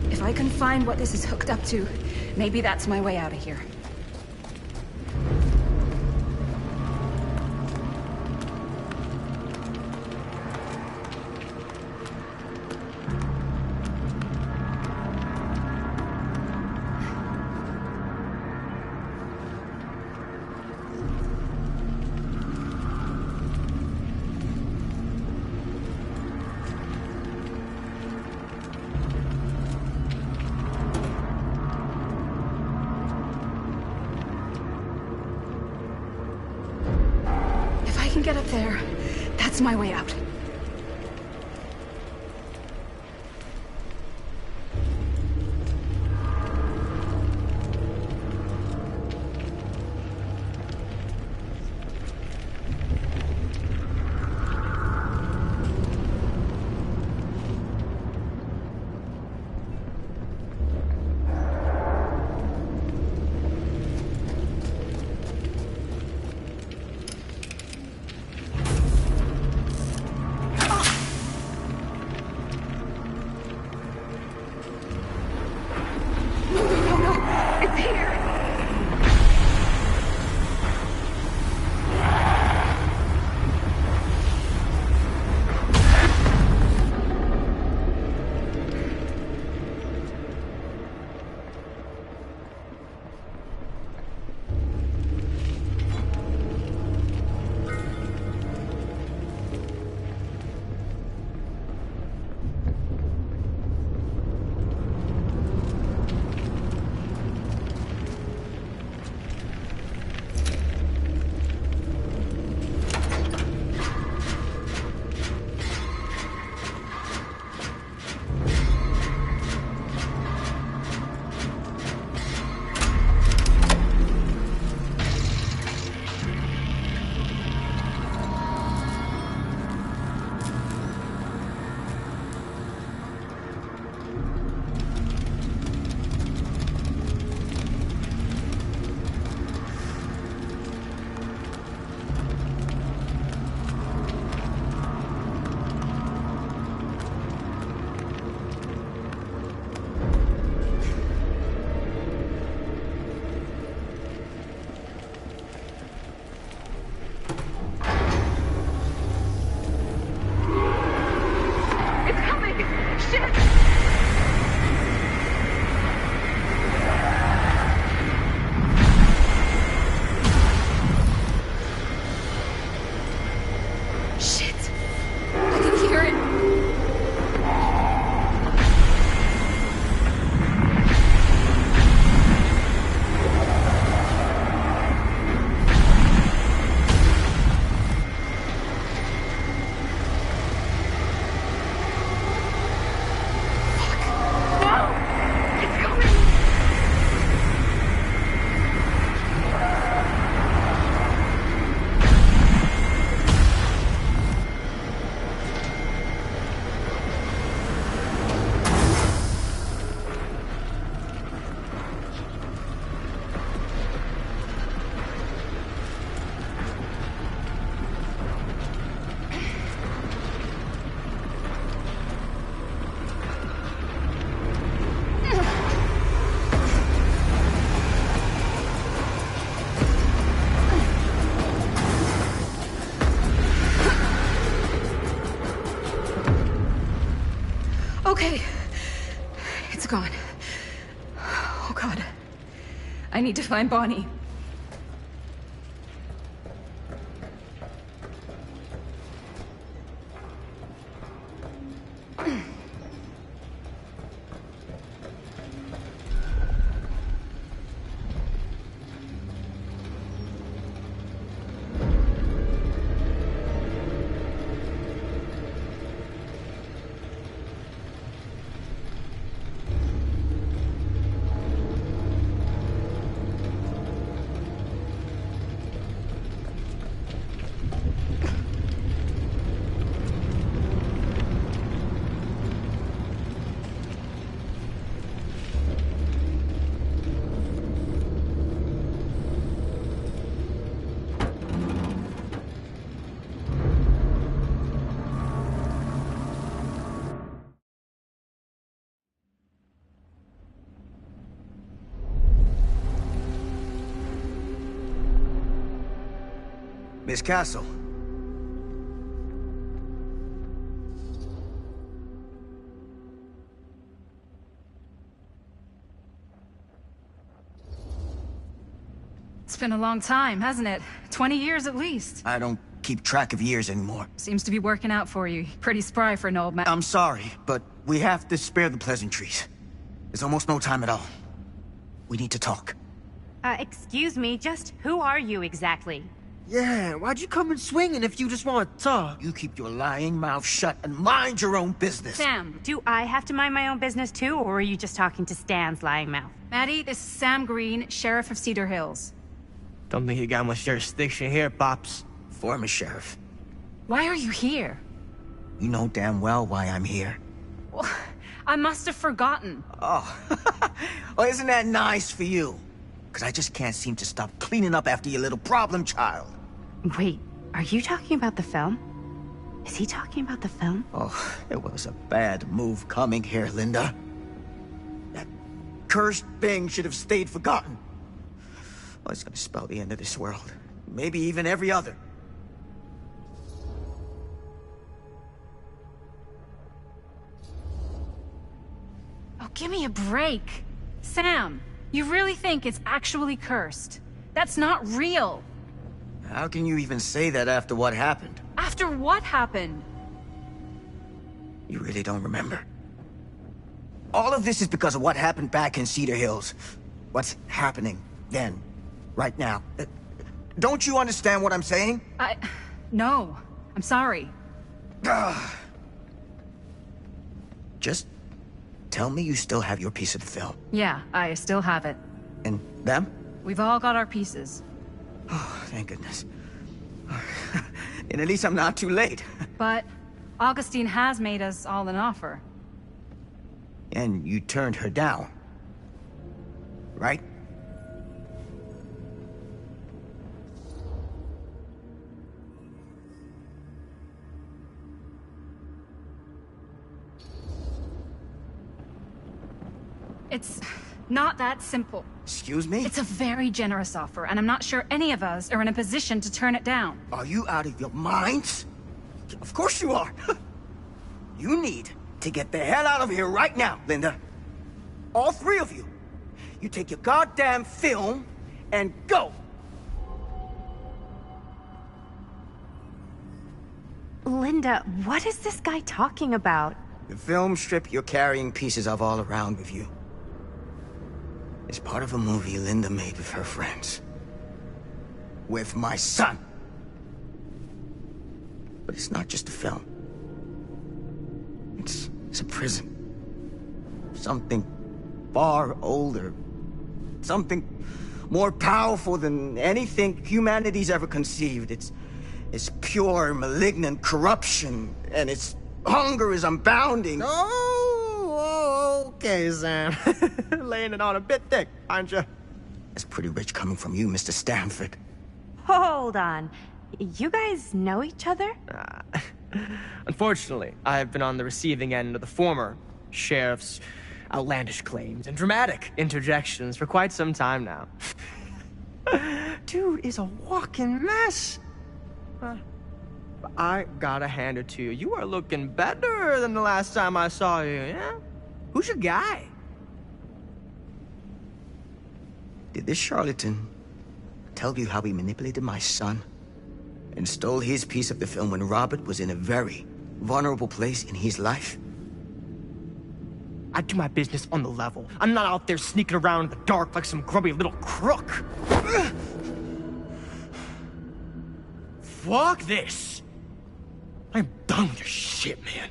If I can find what this is hooked up to, maybe that's my way out of here. can get up there, that's my way out. Okay. It's gone. Oh, God. I need to find Bonnie. Miss Castle. It's been a long time, hasn't it? 20 years at least. I don't keep track of years anymore. Seems to be working out for you. Pretty spry for an old man. I'm sorry, but we have to spare the pleasantries. There's almost no time at all. We need to talk. Excuse me, just who are you exactly? Yeah, why'd you come in swinging if you just want to talk? You keep your lying mouth shut and mind your own business. Sam, do I have to mind my own business too, or are you just talking to Stan's lying mouth? Maddie, this is Sam Green, Sheriff of Cedar Hills. Don't think you got much jurisdiction here, Pops. Former sheriff. Why are you here? You know damn well why I'm here. Well, I must have forgotten. Oh, well, isn't that nice for you? Because I just can't seem to stop cleaning up after your little problem child. Wait, are you talking about the film? Is he talking about the film? Oh, it was a bad move coming here, Linda. That cursed thing should have stayed forgotten. Oh, it's gonna spell the end of this world. Maybe even every other. Oh, give me a break. Sam, you really think it's actually cursed? That's not real. How can you even say that after what happened? After what happened? You really don't remember. All of this is because of what happened back in Cedar Hills. What's happening then, right now. Don't you understand what I'm saying? No. I'm sorry. Just tell me you still have your piece of the film. Yeah, I still have it. And them? We've all got our pieces. Oh, thank goodness. And at least I'm not too late. But Augustine has made us all an offer. And you turned her down, right? It's not that simple. Excuse me? It's a very generous offer, and I'm not sure any of us are in a position to turn it down. Are you out of your minds? Of course you are. You need to get the hell out of here right now, Linda. All three of you. You take your goddamn film and go. Linda, what is this guy talking about? The film strip you're carrying pieces of all around with you. It's part of a movie Linda made with her friends. With my son. But it's not just a film. It's a prison. Something far older. Something more powerful than anything humanity's ever conceived. It's pure, malignant corruption, and its hunger is unbounding. Oh, okay, Sam. Laying it on a bit thick, aren't you? That's pretty rich coming from you, Mr. Stanford. Hold on. You guys know each other? Unfortunately, I've been on the receiving end of the former sheriff's outlandish claims and dramatic interjections for quite some time now. Dude is a walking mess. I gotta hand it to you. You are looking better than the last time I saw you, yeah? Who's your guy? Did this charlatan tell you how he manipulated my son and stole his piece of the film when Robert was in a very vulnerable place in his life? I do my business on the level. I'm not out there sneaking around in the dark like some grubby little crook. Fuck this. I'm done with your shit, man.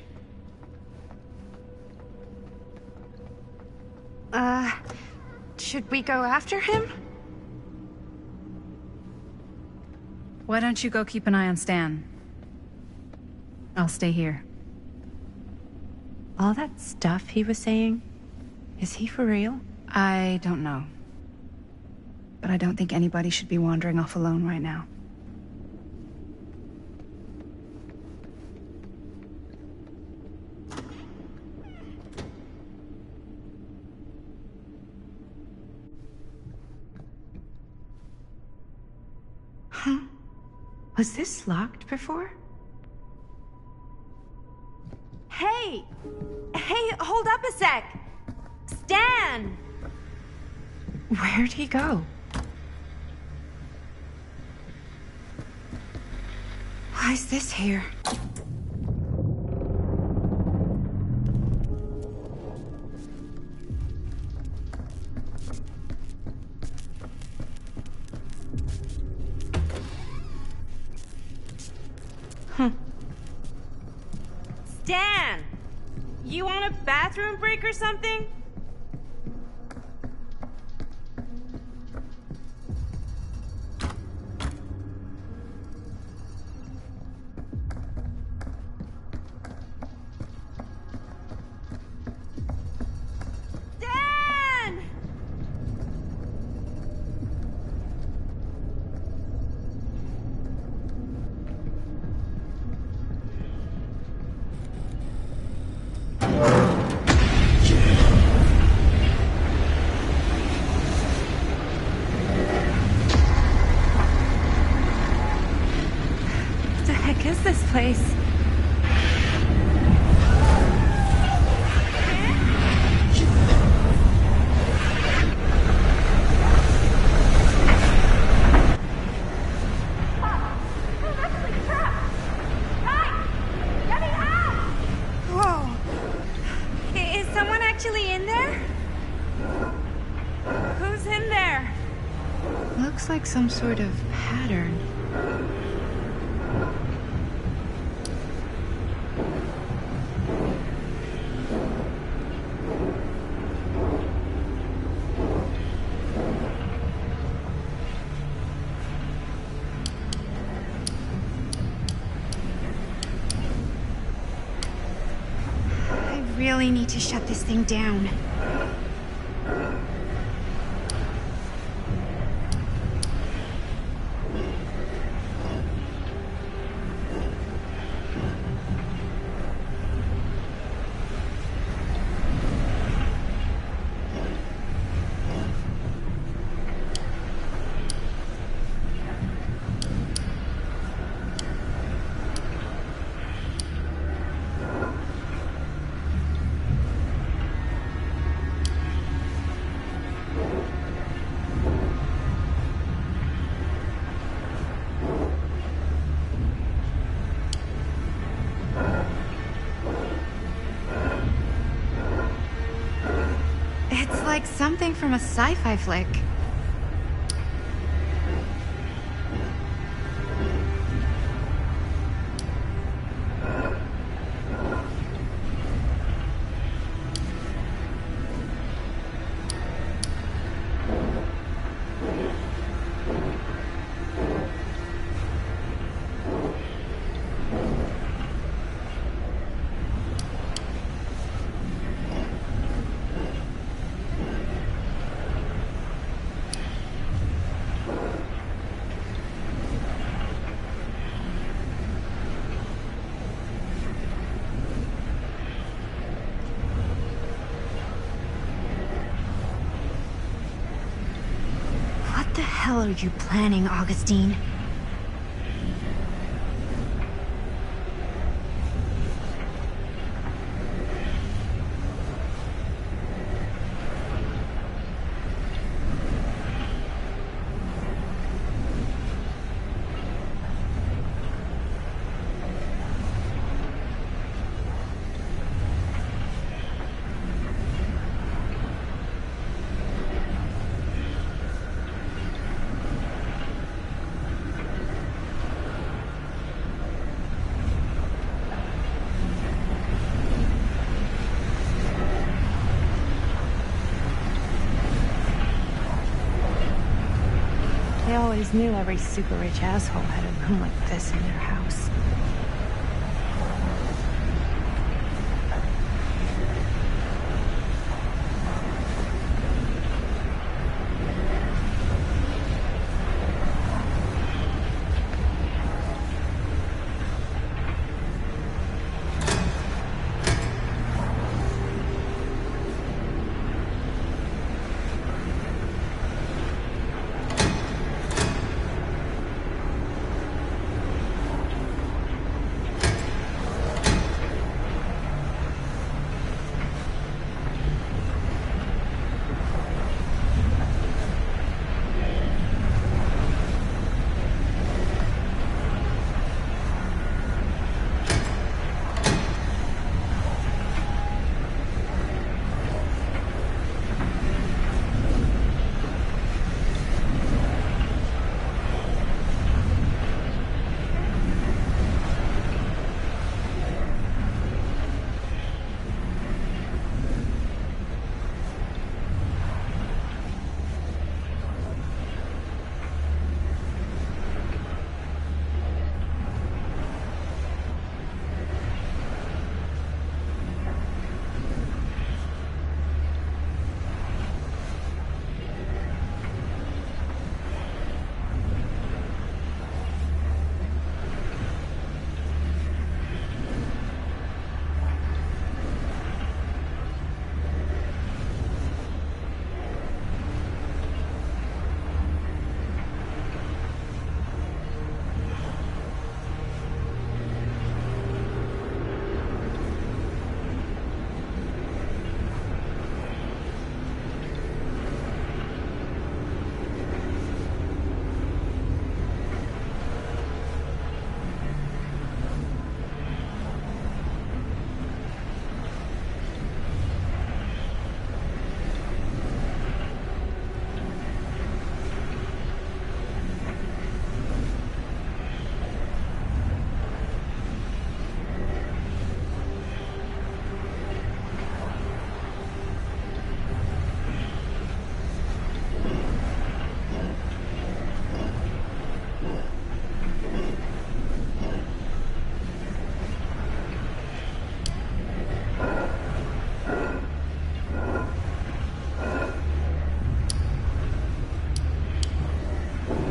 Should we go after him? Why don't you go keep an eye on Stan? I'll stay here. All that stuff he was saying, is he for real? I don't know. But I don't think anybody should be wandering off alone right now. Huh? Was this locked before? Hey! Hey, hold up a sec! Stan! Where'd he go? Why is this here? Dan! You want a bathroom break or something? Dan! What the heck is this place? Whoa. Is someone actually in there? Who's in there? Looks like some sort of pattern. I really need to shut this thing down. It's like something from a sci-fi flick. What the hell are you planning, Augustine? They always knew every super rich asshole had a room like this in their house.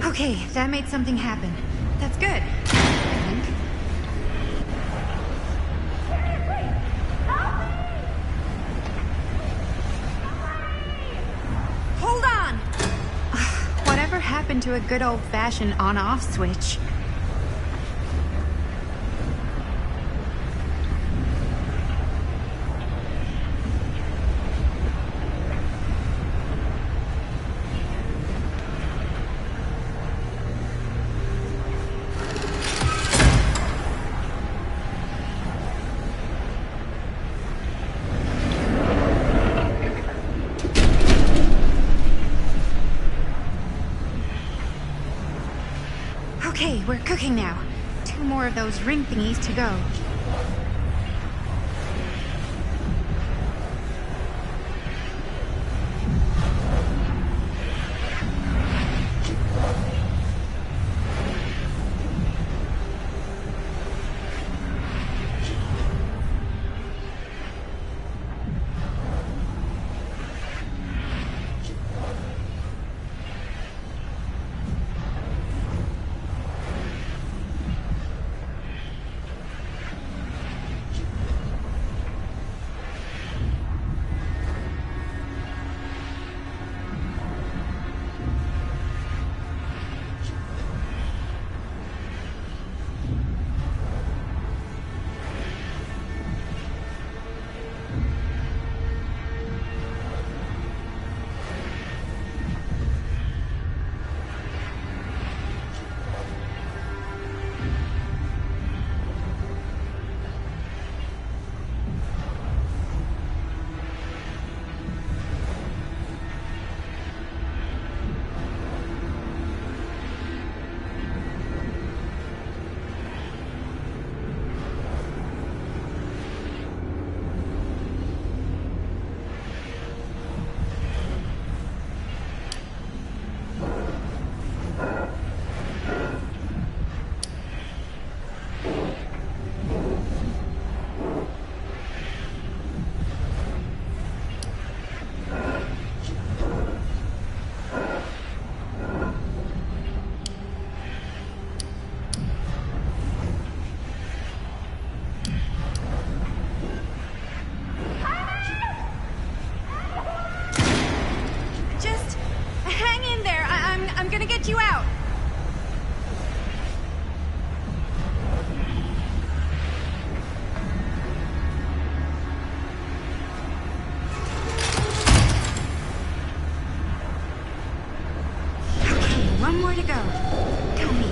Okay, that made something happen. That's good. I think. Hold on! Whatever happened to a good old-fashioned on-off switch? Okay, we're cooking now. 2 more of those ring thingies to go. I'm gonna get you out. Okay, one more to go. Tell me.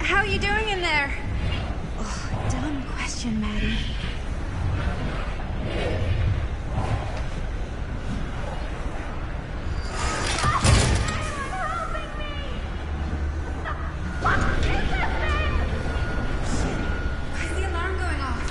How you doing in there? Oh, dumb question, Maddie. Why is the alarm going off?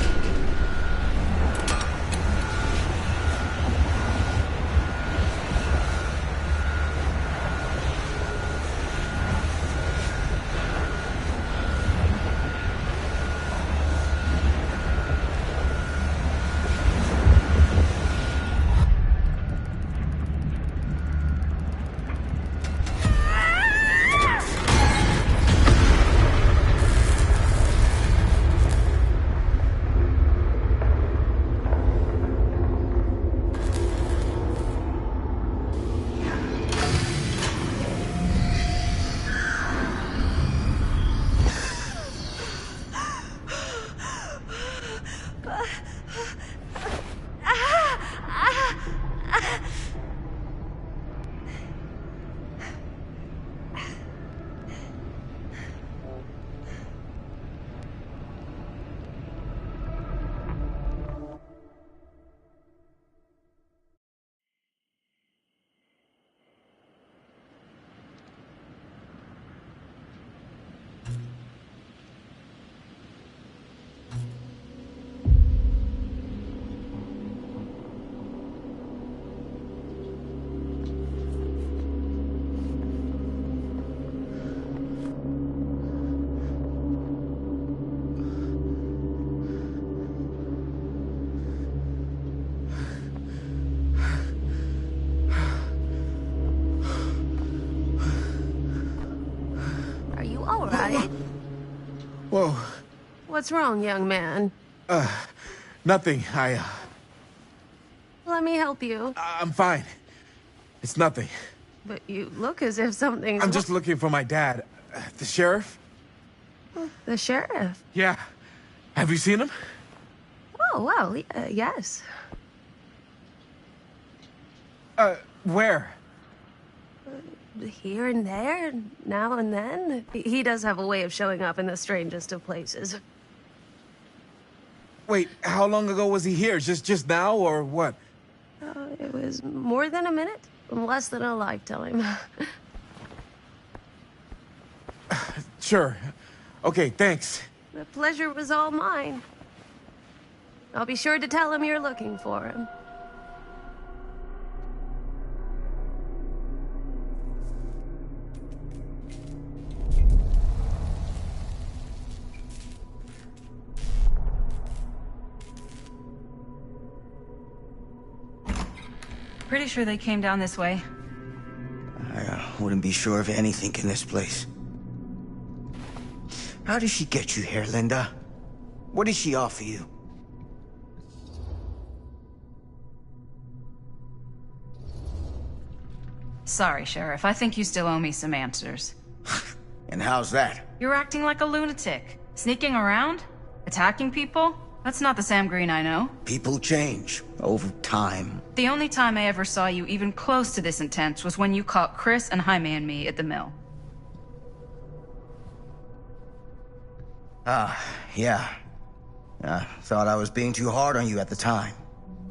all right? Whoa. What's wrong, young man? Nothing. Let me help you. I'm fine. It's nothing. But you look as if something's... I'm just looking for my dad. The sheriff? The sheriff? Yeah. Have you seen him? Oh, well, yes. Where? Here and there, now and then. He does have a way of showing up in the strangest of places. Wait, how long ago was he here? Just now, or what? It was more than a minute, less than a lifetime. Sure. Okay, thanks. The pleasure was all mine. I'll be sure to tell him you're looking for him. Pretty sure they came down this way. I wouldn't be sure of anything in this place. How did she get you here, Linda? What did she offer you? Sorry, Sheriff. I think you still owe me some answers. And how's that? You're acting like a lunatic. Sneaking around? Attacking people? That's not the Sam Green I know. People change over time. The only time I ever saw you even close to this intense was when you caught Chris and Jaime and me at the mill. Yeah. I thought I was being too hard on you at the time.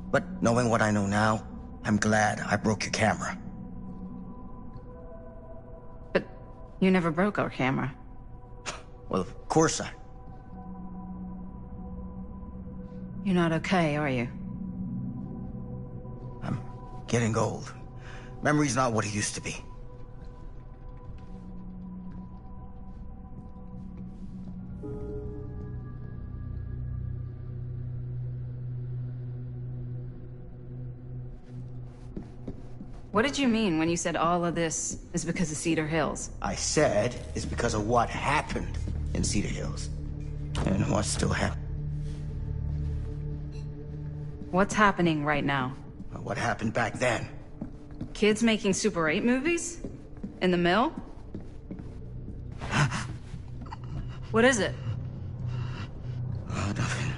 But knowing what I know now, I'm glad I broke your camera. But you never broke our camera. Well, of course I... You're not okay, are you? I'm getting old. Memory's not what it used to be. What did you mean when you said all of this is because of Cedar Hills? I said it's because of what happened in Cedar Hills. And what's still happening. What's happening right now? What happened back then? Kids making Super 8 movies? In the mill? What is it? Nothing.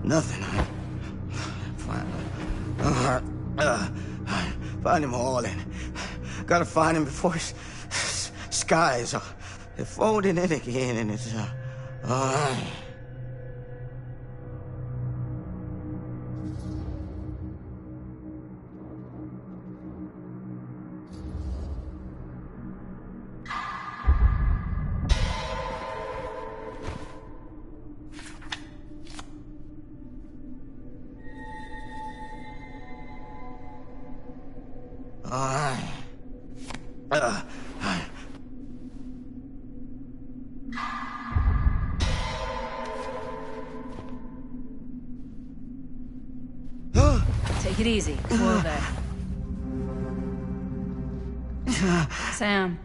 Nothing. Find him all and gotta find him before his skies are folding in again and it's Take it easy. Whoa there. Sam,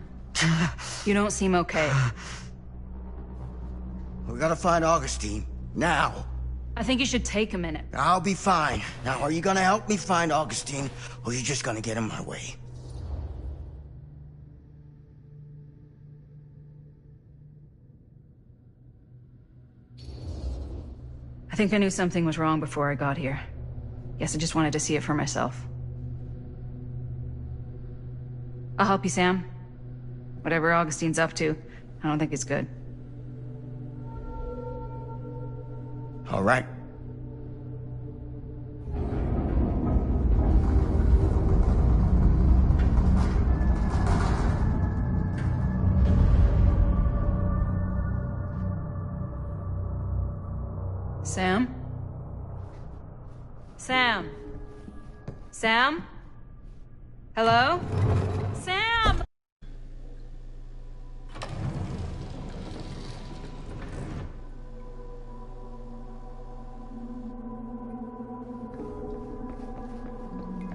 you don't seem okay. We gotta find Augustine. Now. I think you should take a minute. I'll be fine. Now, are you gonna help me find Augustine, or are you just gonna get in my way? I think I knew something was wrong before I got here. Guess I just wanted to see it for myself. I'll help you, Sam. Whatever Augustine's up to, I don't think it's good. All right. Sam? Sam? Sam? Hello? Sam!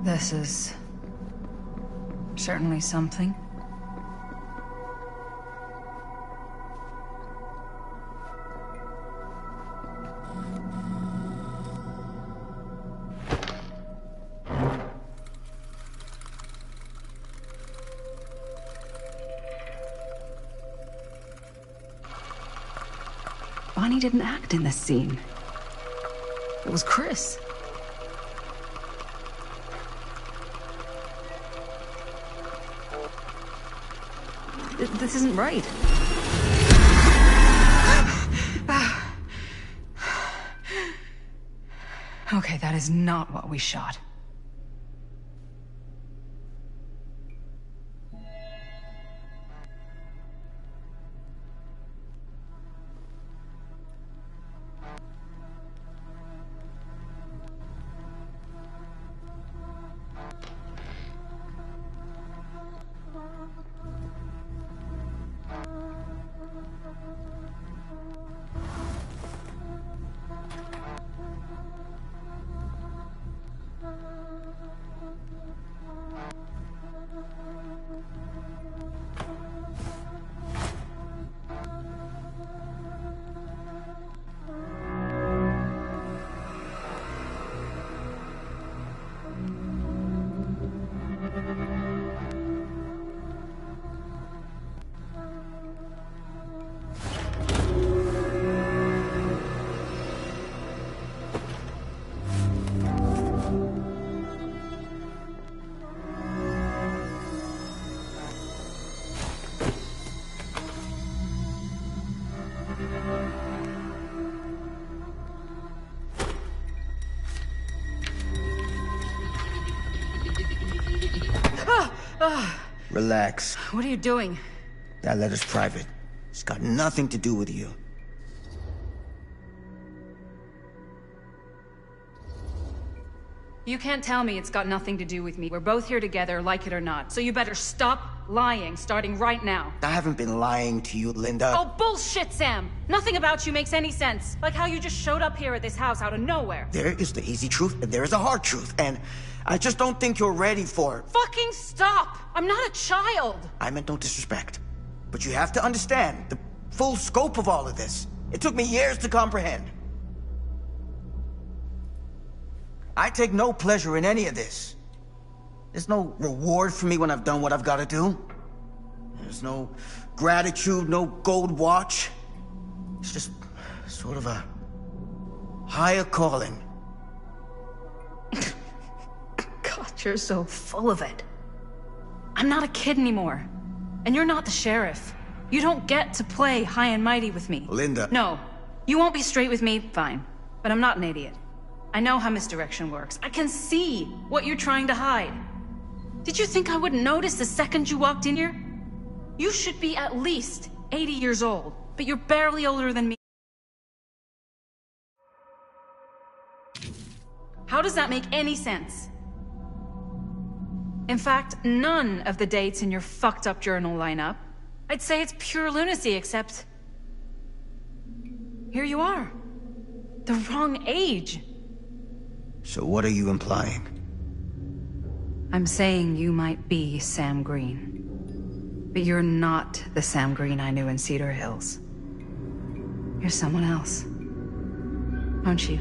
This is certainly something. Bonnie didn't act in this scene. It was Chris. This isn't right. Okay, that is not what we shot. Relax. What are you doing? That letter's private. It's got nothing to do with you. You can't tell me it's got nothing to do with me. We're both here together, like it or not. So you better stop lying, starting right now. I haven't been lying to you, Linda. Oh, bullshit, Sam! Nothing about you makes any sense. Like how you just showed up here at this house out of nowhere. There is the easy truth, and there is a hard truth, and I just don't think you're ready for it. Fucking stop! I'm not a child! I meant no disrespect. But you have to understand the full scope of all of this. It took me years to comprehend. I take no pleasure in any of this. There's no reward for me when I've done what I've got to do. There's no gratitude, no gold watch. It's just sort of a higher calling. God, you're so full of it. I'm not a kid anymore. And you're not the sheriff. You don't get to play high and mighty with me. Linda. No. You won't be straight with me, fine. But I'm not an idiot. I know how misdirection works. I can see what you're trying to hide. Did you think I wouldn't notice the second you walked in here? You should be at least 80 years old, but you're barely older than me. How does that make any sense? In fact, none of the dates in your fucked up journal line up. I'd say it's pure lunacy, except... here you are. The wrong age. So what are you implying? I'm saying you might be Sam Green. But you're not the Sam Green I knew in Cedar Hills. You're someone else. Aren't you?